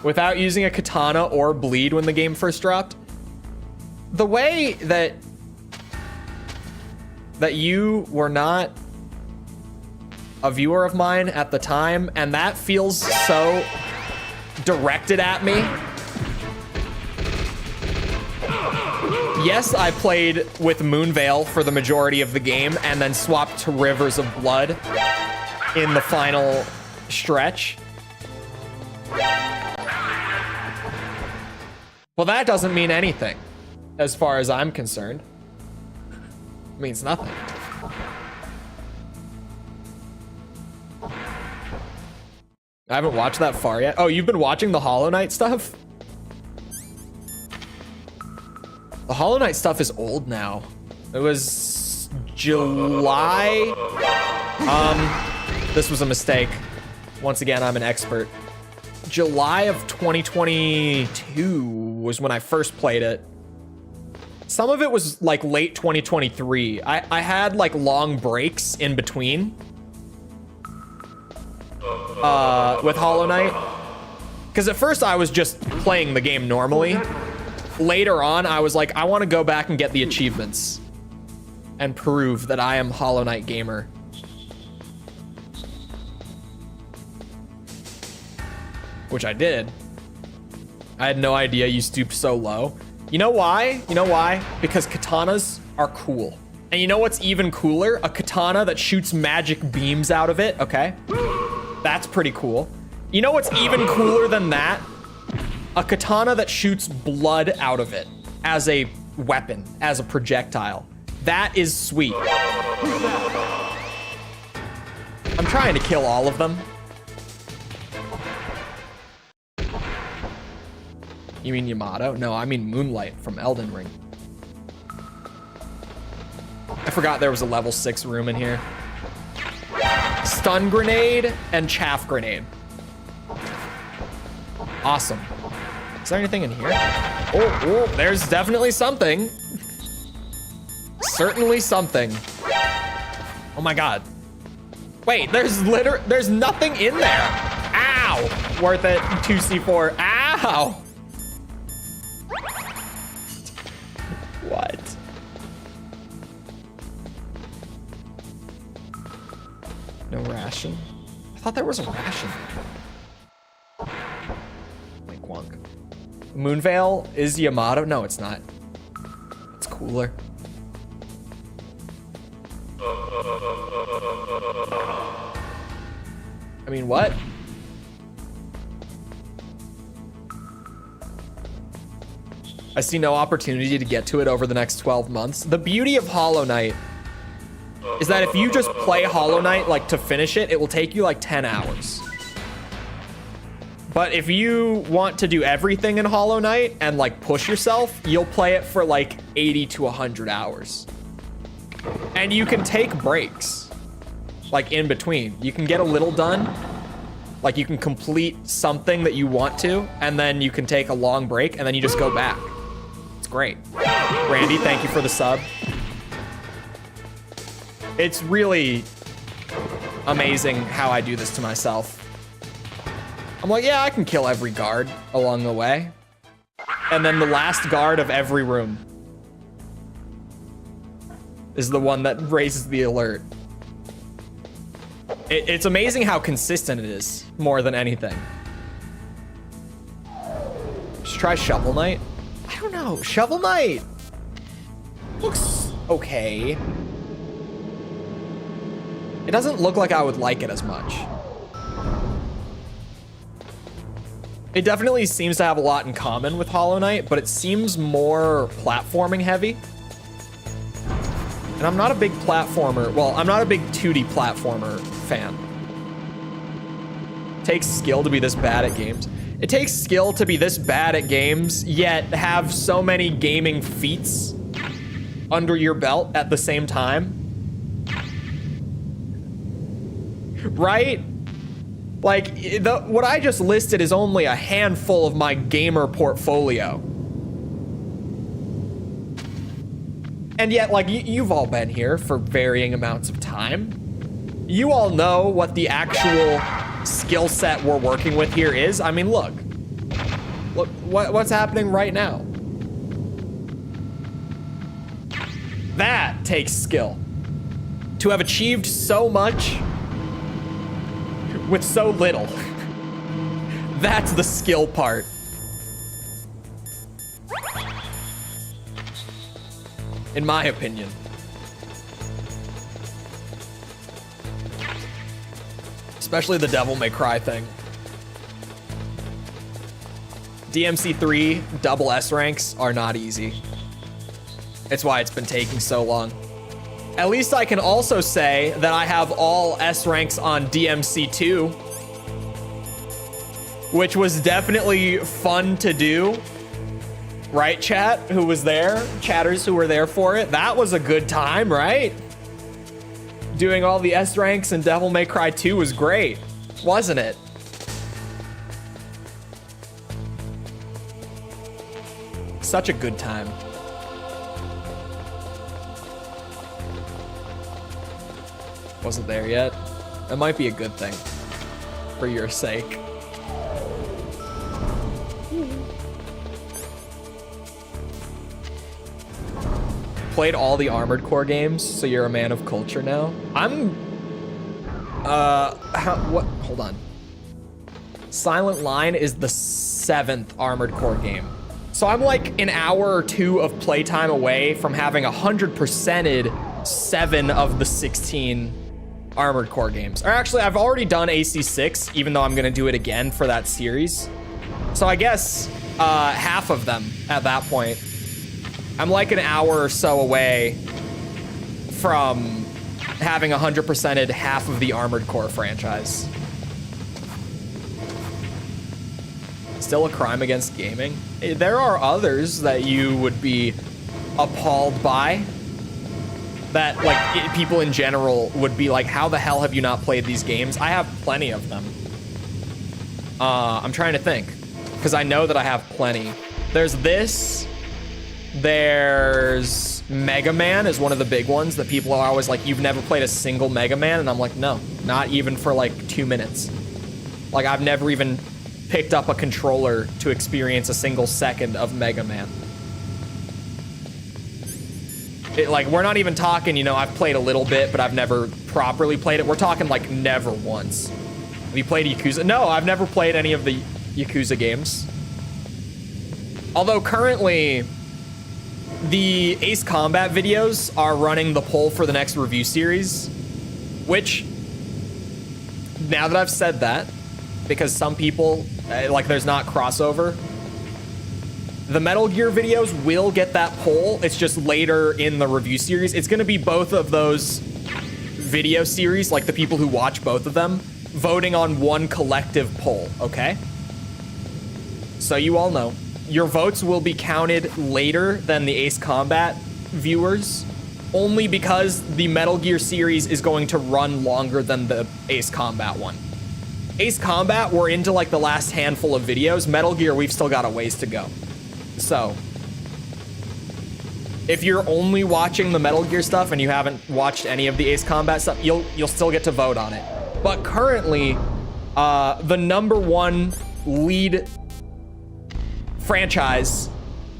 Without using a katana or bleed when the game first dropped, the way that you were not a viewer of mine at the time, and that feels so directed at me. Yes, I played with Moonveil for the majority of the game and then swapped to Rivers of Blood in the final stretch. Well, that doesn't mean anything, as far as I'm concerned. It means nothing. I haven't watched that far yet. Oh, you've been watching the Hollow Knight stuff? The Hollow Knight stuff is old now. It was July. This was a mistake. Once again, I'm an expert. July of 2022 was when I first played it. Some of it was like late 2023. I had like long breaks in between with Hollow Knight. Because at first I was just playing the game normally. Later on, I was like, I want to go back and get the achievements and prove that I am Hollow Knight gamer. Which I did. I had no idea you stooped so low. You know why? You know why? Because katanas are cool. And you know what's even cooler? A katana that shoots magic beams out of it, okay? That's pretty cool. You know what's even cooler than that? A katana that shoots blood out of it as a weapon, as a projectile. That is sweet. I'm trying to kill all of them. You mean Yamato? No, I mean Moonlight from Elden Ring. I forgot there was a level 6 room in here. Stun grenade and chaff grenade. Awesome. Is there anything in here? Oh, there's definitely something. Certainly something. Oh my God. Wait, there's nothing in there. Ow. Worth it. 2C4. Ow. What? No ration? I thought there was a ration. Like wonk. Moonveil is Yamato? No, it's not. It's cooler. I mean, what? I see no opportunity to get to it over the next 12 months. The beauty of Hollow Knight is that if you just play Hollow Knight, like to finish it, it will take you like 10 hours. But if you want to do everything in Hollow Knight and like push yourself, you'll play it for like 80 to 100 hours. And you can take breaks, like in between. You can get a little done. Like you can complete something that you want to, and then you can take a long break, and then you just go back. It's great. Randy, thank you for the sub. It's really amazing how I do this to myself. I'm like, yeah, I can kill every guard along the way. And then the last guard of every room is the one that raises the alert. It's amazing how consistent it is, more than anything. Just try Shovel Knight. I don't know, Shovel Knight looks okay. It doesn't look like I would like it as much. It definitely seems to have a lot in common with Hollow Knight, but it seems more platforming heavy. And I'm not a big platformer, well, I'm not a big 2D platformer fan. It takes skill to be this bad at games. It takes skill to be this bad at games, yet have so many gaming feats under your belt at the same time. Right? Like, what I just listed is only a handful of my gamer portfolio. And yet, like, you've all been here for varying amounts of time. You all know what the actual skill set we're working with here is. I mean, look. Look, what's happening right now? That takes skill. To have achieved so much with so little. That's the skill part. In my opinion. Especially the Devil May Cry thing. DMC3 double S ranks are not easy. It's why it's been taking so long. At least I can also say that I have all S ranks on DMC2. which was definitely fun to do. Right, chat? Who was there? Chatters who were there for it. That was a good time, right? Doing all the S ranks in Devil May Cry 2 was great, wasn't it? Such a good time. Wasn't there yet? That might be a good thing for your sake. Played all the Armored Core games, so you're a man of culture now. Hold on. Silent Line is the 7th Armored Core game. So I'm like an hour or two of playtime away from having 100%ed 7 of the 16 Armored Core games. Or actually, I've already done AC6, even though I'm gonna do it again for that series. So I guess half of them at that point. I'm like an hour or so away from having 100%ed half of the Armored Core franchise. Still a crime against gaming? There are others that you would be appalled by. That, like, people in general would be like, how the hell have you not played these games? I have plenty of them. I'm trying to think, because I know that I have plenty. There's this. There's Mega Man is one of the big ones that people are always like, you've never played a single Mega Man? And I'm like, no, not even for like 2 minutes. Like, I've never even picked up a controller to experience a single second of Mega Man. Like, we're not even talking, you know, I've played a little bit, but I've never properly played it. We're talking like never once. Have you played Yakuza? No, I've never played any of the Yakuza games. Although currently, the Ace Combat videos are running the poll for the next review series, which, now that I've said that, because some people, like, there's not crossover, the Metal Gear videos will get that poll. It's just later in the review series. It's going to be both of those video series, like the people who watch both of them, voting on one collective poll, okay? So you all know. Your votes will be counted later than the Ace Combat viewers, only because the Metal Gear series is going to run longer than the Ace Combat one. Ace Combat, we're into like the last handful of videos. Metal Gear, we've still got a ways to go. So, if you're only watching the Metal Gear stuff and you haven't watched any of the Ace Combat stuff, you'll still get to vote on it. But currently, the #1 lead franchise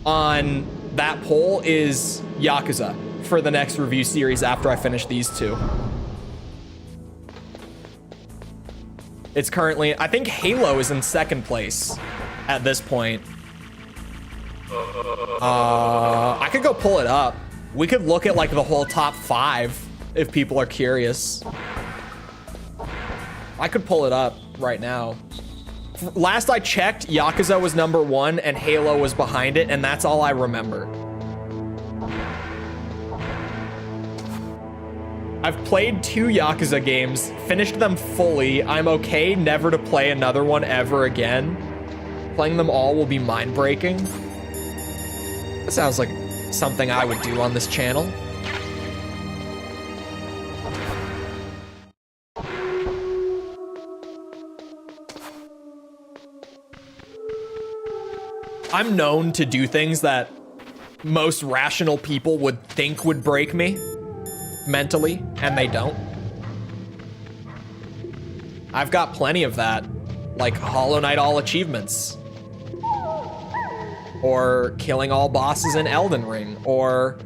on that poll is Yakuza for the next review series after I finish these two. It's currently, I think Halo is in 2nd place at this point. I could go pull it up. We could look at like the whole top 5 if people are curious. I could pull it up right now. Last I checked, Yakuza was #1 and Halo was behind it, and that's all I remember. I've played 2 Yakuza games, finished them fully. I'm okay never to play another one ever again. Playing them all will be mind-breaking. That sounds like something I would do on this channel. I'm known to do things that most rational people would think would break me mentally, and they don't. I've got plenty of that, like Hollow Knight all achievements, or killing all bosses in Elden Ring, or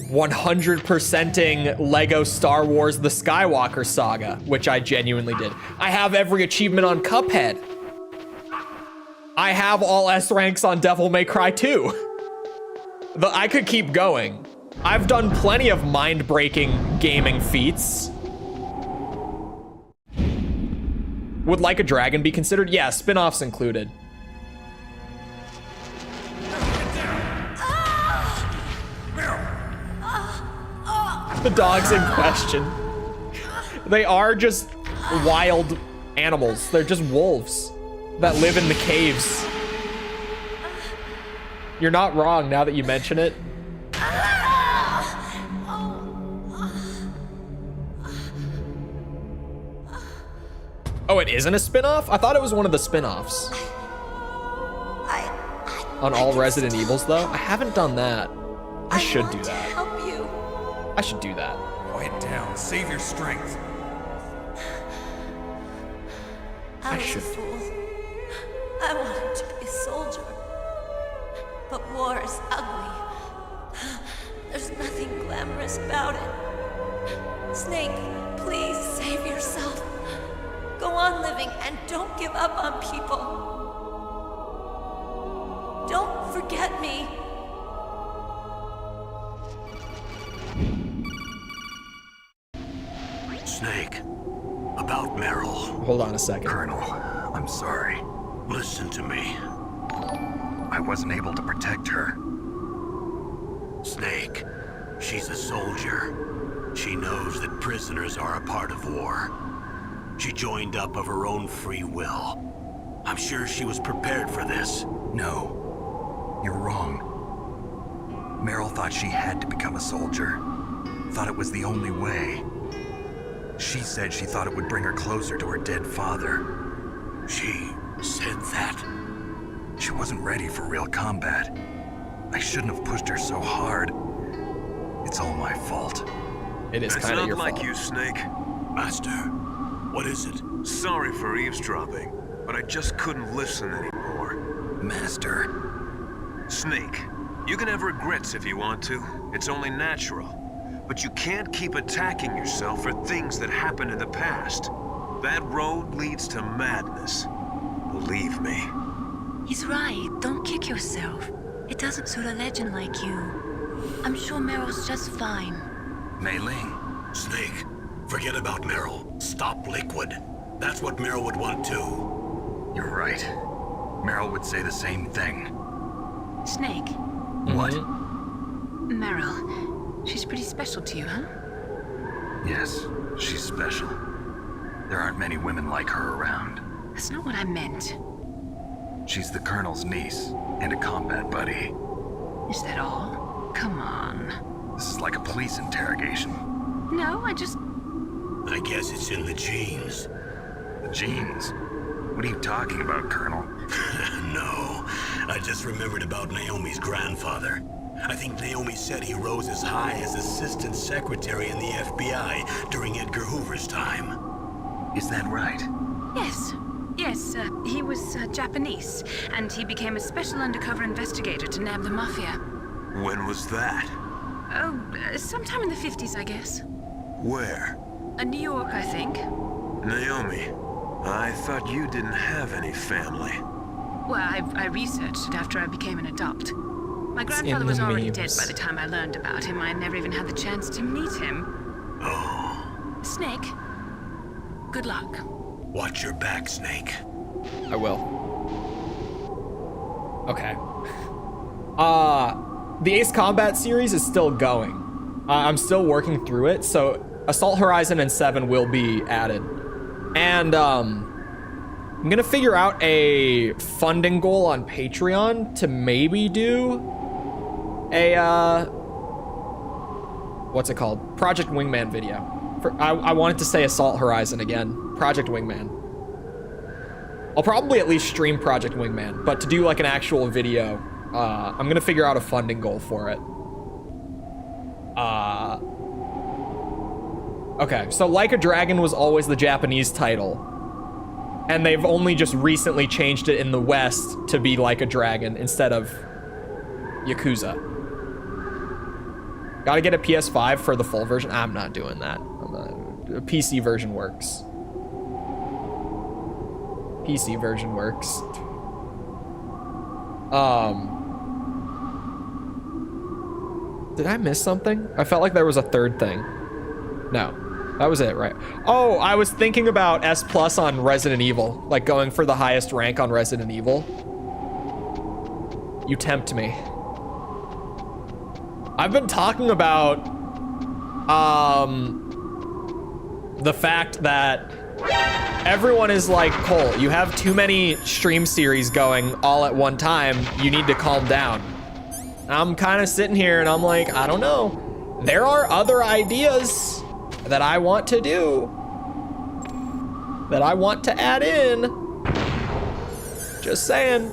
100%ing Lego Star Wars The Skywalker Saga, which I genuinely did. I have every achievement on Cuphead. I have all S ranks on Devil May Cry 2. I could keep going. I've done plenty of mind-breaking gaming feats. Would Like a Dragon be considered? Yeah, spin-offs included. The dogs in question. They are just wild animals. They're just wolves. that live in the caves. You're not wrong now that you mention it. Oh, it isn't a spin-off? I thought it was one of the spin-offs. On all Resident Evils, though? I haven't done that. I should do that. Help you. I should do that. Quiet down. Save your strength. I was should. a fool. I wanted to be a soldier. But war is ugly. There's nothing glamorous about it. Snake, please save yourself. Go on living and don't give up on people. Don't forget me. Snake, about Meryl. Hold on a second. Colonel, I'm sorry. Listen to me. I wasn't able to protect her. Snake, she's a soldier. She knows that prisoners are a part of war. She joined up of her own free will. I'm sure she was prepared for this. No, you're wrong. Meryl thought she had to become a soldier. Thought it was the only way. She said she thought it would bring her closer to her dead father. She said that? She wasn't ready for real combat. I shouldn't have pushed her so hard. It's all my fault. It is It's kind of not your like fault. you, Snake. Master, what is it? Sorry for eavesdropping, but I just couldn't listen anymore. Master. Snake, you can have regrets if you want to. It's only natural. But you can't keep attacking yourself for things that happened in the past. That road leads to madness. Believe me. He's right. Don't kick yourself. It doesn't suit a legend like you. I'm sure Meryl's just fine. Mei Ling. Snake, forget about Meryl. Stop Liquid. That's what Meryl would want too. You're right. Meryl would say the same thing. Snake, What? Meryl. She's pretty special to you, huh? Yes, she's special. There aren't many women like her around. That's not what I meant. She's the Colonel's niece and a combat buddy. Is that all? Come on. This is like a police interrogation. No, I guess it's in the genes. The genes? What are you talking about, Colonel? No, I just remembered about Naomi's grandfather. I think Naomi said he rose as high as assistant secretary in the FBI during Edgar Hoover's time. Is that right? Yes. Yes, he was Japanese, and he became a special undercover investigator to nab the mafia. When was that? Oh, sometime in the 50s, I guess. Where? New York, I think. Naomi, I thought you didn't have any family. Well, I researched it after I became an adopt. My grandfather was already dead by the time I learned about him. I never even had the chance to meet him. Oh. Snake, good luck. Watch your back, Snake. I will. Okay. The Ace Combat series is still going. I'm still working through it, so Assault Horizon and 7 will be added. And I'm gonna figure out a funding goal on Patreon to maybe do a what's it called? Project Wingman video. I wanted to say Assault Horizon again. Project Wingman. I'll probably at least stream Project Wingman, but to do like an actual video, I'm gonna figure out a funding goal for it. Okay, so Like a Dragon was always the Japanese title, and they've only just recently changed it in the West to be Like a Dragon instead of Yakuza. Gotta get a PS5 for the full version. I'm not doing that. A PC version works. PC version works. Did I miss something? I felt like there was a third thing. No, that was it, right? Oh, I was thinking about S+ on Resident Evil, like going for the highest rank on Resident Evil. You tempt me. I've been talking about the fact that everyone is like, Cole, you have too many stream series going all at one time. You need to calm down. I'm kind of sitting here and I'm like, I don't know. There are other ideas that I want to do, that I want to add in. Just saying.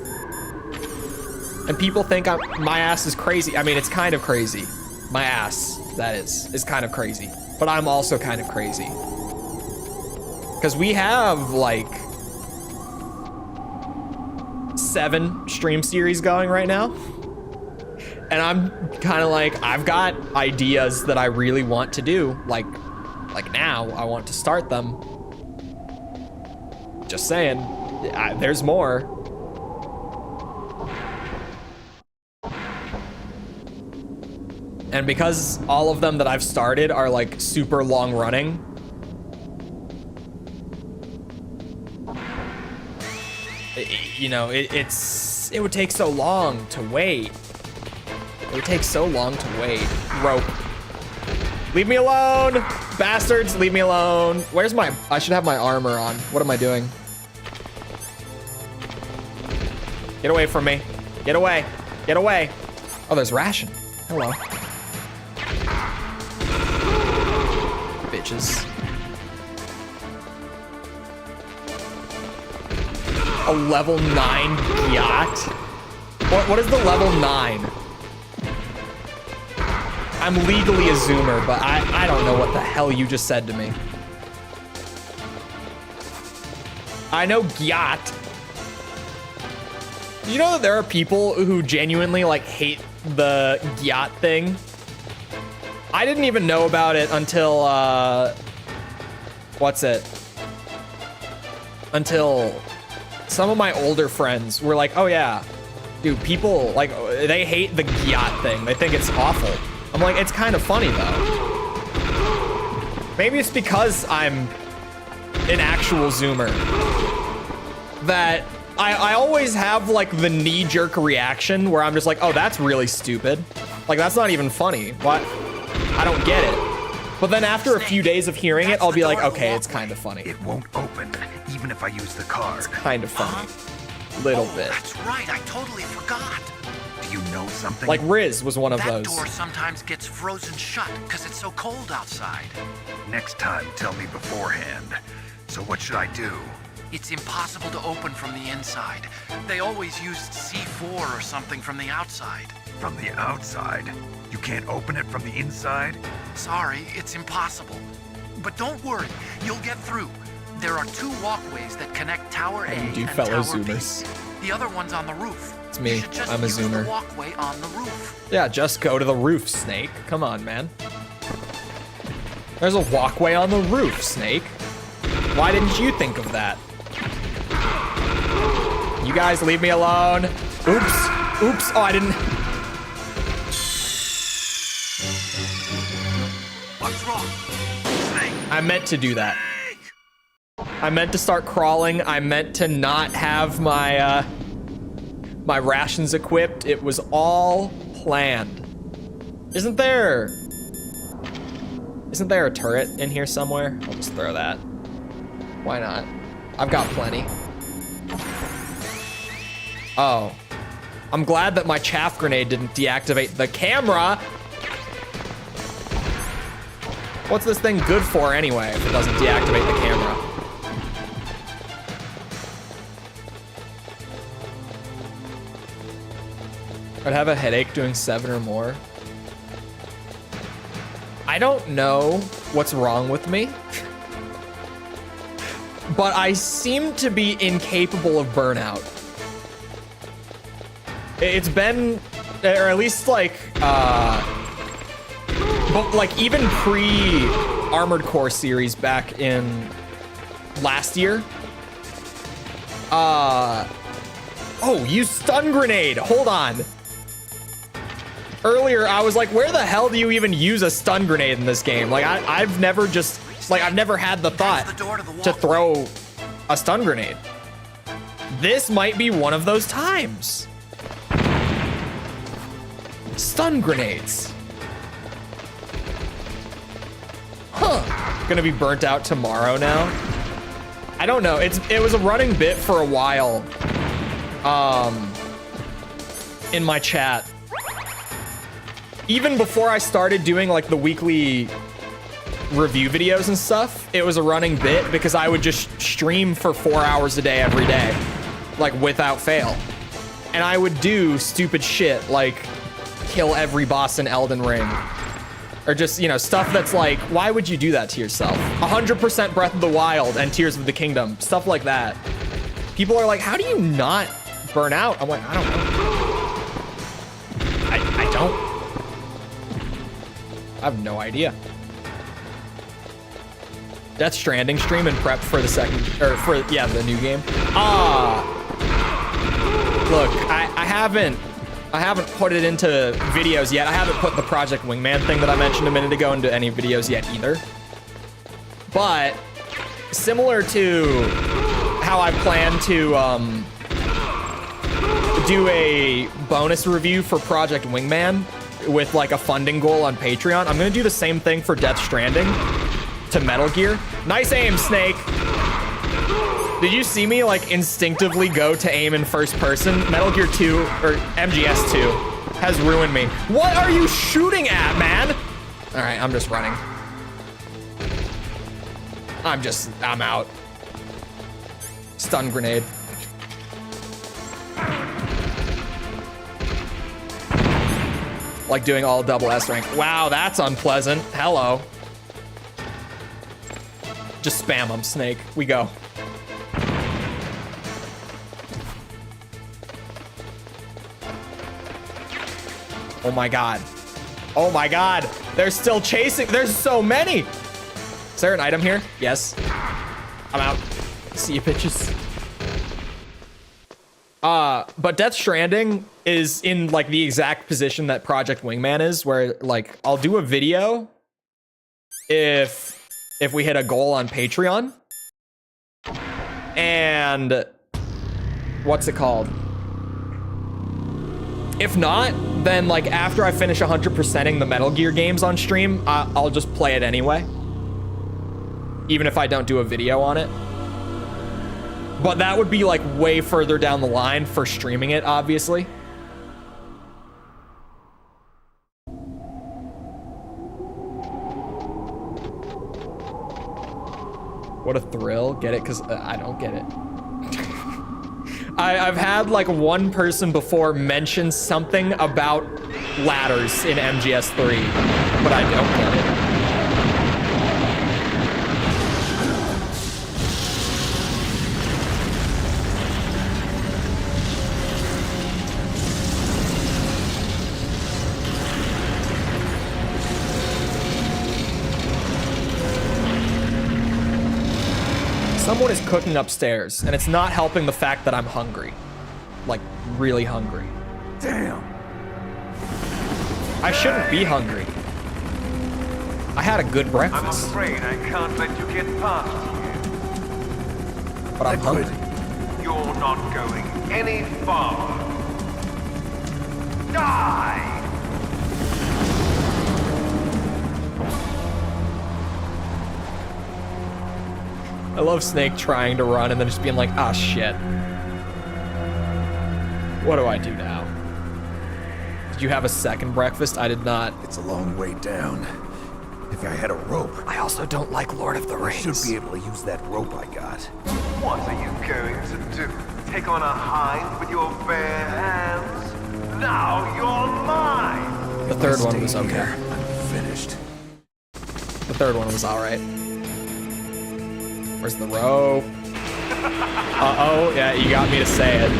And people think my ass is crazy. I mean, it's kind of crazy. My ass, that is kind of crazy. But I'm also kind of crazy. Because we have like 7 stream series going right now. And I'm kind of like, I've got ideas that I really want to do. Like now, I want to start them. Just saying, there's more. And because all of them that I've started are like super long running, you know, it would take so long to wait. It would take so long to wait. Rope. Leave me alone, bastards, leave me alone. Where's my, I should have my armor on. What am I doing? Get away from me. Get away, get away. Oh, there's ration. Hello. Bitches. A level 9 yacht? What is the level 9? I'm legally a zoomer, but I don't know what the hell you just said to me. I know gyat. Did you know that there are people who genuinely like hate the gyat thing? I didn't even know about it until, until some of my older friends were like, oh yeah, dude, people, like, they hate the gyat thing. They think it's awful. I'm like, it's kind of funny though. Maybe it's because I'm an actual zoomer that I always have like the knee-jerk reaction where I'm just like, oh, that's really stupid. Like, that's not even funny. What? I don't get it. But then after a few days of hearing it, I'll be like, okay, it's kind of funny. It won't open, even if I use the card. It's kind of funny. Little bit. That's right, I totally forgot. Do you know something? Like Riz was one of those. That door sometimes gets frozen shut because it's so cold outside. Next time, tell me beforehand. So what should I do? It's impossible to open from the inside. They always used C4 or something from the outside. From the outside? You can't open it from the inside? Sorry, it's impossible. But don't worry, you'll get through. There are 2 walkways that connect Tower A and fellow Tower B. zoomers. The other one's on the roof. It's me. You should just I'm a use zoomer. the walkway on the roof. Yeah, just go to the roof, Snake. Come on, man. There's a walkway on the roof, Snake. Why didn't you think of that? You guys leave me alone. Oops. Oops. Oh, I didn't. What's wrong? Snake. I meant to do that. I meant to start crawling. I meant to not have my my rations equipped. It was all planned. Isn't there a turret in here somewhere? I'll just throw that. Why not? I've got plenty. Oh. I'm glad that my chaff grenade didn't deactivate the camera. What's this thing good for anyway if it doesn't deactivate the camera? I'd have a headache doing 7 or more. I don't know what's wrong with me, but I seem to be incapable of burnout. It's been, or at least like, but like even pre-Armored Core series back in last year. Oh, use stun grenade. Hold on. Earlier, I was like, where the hell do you even use a stun grenade in this game? Like, I've never just, like, I've never had the thought to throw a stun grenade. This might be one of those times. Stun grenades. Huh. Gonna be burnt out tomorrow now. I don't know. It was a running bit for a while. In my chat. Even before I started doing like the weekly review videos and stuff, it was a running bit because I would just stream for 4 hours a day every day, like without fail. And I would do stupid shit like kill every boss in Elden Ring. Or just, you know, stuff that's like, why would you do that to yourself? 100% Breath of the Wild and Tears of the Kingdom, stuff like that. People are like, how do you not burn out? I'm like, I don't know. I don't. I have no idea. Death Stranding stream and prep for the second, or for, yeah, the new game. Look, I haven't put it into videos yet. I haven't put the Project Wingman thing that I mentioned a minute ago into any videos yet either. But similar to how I plan to do a bonus review for Project Wingman with like a funding goal on Patreon, I'm gonna do the same thing for Death Stranding to Metal Gear. Nice aim, Snake. Did you see me like instinctively go to aim in first person? Metal Gear 2 or MGS 2 has ruined me. What are you shooting at, man? All right, I'm just running. I'm out. Stun grenade. Like doing all double S rank. Wow, that's unpleasant. Hello. Just spam them, Snake. We go. Oh my god. Oh my god. They're still chasing. There's so many. Is there an item here? Yes. I'm out. See you, bitches. But Death Stranding is in like the exact position that Project Wingman is, where like I'll do a video if we hit a goal on Patreon. And what's it called? If not, then like after I finish 100%ing the Metal Gear games on stream, I'll just play it anyway. Even if I don't do a video on it. But that would be like way further down the line for streaming it, obviously. What a thrill. Get it? Because I don't get it. I've had like one person before mention something about ladders in MGS3, but I don't get it. Someone is cooking upstairs, and it's not helping the fact that I'm hungry. Like, really hungry. Damn. I shouldn't be hungry. I had a good breakfast. I'm afraid I can't let you get past here. But I'm hungry. You're not going any farther. Die! I love Snake trying to run and then just being like, ah, shit. What do I do now? Did you have a second breakfast? I did not. It's a long way down. If I had a rope. I also don't like Lord of the Rings. I should be able to use that rope I got. What are you going to do? Take on a hind with your bare hands? Now you're mine! The third one was okay. I'm finished. The third one was alright. Where's the rope? Uh-oh, yeah, you got me to say it.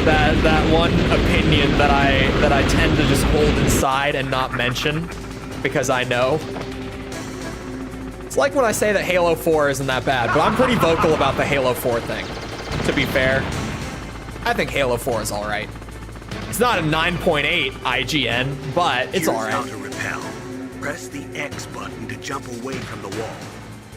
That one opinion that I tend to just hold inside and not mention because I know. It's like when I say that Halo 4 isn't that bad, but I'm pretty vocal about the Halo 4 thing, to be fair. I think Halo 4 is alright. It's not a 9.8 IGN, but it's alright. Here's how to repel. Press the X button to jump away from the wall.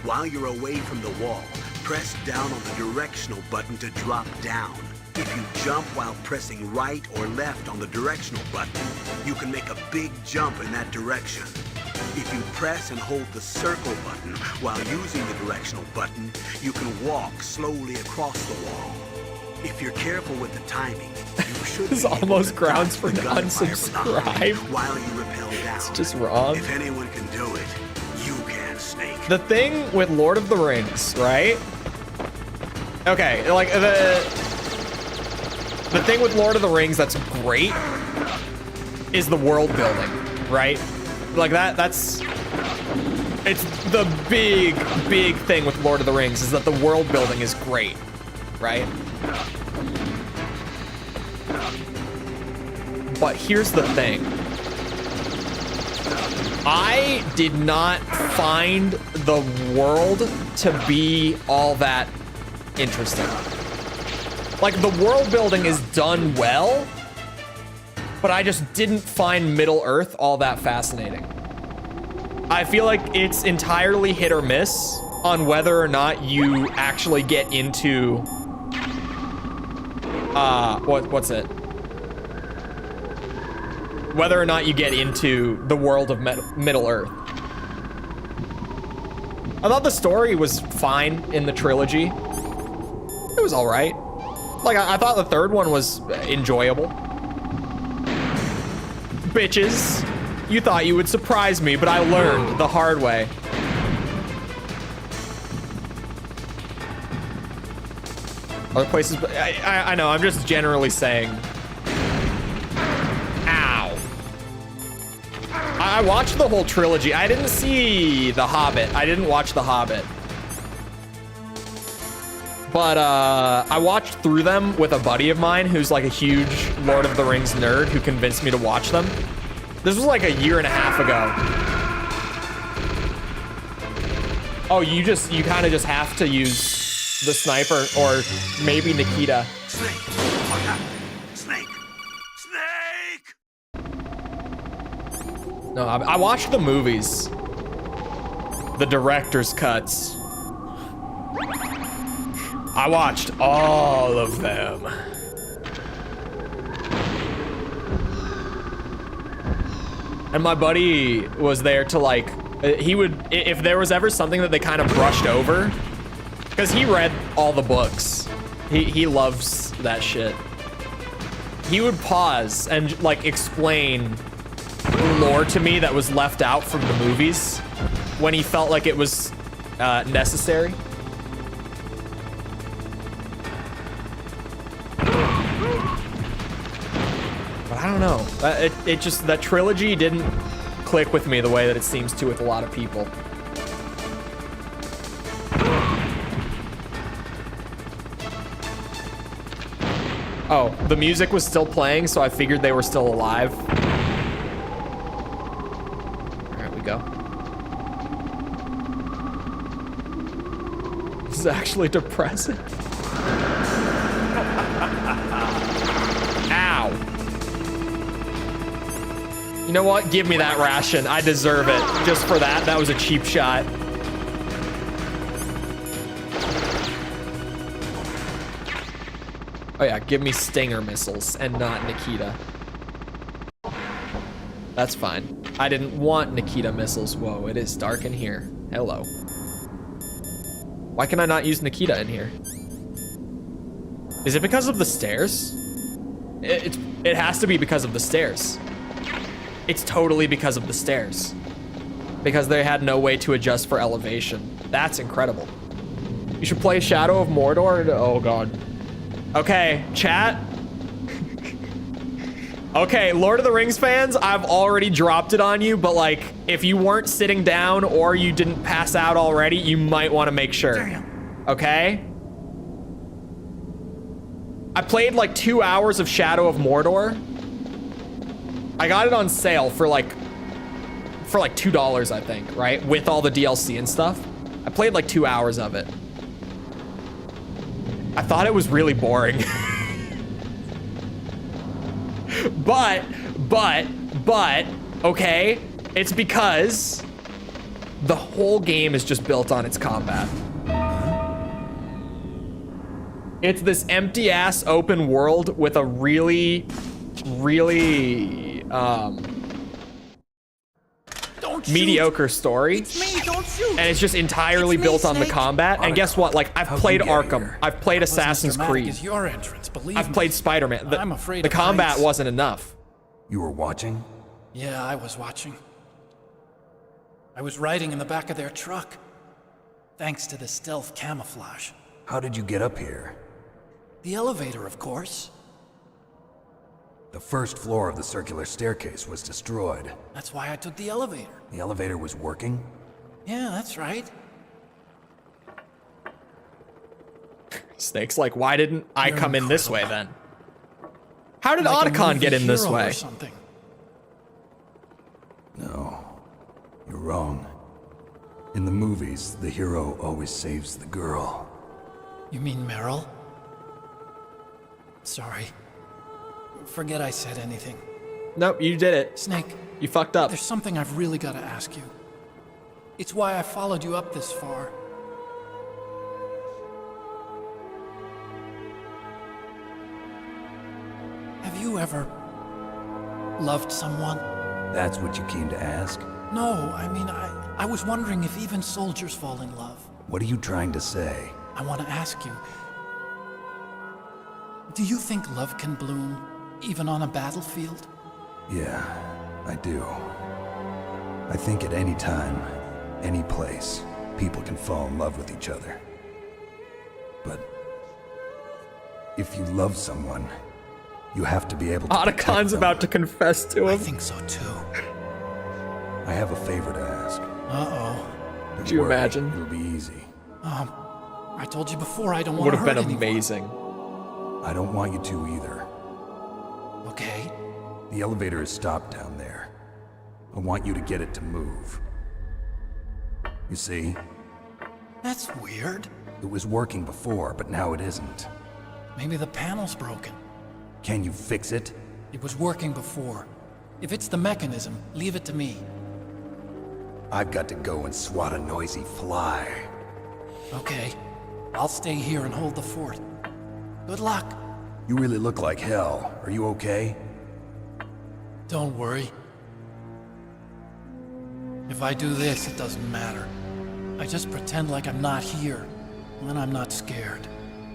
While you're away from the wall, press down on the directional button to drop down. If you jump while pressing right or left on the directional button, you can make a big jump in that direction. If you press and hold the circle button while using the directional button, you can walk slowly across the wall. If you're careful with the timing, you should This is almost grounds for an unsubscribe. While you rappel down. It's just wrong. If anyone can do it, you can, Snake. The thing with Lord of the Rings, right? Okay, like the thing with Lord of the Rings that's great is the world building, right? Like that's it's the big thing with Lord of the Rings is that the world building is great, right? But here's the thing. I did not find the world to be all that interesting. Like, the world building is done well, but I just didn't find Middle Earth all that fascinating. I feel like it's entirely hit or miss on whether or not you actually get into what's it? Whether or not you get into the world of Middle Earth. I thought the story was fine in the trilogy. It was all right. Like, I thought the third one was enjoyable. Bitches, you thought you would surprise me, but I learned the hard way. Other places, but I know, I'm just generally saying. Ow. I watched the whole trilogy. I didn't see The Hobbit. I didn't watch The Hobbit. But I watched through them with a buddy of mine who's like a huge Lord of the Rings nerd who convinced me to watch them. This was like a year and a half ago. Oh, you kind of just have to use the sniper or maybe Nikita. Snake! What happened? Snake! Snake! No, I watched the movies. The director's cuts. I watched all of them. And my buddy was there to like, he would, if there was ever something that they kind of brushed over, because he read all the books. He loves that shit. He would pause and like explain lore to me that was left out from the movies when he felt like it was necessary. But I don't know. It just, that trilogy didn't click with me the way that it seems to with a lot of people. Oh, the music was still playing, so I figured they were still alive. All right, we go. This is actually depressing. Ow. You know what? Give me that ration. I deserve it. Just for that. That was a cheap shot. Oh yeah, give me Stinger missiles and not Nikita. That's fine. I didn't want Nikita missiles. Whoa, it is dark in here. Hello. Why can I not use Nikita in here? Is it because of the stairs? It has to be because of the stairs. It's totally because of the stairs. Because they had no way to adjust for elevation. That's incredible. You should play Shadow of Mordor. Oh god. Okay, chat. Okay, Lord of the Rings fans, I've already dropped it on you, but like, if you weren't sitting down or you didn't pass out already, you might want to make sure. Damn. Okay? I played like 2 hours of Shadow of Mordor. I got it on sale for like $2, I think, right? With all the DLC and stuff. I played like 2 hours of it. I thought it was really boring. but, okay, it's because the whole game is just built on its combat. It's this empty ass open world with a really, Don't mediocre story. It's me, don't shoot. And it's just entirely built on the combat. And guess what? Like, I've played Arkham. I've played Assassin's Creed. As your entrance, believe I've played Spider-Man. I'm afraid the of combat heights. wasn't enough. You were watching? Yeah, I was watching. I was riding in the back of their truck. Thanks to the stealth camouflage. How did you get up here? The elevator, of course. The first floor of the circular staircase was destroyed. That's why I took the elevator. The elevator was working? Yeah, that's right. Snake's like, why didn't I You're come in this way incredible. then? How did Like a Otacon movie get in this hero way? or something. No, you're wrong. In the movies, the hero always saves the girl. You mean Meryl? Sorry. Forget I said anything. Nope, you did it. Snake. You fucked up. There's something I've really got to ask you. It's why I followed you up this far. Have you ever loved someone? That's what you came to ask? No, I mean, I was wondering if even soldiers fall in love. What are you trying to say? I want to ask you, do you think love can bloom even on a battlefield? Yeah, I do. I think at any time, any place, people can fall in love with each other. But if you love someone, you have to be able to protect Otacon's them. about to confess to him. I think so too. I have a favor to ask. Uh-oh. Could you imagine? It'll be easy. I told you before I don't want Would to have hurt been anyone. amazing. I don't want you to either. Okay. The elevator is stopped down there. I want you to get it to move. You see? That's weird. It was working before, but now it isn't. Maybe the panel's broken. Can you fix it? It was working before. If it's the mechanism, leave it to me. I've got to go and swat a noisy fly. Okay. I'll stay here and hold the fort. Good luck. You really look like hell. Are you okay? Don't worry. If I do this, it doesn't matter. I just pretend like I'm not here, and then I'm not scared.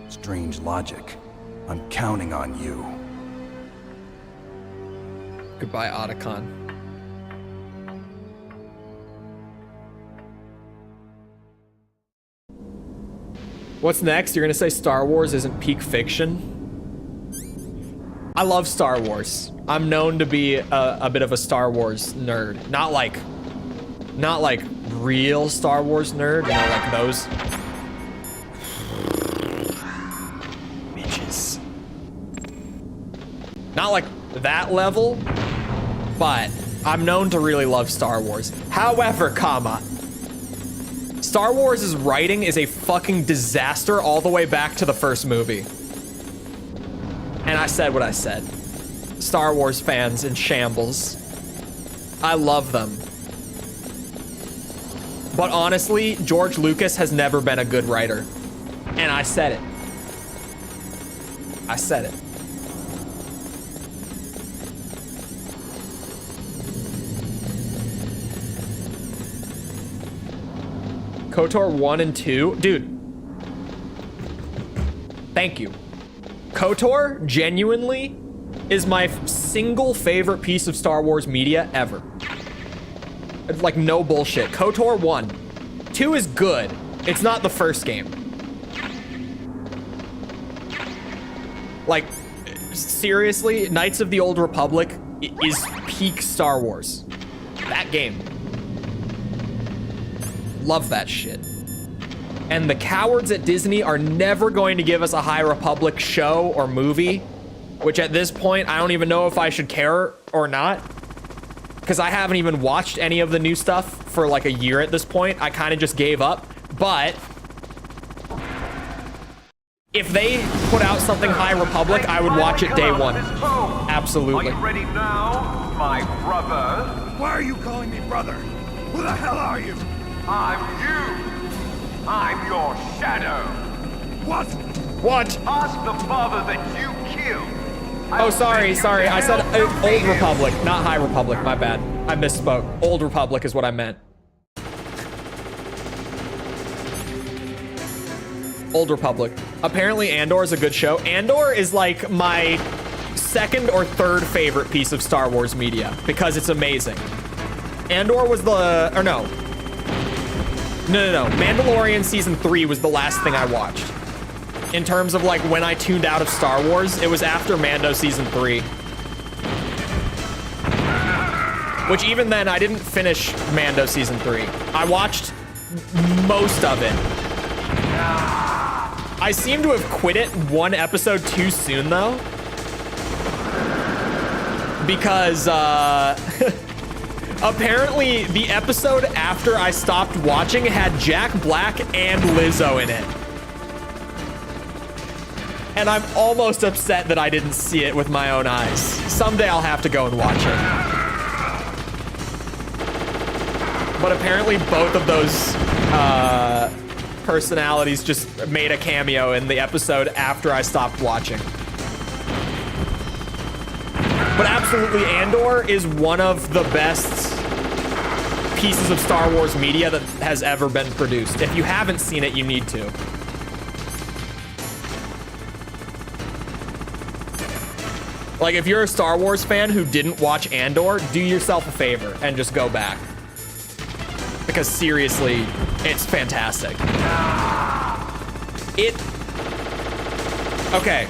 Strange logic. I'm counting on you. Goodbye, Otacon. What's next? You're gonna say Star Wars isn't peak fiction? I love Star Wars. I'm known to be a bit of a Star Wars nerd. Not like real Star Wars nerd, you know, like those bitches. Not like that level, but I'm known to really love Star Wars. However, Star Wars' writing is a fucking disaster all the way back to the first movie. And I said what I said. Star Wars fans in shambles. I love them. But honestly, George Lucas has never been a good writer. And I said it. I said it. KOTOR 1 and 2. Dude. Thank you. KOTOR, genuinely, is my single favorite piece of Star Wars media ever. It's like no bullshit. KOTOR 1. 2 is good. It's not the first game. Like, seriously, Knights of the Old Republic is peak Star Wars. That game. Love that shit. And the cowards at Disney are never going to give us a High Republic show or movie, which at this point, I don't even know if I should care or not, because I haven't even watched any of the new stuff for like a year at this point. I kind of just gave up. But if they put out something High Republic, I would watch it day one. Absolutely. Are you ready now, my brother? Why are you calling me brother? Who the hell are you? I'm you. I'm your shadow. What? What? Ask the father that you killed. Oh, sorry. I said Old Republic, not High Republic. My bad. I misspoke. Old Republic is what I meant. Old Republic. Apparently Andor is a good show. Andor is like my second or third favorite piece of Star Wars media because it's amazing. Andor was the, or no. Mandalorian season 3 was the last thing I watched. In terms of like when I tuned out of Star Wars, it was after Mando season 3. Which even then, I didn't finish Mando season 3. I watched most of it. I seem to have quit it one episode too soon though. Because apparently the episode after I stopped watching had Jack Black and Lizzo in it. And I'm almost upset that I didn't see it with my own eyes. Someday I'll have to go and watch it. But apparently both of those personalities just made a cameo in the episode after I stopped watching. But absolutely, Andor is one of the best pieces of Star Wars media that has ever been produced. If you haven't seen it, you need to. Like, if you're a Star Wars fan who didn't watch Andor, do yourself a favor and just go back. Because seriously, it's fantastic. Okay.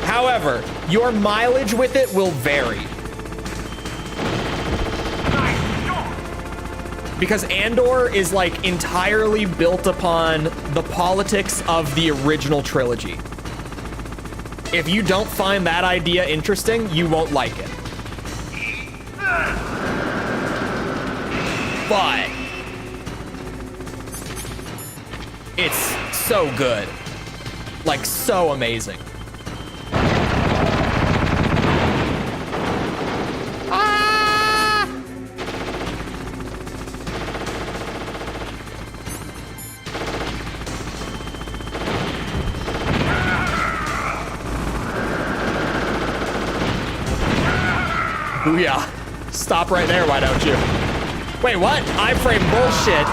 However, your mileage with it will vary. Because Andor is like entirely built upon the politics of the original trilogy. If you don't find that idea interesting, you won't like it. But it's so good. Like, so amazing. Booyah. Stop right there, why don't you? Wait, what? Iframe bullshit.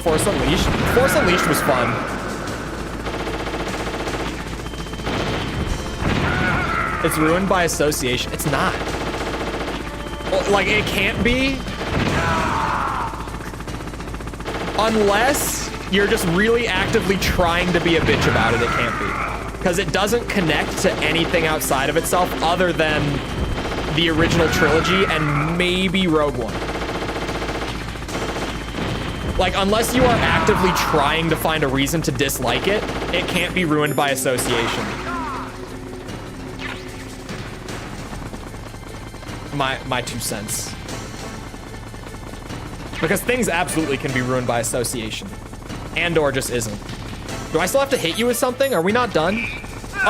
Force Unleashed? Force Unleashed was fun. It's ruined by association. It's not. Well, like, it can't be. Unless you're just really actively trying to be a bitch about it, it can't be. Because it doesn't connect to anything outside of itself other than the original trilogy and maybe Rogue One. Like, unless you are actively trying to find a reason to dislike it, it can't be ruined by association. My 2 cents. Because things absolutely can be ruined by association. Andor just isn't. Do I still have to hit you with something? Are we not done? Oh.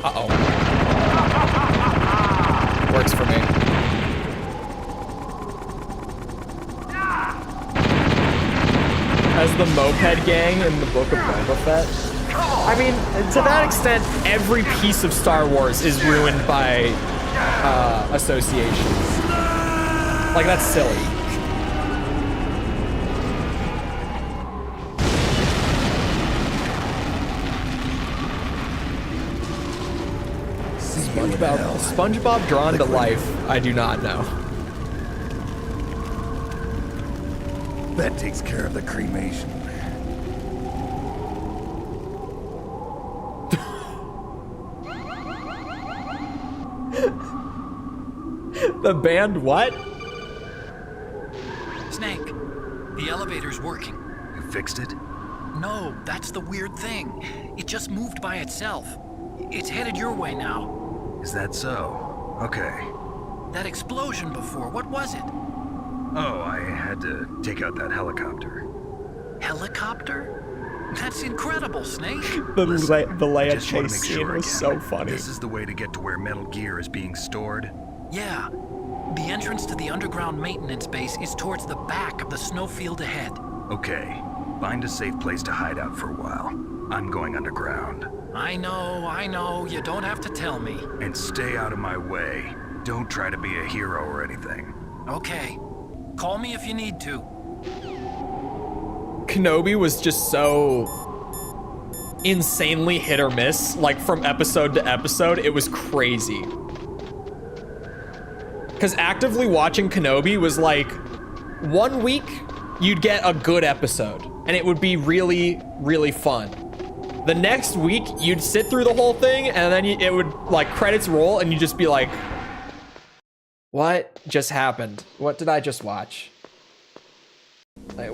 Uh-oh. Works for me. As the moped gang in the Book of Boba Fett. I mean, to that extent, every piece of Star Wars is ruined by association. Like, that's silly. SpongeBob drawn to life, I do not know. That takes care of the cremation. The band what? Snake, the elevator's working. You fixed it? No, that's the weird thing. It just moved by itself. It's headed your way now. Is that so? Okay. That explosion before, what was it? Oh, I had to take out that helicopter. Helicopter? That's incredible, Snake. The Leia Just chase scene was so funny. This is the way to get to where Metal Gear is being stored? Yeah. The entrance to the underground maintenance base is towards the back of the snowfield ahead. Okay, find a safe place to hide out for a while. I'm going underground. I know, you don't have to tell me. And stay out of my way. Don't try to be a hero or anything. Okay, call me if you need to. Kenobi was just so insanely hit or miss, like from episode to episode. It was crazy. Because actively watching Kenobi was like, 1 week you'd get a good episode and it would be really, really fun. The next week you'd sit through the whole thing and then it would like credits roll and you'd just be like, what just happened? What did I just watch? Like,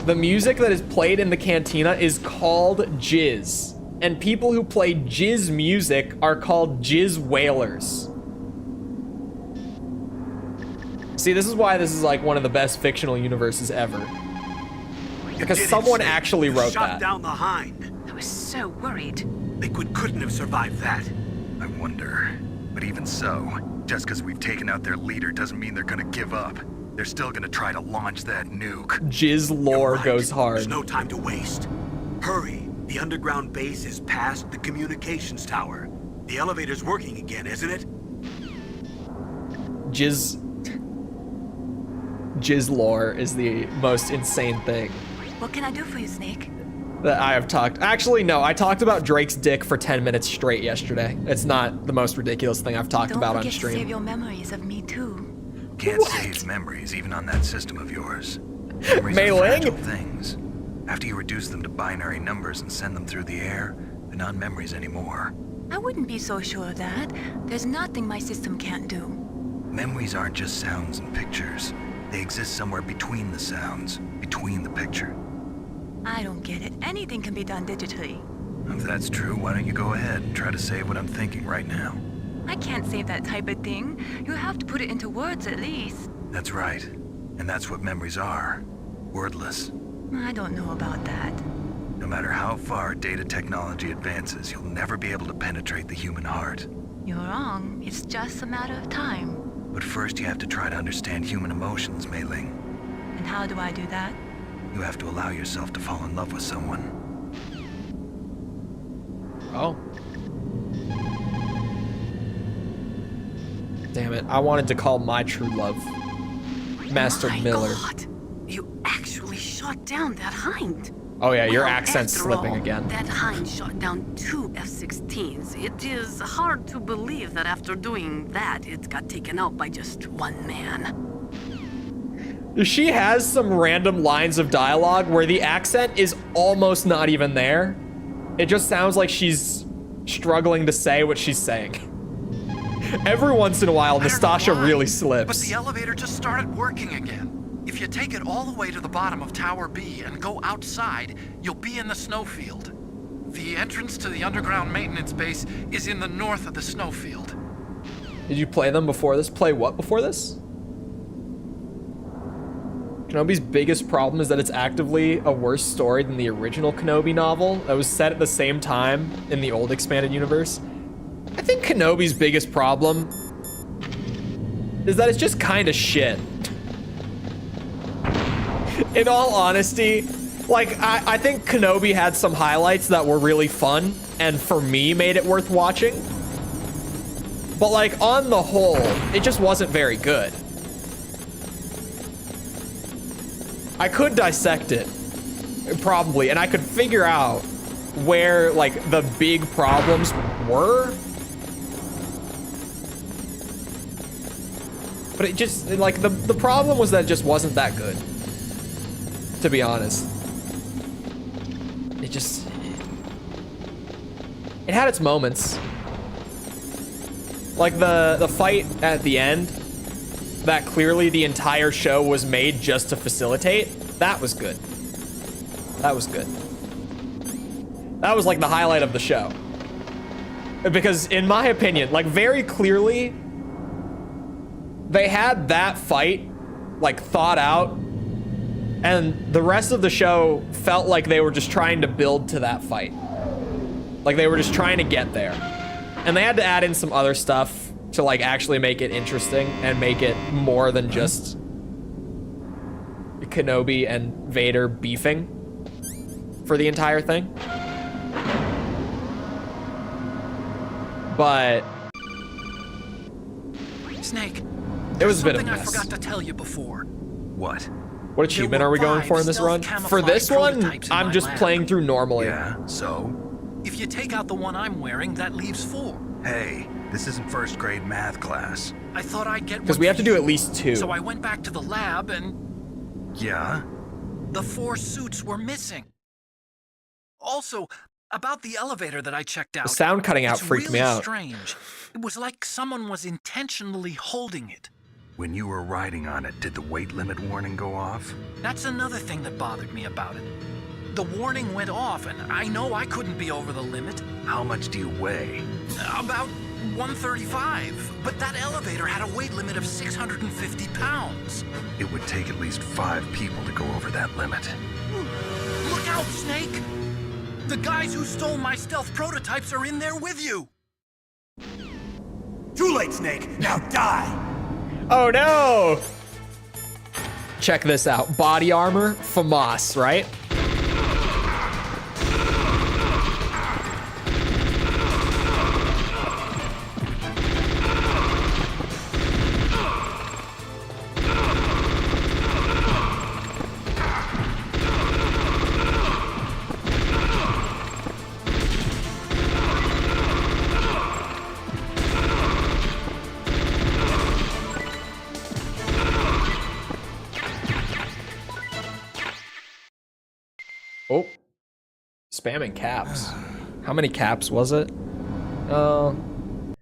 the music that is played in the cantina is called jizz. And people who play jizz music are called jizz whalers. See, this is why this is like one of the best fictional universes ever. Because someone actually wrote shot that. down the Hind. I was so worried. Liquid couldn't have survived that. I wonder. But even so, just because we've taken out their leader doesn't mean they're gonna give up. They're still gonna try to launch that nuke. Jizz lore Right. goes hard. There's no time to waste. Hurry. The underground base is past the communications tower. The elevator's working again, isn't it? Jizz lore is the most insane thing What can I do for you, Snake? that I have talked. Actually, no, I talked about Drake's dick for 10 minutes straight yesterday. It's not the most ridiculous thing I've talked about on Don't forget to save stream. your memories of me too. Can't save memories even on that system of yours. Memories Mei are Ling? fragile things. After you reduce them to binary numbers and send them through the air, they're not memories anymore. I wouldn't be so sure of that. There's nothing my system can't do. Memories aren't just sounds and pictures. They exist somewhere between the sounds, between the picture. I don't get it. Anything can be done digitally. If that's true, why don't you go ahead and try to save what I'm thinking right now? I can't save that type of thing. You have to put it into words at least. That's right. And that's what memories are. Wordless. I don't know about that. No matter how far data technology advances, you'll never be able to penetrate the human heart. You're wrong. It's just a matter of time. But first you have to try to understand human emotions, Mei Ling. And how do I do that? You have to allow yourself to fall in love with someone. Oh. Damn it, I wanted to call my true love Master Miller. God, you actually shot down that Hind. Oh yeah, your Well, accent's after slipping all, again. That Hind shot down 2 F-16s. It is hard to believe that after doing that, it got taken out by just one man. She has some random lines of dialogue where the accent is almost not even there. It just sounds like she's struggling to say what she's saying. Every once in a while, Nastasha really slips. But the elevator just started working again. If you take it all the way to the bottom of Tower B and go outside, you'll be in the snowfield. The entrance to the underground maintenance base is in the north of the snowfield. Did you play them before this? Play what before this? Kenobi's biggest problem is that it's actively a worse story than the original Kenobi novel that was set at the same time in the old expanded universe. I think Kenobi's biggest problem is that it's just kind of shit. In all honesty, like, I think Kenobi had some highlights that were really fun and for me made it worth watching. But like, on the whole, it just wasn't very good. I could dissect it, probably, and I could figure out where, like, the big problems were. But it just, like, the problem was that it just wasn't that good, to be honest. It just, it had its moments. Like, the fight at the end, that clearly the entire show was made just to facilitate, that was good. That was good. That was like the highlight of the show. Because in my opinion, like, very clearly, they had that fight, like, thought out, and the rest of the show felt like they were just trying to build to that fight. Like, they were just trying to get there. And they had to add in some other stuff to like actually make it interesting and make it more than just Kenobi and Vader beefing for the entire thing. But Snake, it was a bit of a something I mess. forgot to tell you before. What? What achievement are we going for in this run? For this one, I'm just playing through normally. Yeah, so? If you take out the one I'm wearing, that leaves 4. Hey, this isn't first grade math class. I thought I'd get one. Because we have to do at least 2. So I went back to the lab and Yeah? the 4 suits were missing. Also, about the elevator that I checked out. The sound cutting out freaked me out. Strange. It was like someone was intentionally holding it. When you were riding on it, did the weight limit warning go off? That's another thing that bothered me about it. The warning went off, and I know I couldn't be over the limit. How much do you weigh? About 135, but that elevator had a weight limit of 650 pounds. It would take at least 5 people to go over that limit. Look out, Snake! The guys who stole my stealth prototypes are in there with you! Too late, Snake! Now die! Oh no! Check this out. Body armor, FAMAS, right? Oh, spamming caps. How many caps was it?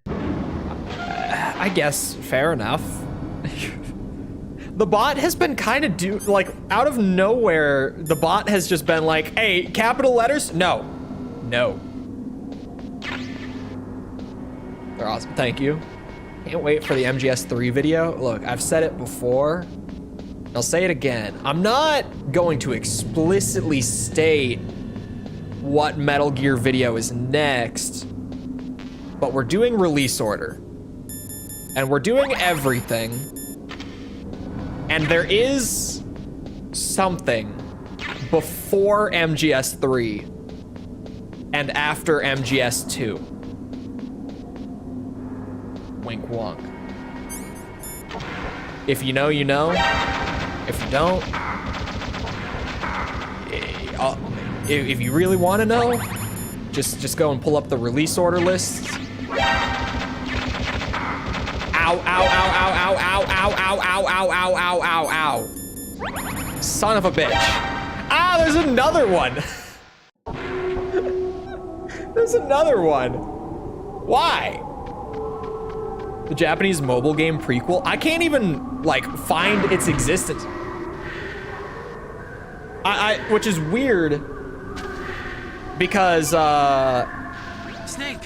I guess fair enough. The bot has been kind of like out of nowhere. The bot has just been like, "Hey, capital letters? No, no." They're awesome. Thank you. Can't wait for the MGS3 video. Look, I've said it before. I'll say it again. I'm not going to explicitly state what Metal Gear video is next, but we're doing release order. And we're doing everything. And there is something before MGS3 and after MGS2. Wink wonk. If you know, you know. If you don't, if you really want to know, just go and pull up the release order lists. Ow, ow, ow, ow, ow, ow, ow, ow, ow, ow, ow, ow, ow, ow. Son of a bitch. Ah, there's another one. There's another one. Why? The Japanese mobile game prequel? I can't even, like, find its existence. Which is weird, because, Snake,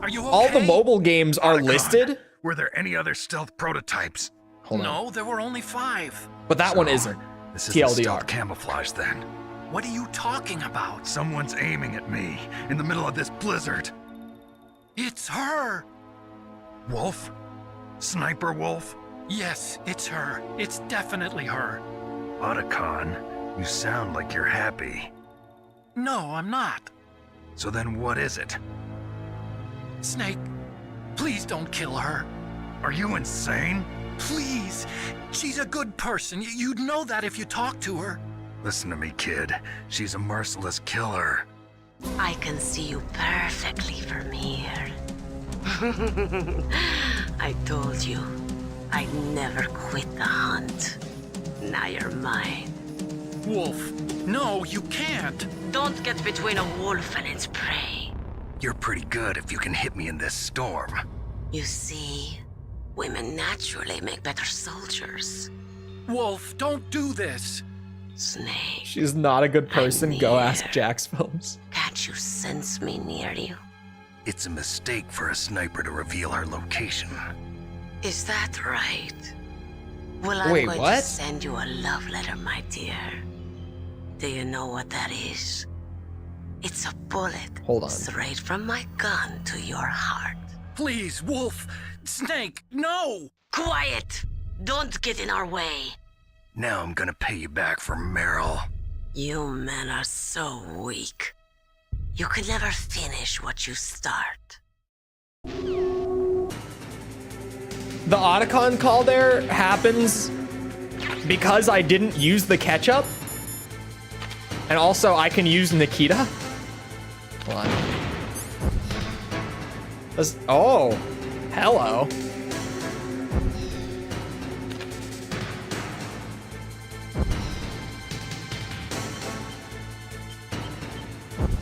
are you okay? all the mobile games are listed. Were there any other stealth prototypes? Hold on. No, there were only 5. But that one isn't. This is the TLDR. stealth camouflage then. What are you talking about? Someone's aiming at me in the middle of this blizzard. It's her! Wolf? Sniper Wolf? Yes, it's her. It's definitely her. Otacon, you sound like you're happy. No, I'm not. So then what is it? Snake, please don't kill her. Are you insane? Please. She's a good person. You'd know that if you talked to her. Listen to me, kid. She's a merciless killer. I can see you perfectly from here. I told you, I'd never quit the hunt. Now you're mine. Wolf, no, you can't. Don't get between a wolf and its prey. You're pretty good if you can hit me in this storm. You see, women naturally make better soldiers. Wolf, don't do this. Snake. She's not a good person. Go ask Jax Films. Can't you sense me near you? It's a mistake for a sniper to reveal her location. Is that right? Well, I'm Wait, going what? to send you a love letter, my dear. Do you know what that is? It's a bullet. Hold on. Straight from my gun to your heart. Please, Wolf, Snake, no! Quiet! Don't get in our way. Now I'm gonna pay you back for Meryl. You men are so weak. You can never finish what you start. The Otacon call there happens because I didn't use the ketchup. And also I can use Nikita. Hold on. Oh, hello.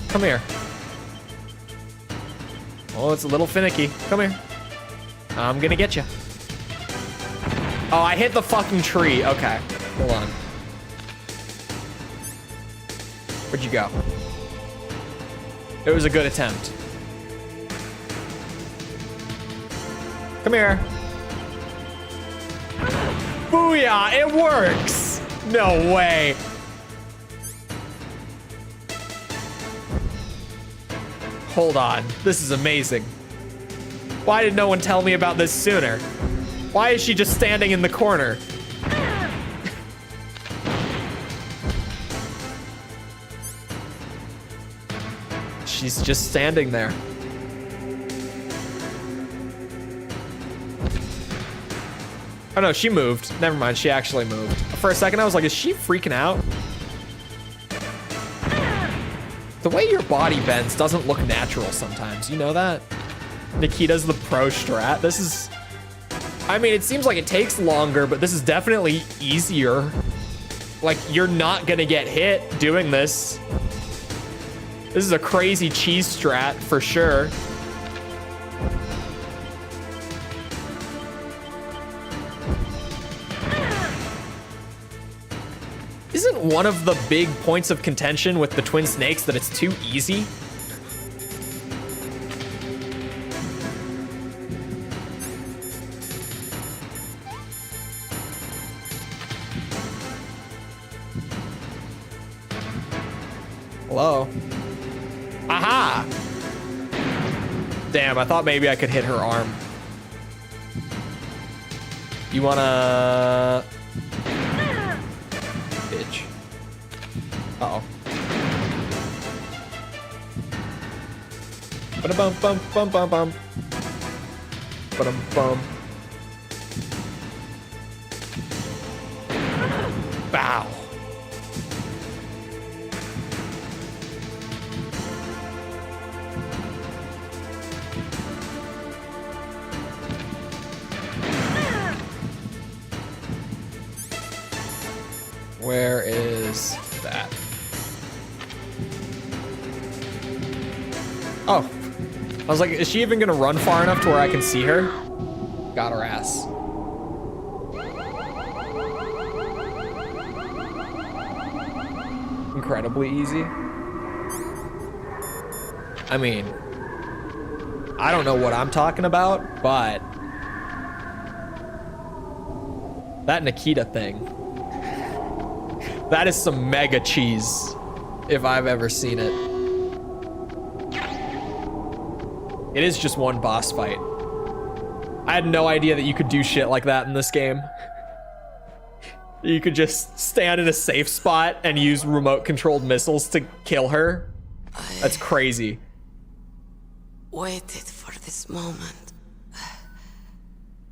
Come here. Oh, it's a little finicky. Come here. I'm gonna get you. Oh, I hit the fucking tree. Okay, hold on. Where'd you go? It was a good attempt. Come here. Booyah, it works. No way. Hold on, this is amazing. Why did no one tell me about this sooner? Why is she just standing in the corner? She's just standing there. Oh no, she moved. Never mind, she actually moved. For a second I was like, is she freaking out? The way your body bends doesn't look natural sometimes, you know that? Nikita's the pro strat. This is, I mean, it seems like it takes longer, but this is definitely easier. Like, you're not gonna get hit doing this. This is a crazy cheese strat for sure. Isn't one of the big points of contention with the twin snakes that it's too easy? Hello? Aha! Damn, I thought maybe I could hit her arm. You wanna... Bitch. Uh-oh. Ba-da-bum, bum, bum, bum, bum. Ba-dum, bum. Bow. Where is that? Oh. I was like, is she even gonna run far enough to where I can see her? Got her ass. Incredibly easy. I mean, I don't know what I'm talking about, but that Nikita thing. That is some mega cheese, if I've ever seen it. It is just one boss fight. I had no idea that you could do shit like that in this game. You could just stand in a safe spot and use remote-controlled missiles to kill her. That's crazy. Waited for this moment.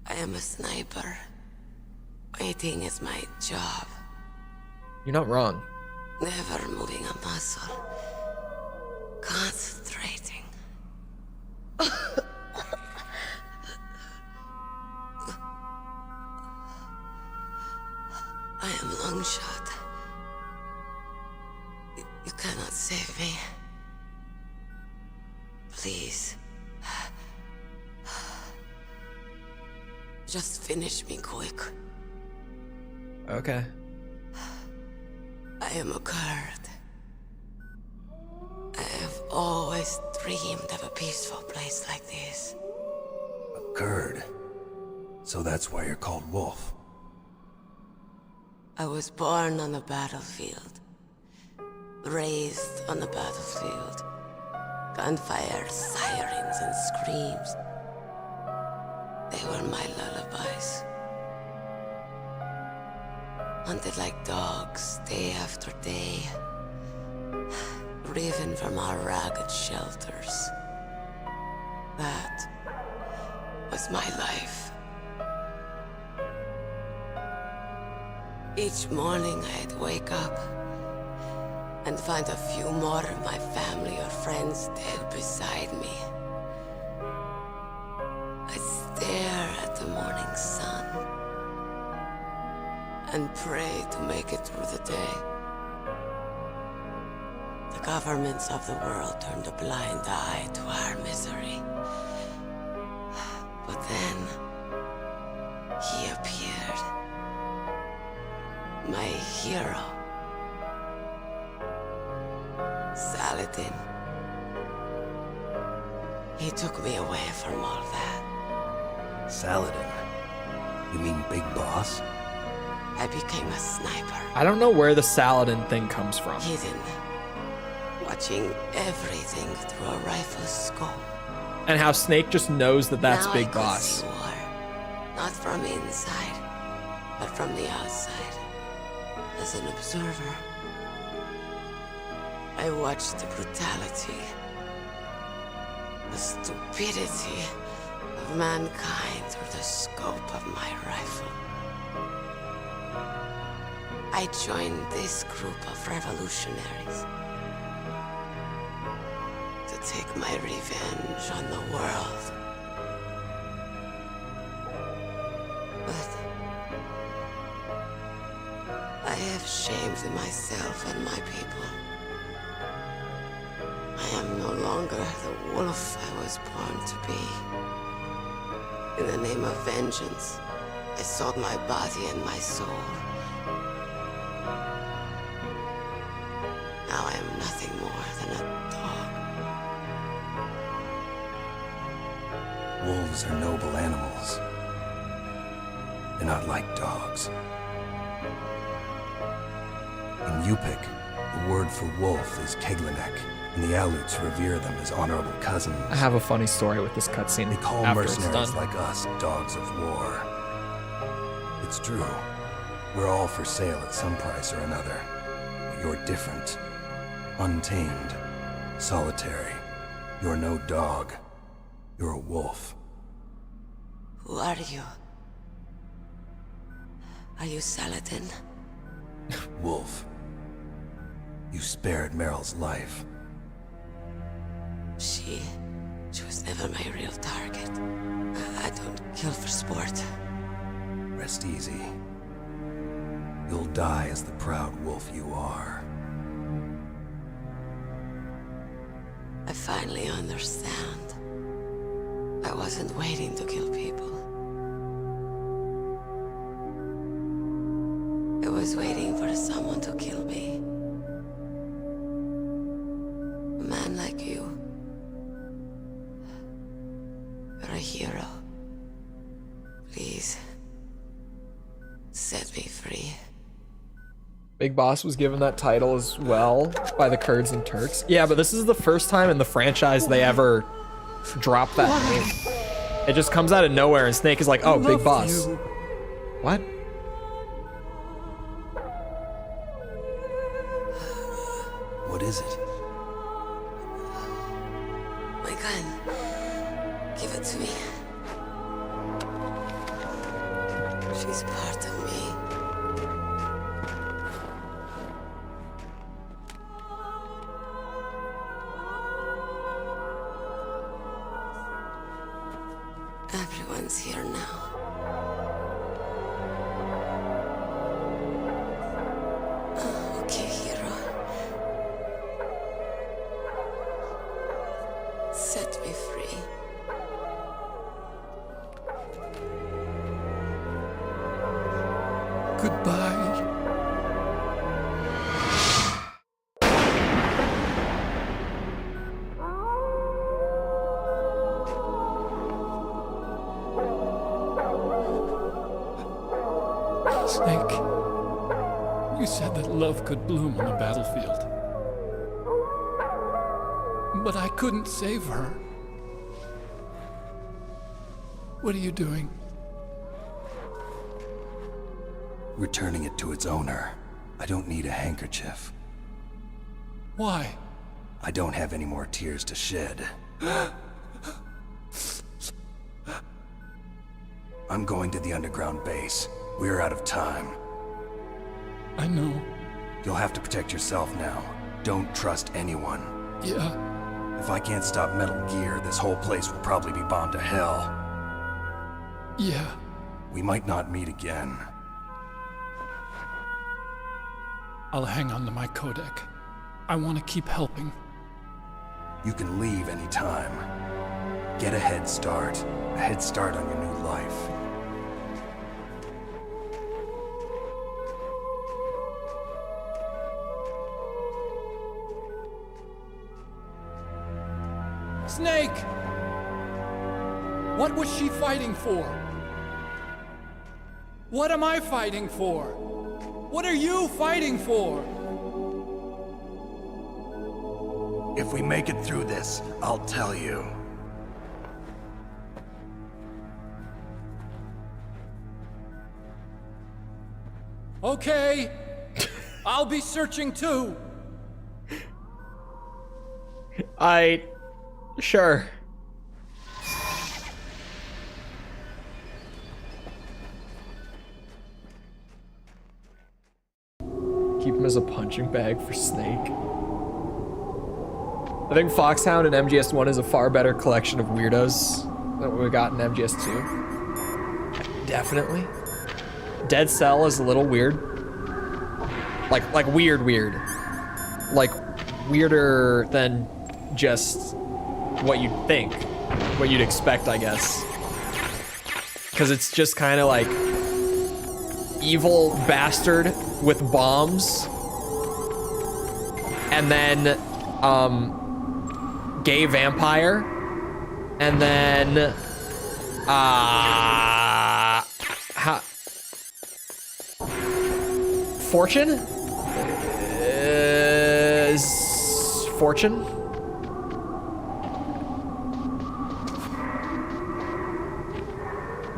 I am a sniper. Waiting is my job. You're not wrong. Never moving a muscle. Concentrating. I am long shot. You cannot save me. Please. Just finish me quick. Okay. I am a Kurd. I have always dreamed of a peaceful place like this. A Kurd? So that's why you're called Wolf. I was born on the battlefield. Raised on the battlefield. Gunfire, sirens, and screams. They were my lullabies. Hunted like dogs, day after day. Driven from our ragged shelters. That was my life. Each morning I'd wake up and find a few more of my family or friends dead beside me. I'd stare at the morning sun and pray to make it through the day. The governments of the world turned a blind eye to our misery. But then, he appeared. My hero. Saladin. He took me away from all that. Saladin? You mean Big Boss? I became a sniper. I don't know where the Saladin thing comes from. Hidden. Watching everything through a rifle scope. And how Snake just knows that that's Now Big I Boss. see war, not from inside, but from the outside. As an observer, I watched the brutality, the stupidity of mankind through the scope of my rifle. I joined this group of revolutionaries to take my revenge on the world. But I have shamed myself and my people. I am no longer the wolf I was born to be. In the name of vengeance, I sold my body and my soul. Now I am nothing more than a dog. Wolves are noble animals. They're not like dogs. In Yupik, the word for wolf is Keglenek, and the Aleuts revere them as honorable cousins. I have a funny story with this cutscene. They call after it's mercenaries done. like us dogs of war. It's true. We're all for sale at some price or another. But you're different. Untamed. Solitary. You're no dog. You're a wolf. Who are you? Are you Saladin? Wolf. You spared Meryl's life. She was never my real target. I don't kill for sport. Rest easy. You'll die as the proud wolf you are. I finally understand. I wasn't waiting to kill people. I was waiting for someone to kill me. A man like you. You're a hero. Please, set me free. Big Boss was given that title as well by the Kurds and Turks. Yeah, but this is the first time in the franchise they ever drop that name. It just comes out of nowhere and Snake is like, oh, Big Boss. What? What is it? My gun. Give it to me. She's part of me. Everyone's here now. Okay, hero. Set me free. Goodbye. Snake, you said that love could bloom on the battlefield. But I couldn't save her. What are you doing? Returning it to its owner. I don't need a handkerchief. Why? I don't have any more tears to shed. I'm going to the underground base. We're out of time. I know. You'll have to protect yourself now. Don't trust anyone. Yeah. If I can't stop Metal Gear, this whole place will probably be bombed to hell. Yeah. We might not meet again. I'll hang on to my codec. I want to keep helping. You can leave anytime. Get a head start. A head start on your new life. Snake! What was she fighting for? What am I fighting for? What are you fighting for? If we make it through this, I'll tell you. Okay. I'll be searching too. Sure. Keep him as a punching bag for Snake. I think Foxhound and MGS1 is a far better collection of weirdos than what we got in MGS2. Definitely. Dead Cell is a little weird. Like weird. Like weirder than just what you'd think, what you'd expect, I guess. Because it's just kind of like evil bastard with bombs, and then gay vampire, and then Fortune? Fortune?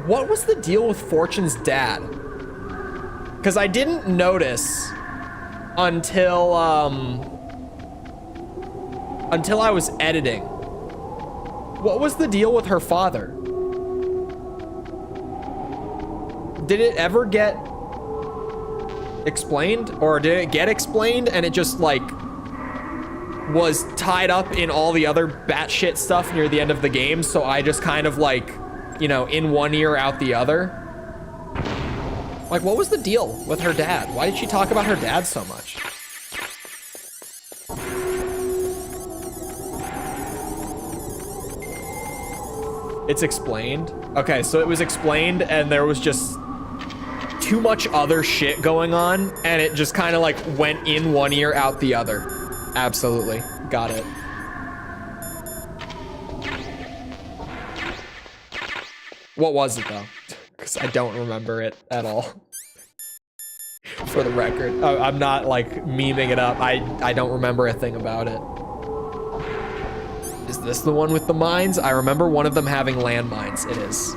What was the deal with Fortune's dad? Because I didn't notice until I was editing. What was the deal with her father? Did it ever get explained? Or did it get explained and it just like was tied up in all the other batshit stuff near the end of the game, so I just kind of like, you know, in one ear out the other? Like, what was the deal with her dad? Why did she talk about her dad so much? It's explained? Okay, so it was explained and there was just too much other shit going on and it just kind of like went in one ear out the other. Absolutely. Got it. What was it though? Because I don't remember it at all. For the record. I'm not like memeing it up. I don't remember a thing about it. Is this the one with the mines? I remember one of them having landmines. It is.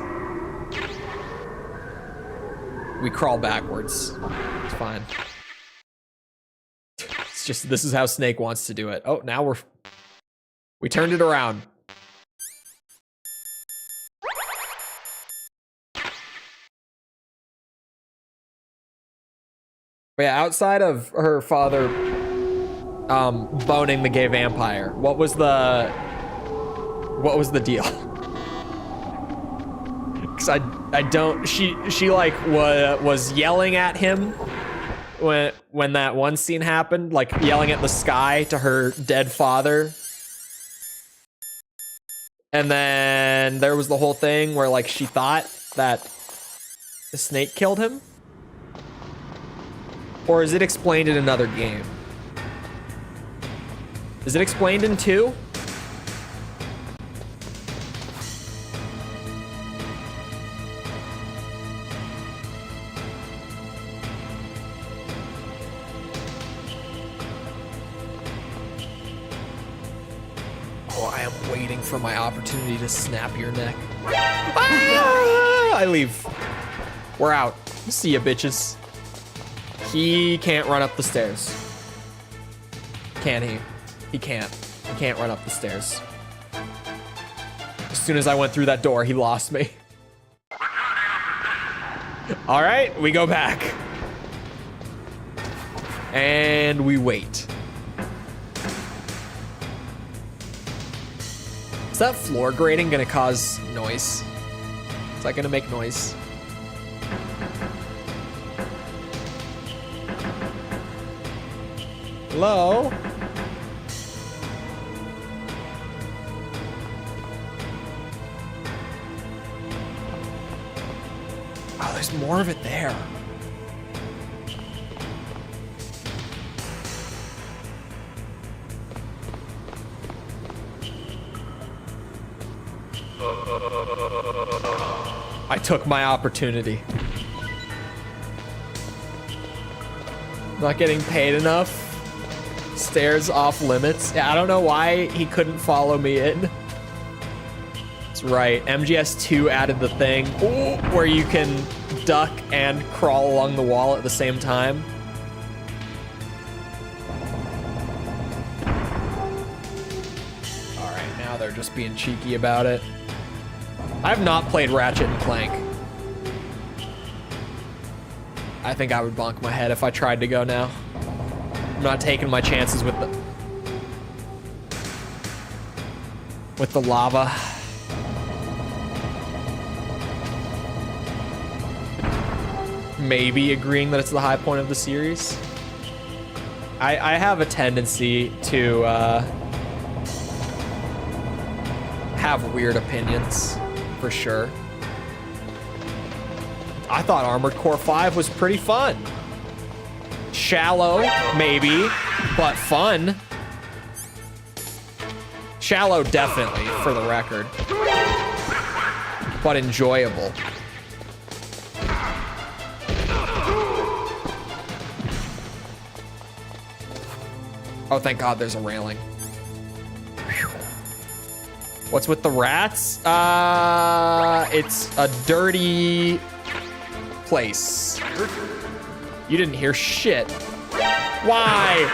We crawl backwards. It's fine. It's just, this is how Snake wants to do it. Oh, now we turned it around. But yeah, outside of her father boning the gay vampire, what was the deal? Because I don't, she like was yelling at him when that one scene happened, like yelling at the sky to her dead father. And then there was the whole thing where like she thought that the Snake killed him. Or is it explained in another game? Is it explained in 2? Oh, I am way waiting for my opportunity to snap your neck. Ah! I leave. We're out. See ya, bitches. He can't run up the stairs. Can he? He can't. He can't run up the stairs. As soon as I went through that door, he lost me. All right, we go back. And we wait. Is that floor grating gonna cause noise? Is that gonna make noise? Hello? Oh, there's more of it there. I took my opportunity. Not getting paid enough. Stairs off limits. Yeah, I don't know why he couldn't follow me in. That's right. MGS2 added the thing where you can duck and crawl along the wall at the same time. All right, now they're just being cheeky about it. I have not played Ratchet and Clank. I think I would bonk my head if I tried to go now. I'm not taking my chances with the lava. Maybe agreeing that it's the high point of the series. I have a tendency to have weird opinions, for sure. I thought Armored Core 5 was pretty fun. Shallow, maybe, but fun. Shallow, definitely, for the record. But enjoyable. Oh, thank God there's a railing. Whew. What's with the rats? It's a dirty place. You didn't hear shit. Why?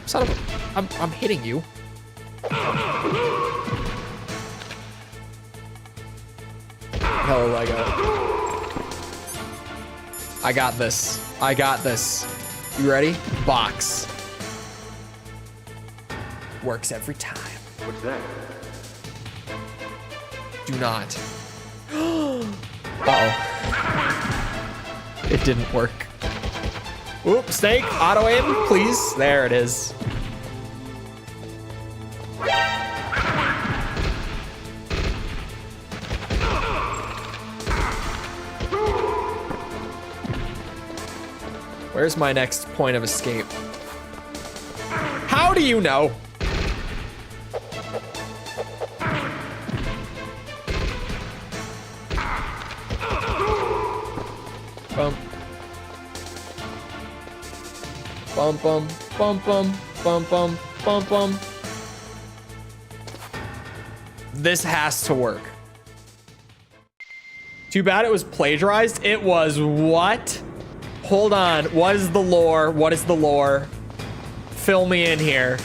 Son of a, I'm hitting you. Hello, Lego. I got this. I got this. You ready? Box. Works every time. What's that? Do not. Uh-oh. It didn't work. Oop, snake, auto aim, please. There it is. Where's my next point of escape? How do you know? Bum. Bum, bum, bum, bum, bum, bum, bum, bum. This has to work. Too bad it was plagiarized. It was what? Hold on. What is the lore? What is the lore? Fill me in here.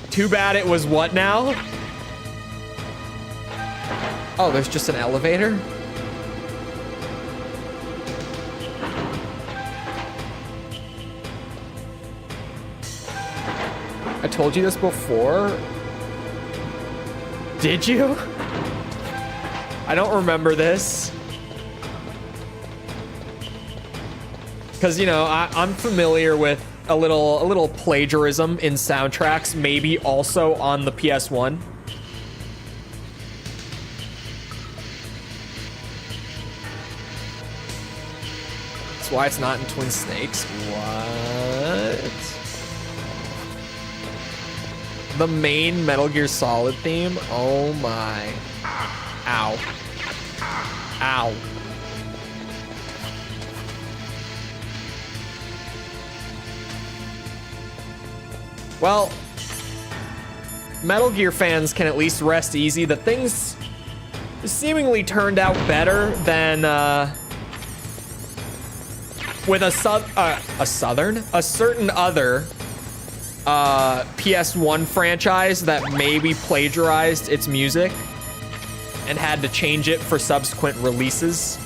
Too bad it was what now? Oh, there's just an elevator? I told you this before. Did you? I don't remember this. Because, you know, I'm familiar with a little plagiarism in soundtracks, maybe also on the PS1. That's why it's not in Twin Snakes. What? The main Metal Gear Solid theme? Oh my. Ow. Ow. Well, Metal Gear fans can at least rest easy that things seemingly turned out better than with a certain other PS1 franchise that maybe plagiarized its music and had to change it for subsequent releases.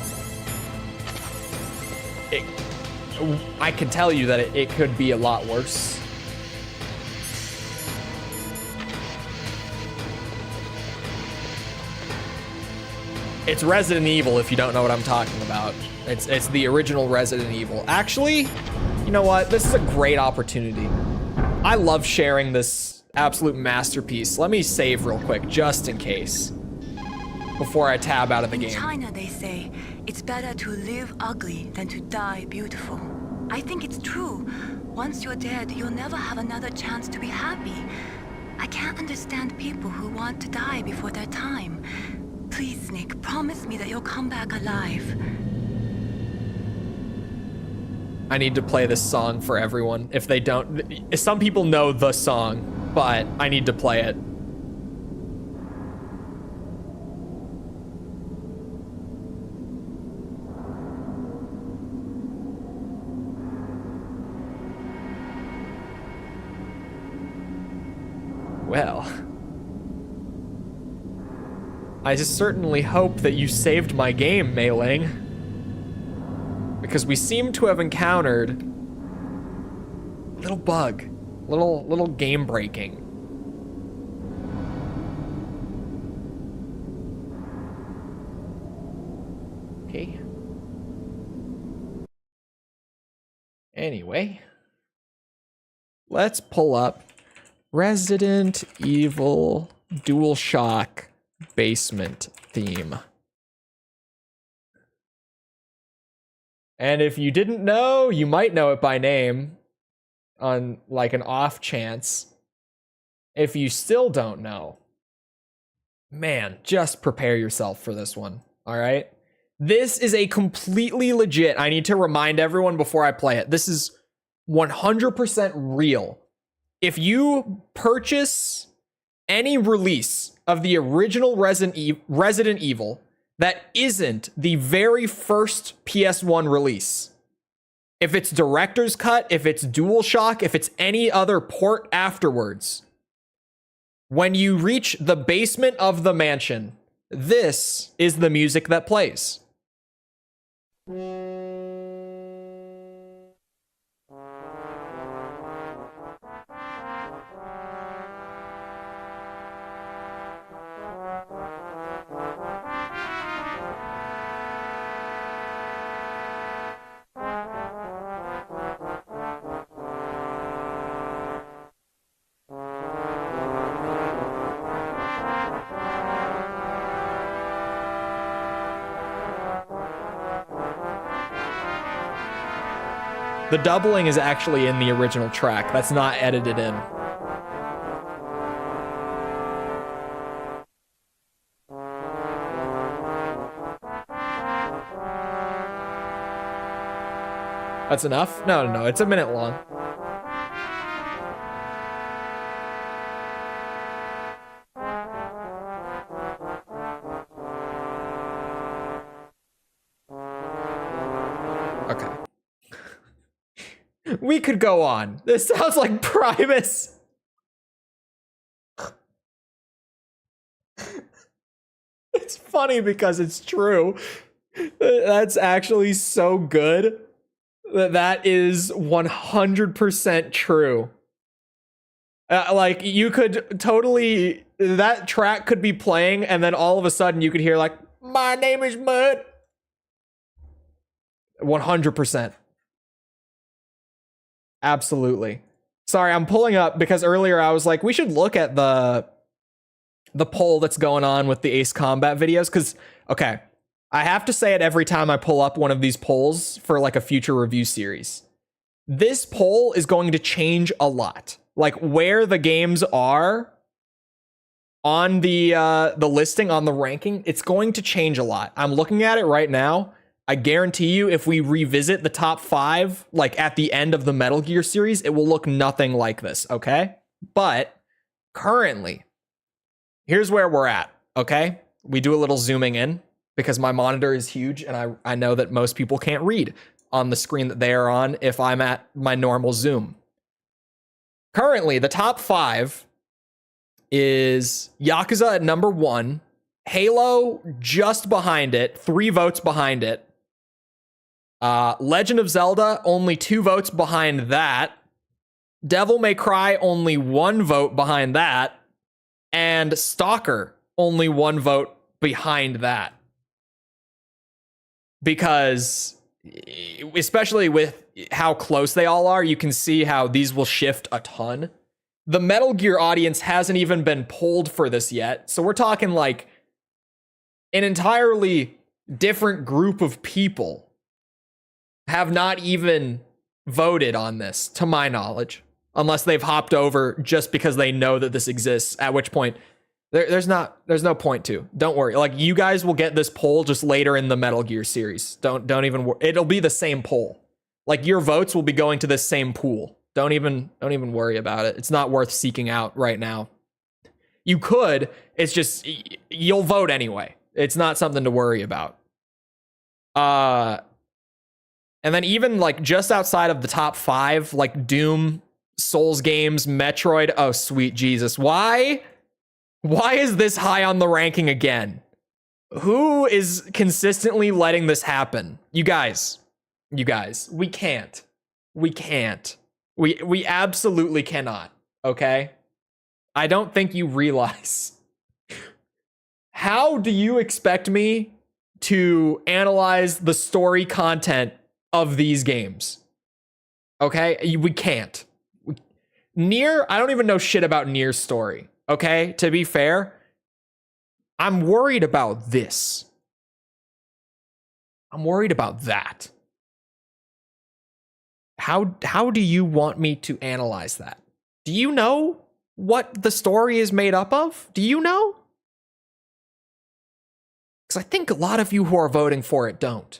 I can tell you that it could be a lot worse. It's Resident Evil, if you don't know what I'm talking about. It's the original Resident Evil. Actually, you know what? This is a great opportunity. I love sharing this absolute masterpiece. Let me save real quick, just in case, before I tab out of the game. In China, they say, it's better to live ugly than to die beautiful. I think it's true. Once you're dead, you'll never have another chance to be happy. I can't understand people who want to die before their time. Please, Snake, promise me that you'll come back alive. I need to play this song for everyone. If they don't, some people know the song, but I need to play it. Well, I certainly hope that you saved my game, Mei Ling. Because we seem to have encountered a little bug, little game breaking. Okay. Anyway, let's pull up Resident Evil DualShock basement theme. And if you didn't know, you might know it by name on like an off chance. If you still don't know, man, just prepare yourself for this one, all right? This is a completely legit, I need to remind everyone before I play it, this is 100% real. If you purchase any release of the original Resident Evil that isn't the very first PS1 release, if it's director's cut, if it's DualShock, if it's any other port afterwards, when you reach the basement of the mansion, this is the music that plays. The doubling is actually in the original track. That's not edited in. That's enough? No. It's a minute long. We could go on. This sounds like Primus. It's funny because it's true. That's actually so good. That is 100% true. Like, you could totally... That track could be playing, and then all of a sudden you could hear, like, my name is Mud. 100%. Absolutely. Sorry, I'm pulling up because earlier I was like, we should look at the poll that's going on with the Ace Combat videos. Because, okay, I have to say it every time I pull up one of these polls for like a future review series. This poll is going to change a lot. Like where the games are on the listing, on the ranking, it's going to change a lot. I'm looking at it right now. I guarantee you, if we revisit the top 5, like at the end of the Metal Gear series, it will look nothing like this, okay? But currently, here's where we're at, okay? We do a little zooming in because my monitor is huge and I know that most people can't read on the screen that they are on if I'm at my normal zoom. Currently, the top 5 is Yakuza at number 1, Halo just behind it, 3 votes behind it. Legend of Zelda, only 2 votes behind that. Devil May Cry, only 1 vote behind that. And Stalker, only 1 vote behind that. Because, especially with how close they all are, you can see how these will shift a ton. The Metal Gear audience hasn't even been polled for this yet. So we're talking like an entirely different group of people have not even voted on this, to my knowledge, unless they've hopped over just because they know that this exists, at which point there's no point to. Don't worry. Like, you guys will get this poll just later in the Metal Gear series. Don't even worry. It'll be the same poll. Like, your votes will be going to this same pool. Don't even worry about it. It's not worth seeking out right now. You could, it's just you'll vote anyway. It's not something to worry about. And then even like just outside of the top 5, like Doom, Souls games, Metroid. Oh, sweet Jesus. Why is this high on the ranking again? Who is consistently letting this happen? You guys, we can't. We absolutely cannot, okay? I don't think you realize. How do you expect me to analyze the story content of these games? Okay? We can't. Nier, I don't even know shit about Nier's story, okay? To be fair, I'm worried about this. I'm worried about that. How do you want me to analyze that? Do you know what the story is made up of? Do you know? Because I think a lot of you who are voting for it don't.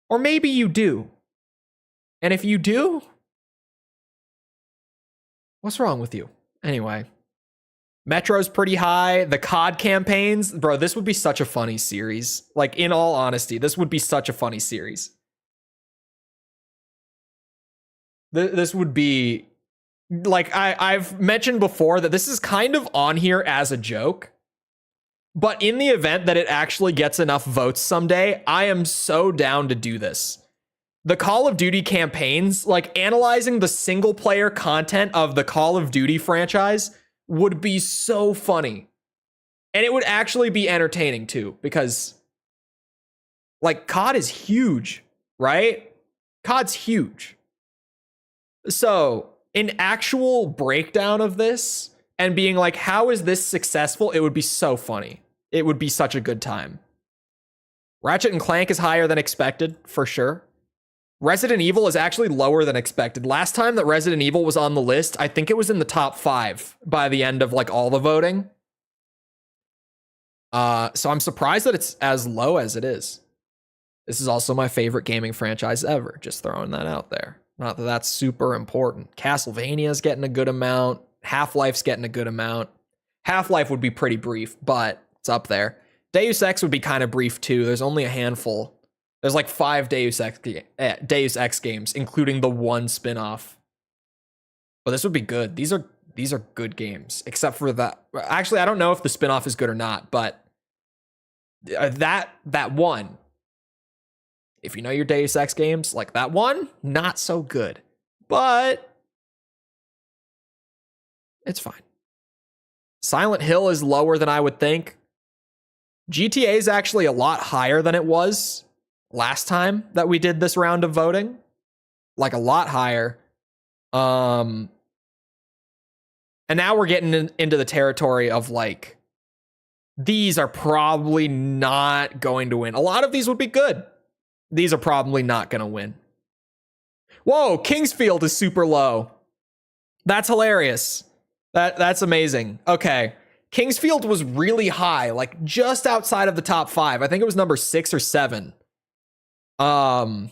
Or maybe you do. And if you do, what's wrong with you? Anyway, Metro's pretty high. The COD campaigns, bro, this would be such a funny series. Like, in all honesty, this would be such a funny series. This would be, like, I've mentioned before that this is kind of on here as a joke. But in the event that it actually gets enough votes someday, I am so down to do this. The Call of Duty campaigns, like analyzing the single player content of the Call of Duty franchise would be so funny. And it would actually be entertaining too, because like COD is huge, right? COD's huge. So an actual breakdown of this and being like, how is this successful? It would be so funny. It would be such a good time. Ratchet and Clank is higher than expected, for sure. Resident Evil is actually lower than expected. Last time that Resident Evil was on the list, I think it was in the top 5 by the end of like all the voting. So I'm surprised that it's as low as it is. This is also my favorite gaming franchise ever. Just throwing that out there. Not that that's super important. Castlevania's getting a good amount. Half-Life's getting a good amount. Half-Life would be pretty brief, but it's up there. Deus Ex would be kind of brief too. There's only a handful. There's like 5 Deus Ex games, including the one spin-off. But this would be good. These are good games, except for that. Actually, I don't know if the spin-off is good or not, but that one, if you know your Deus Ex games, like that one, not so good. But it's fine. Silent Hill is lower than I would think. GTA is actually a lot higher than it was last time that we did this round of voting. Like a lot higher. And now we're getting into the territory of like, these are probably not going to win. A lot of these would be good. These are probably not going to win. Whoa, Kingsfield is super low. That's hilarious. That's amazing. Okay. Kingsfield was really high, like just outside of the top 5. I think it was number 6 or 7. On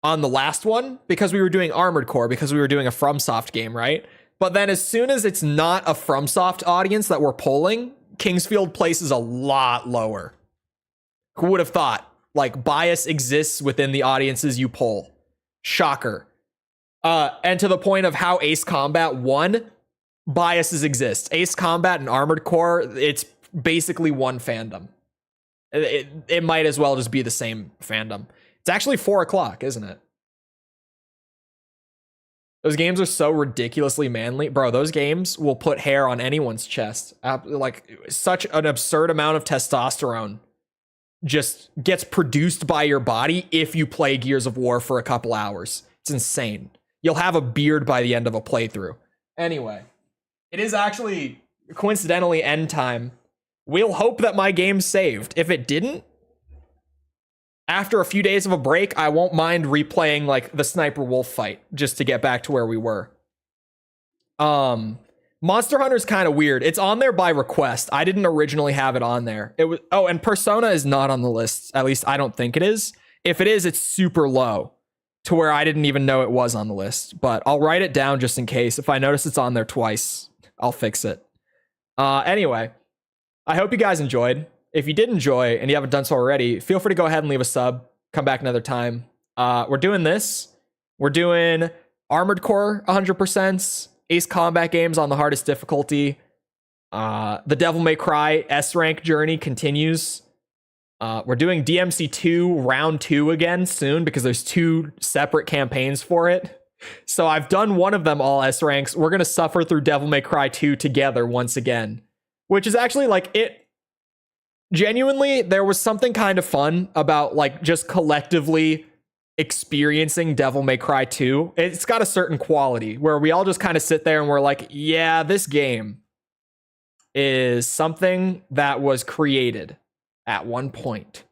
the last one, because we were doing Armored Core, because we were doing a FromSoft game, right? But then as soon as it's not a FromSoft audience that we're polling, Kingsfield places a lot lower. Who would have thought? Like, bias exists within the audiences you poll. Shocker. And to the point of how Ace Combat won, biases exist. Ace Combat and Armored Core, it's basically one fandom. It might as well just be the same fandom. It's actually 4 o'clock, isn't it? Those games are so ridiculously manly. Bro, those games will put hair on anyone's chest. Like, such an absurd amount of testosterone just gets produced by your body if you play Gears of War for a couple hours. It's insane. You'll have a beard by the end of a playthrough. Anyway, it is actually coincidentally end time. We'll hope that my game's saved. If it didn't, after a few days of a break, I won't mind replaying like the Sniper Wolf fight just to get back to where we were. Monster Hunter's kind of weird. It's on there by request. I didn't originally have it on there. It was and Persona is not on the list. At least I don't think it is. If it is, it's super low to where I didn't even know it was on the list. But I'll write it down just in case. If I notice it's on there twice, I'll fix it. Anyway, I hope you guys enjoyed. If you did enjoy and you haven't done so already, feel free to go ahead and leave a sub. Come back another time. We're doing this. We're doing Armored Core 100%, Ace Combat games on the hardest difficulty. The Devil May Cry S rank journey continues. We're doing DMC2 round 2 again soon because there's 2 separate campaigns for it. So I've done one of them all S ranks. We're going to suffer through Devil May Cry 2 together once again, which is actually like it. Genuinely, there was something kind of fun about like just collectively experiencing Devil May Cry 2. It's got a certain quality where we all just kind of sit there and we're like, yeah, this game is something that was created at one point.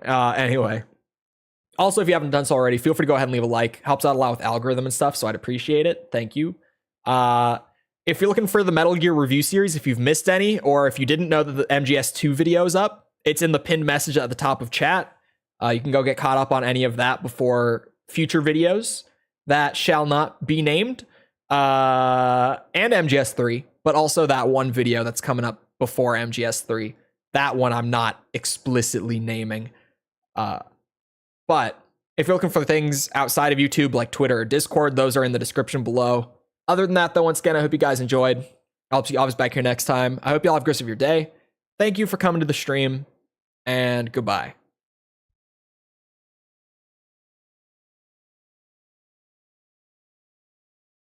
Anyway, also, if you haven't done so already, feel free to go ahead and leave a like. Helps out a lot with algorithm and stuff, so I'd appreciate it. Thank you. If you're looking for the Metal Gear review series, if you've missed any, or if you didn't know that the MGS2 video is up, it's in the pinned message at the top of chat. You can go get caught up on any of that before future videos that shall not be named, and MGS3, but also that one video that's coming up before MGS3. That one I'm not explicitly naming. But if you're looking for things outside of YouTube like Twitter or Discord, those are in the description below. Other than that, though, once again, I hope you guys enjoyed. I'll see you always back here next time. I hope you all have a great rest of your day. Thank you for coming to the stream, and goodbye.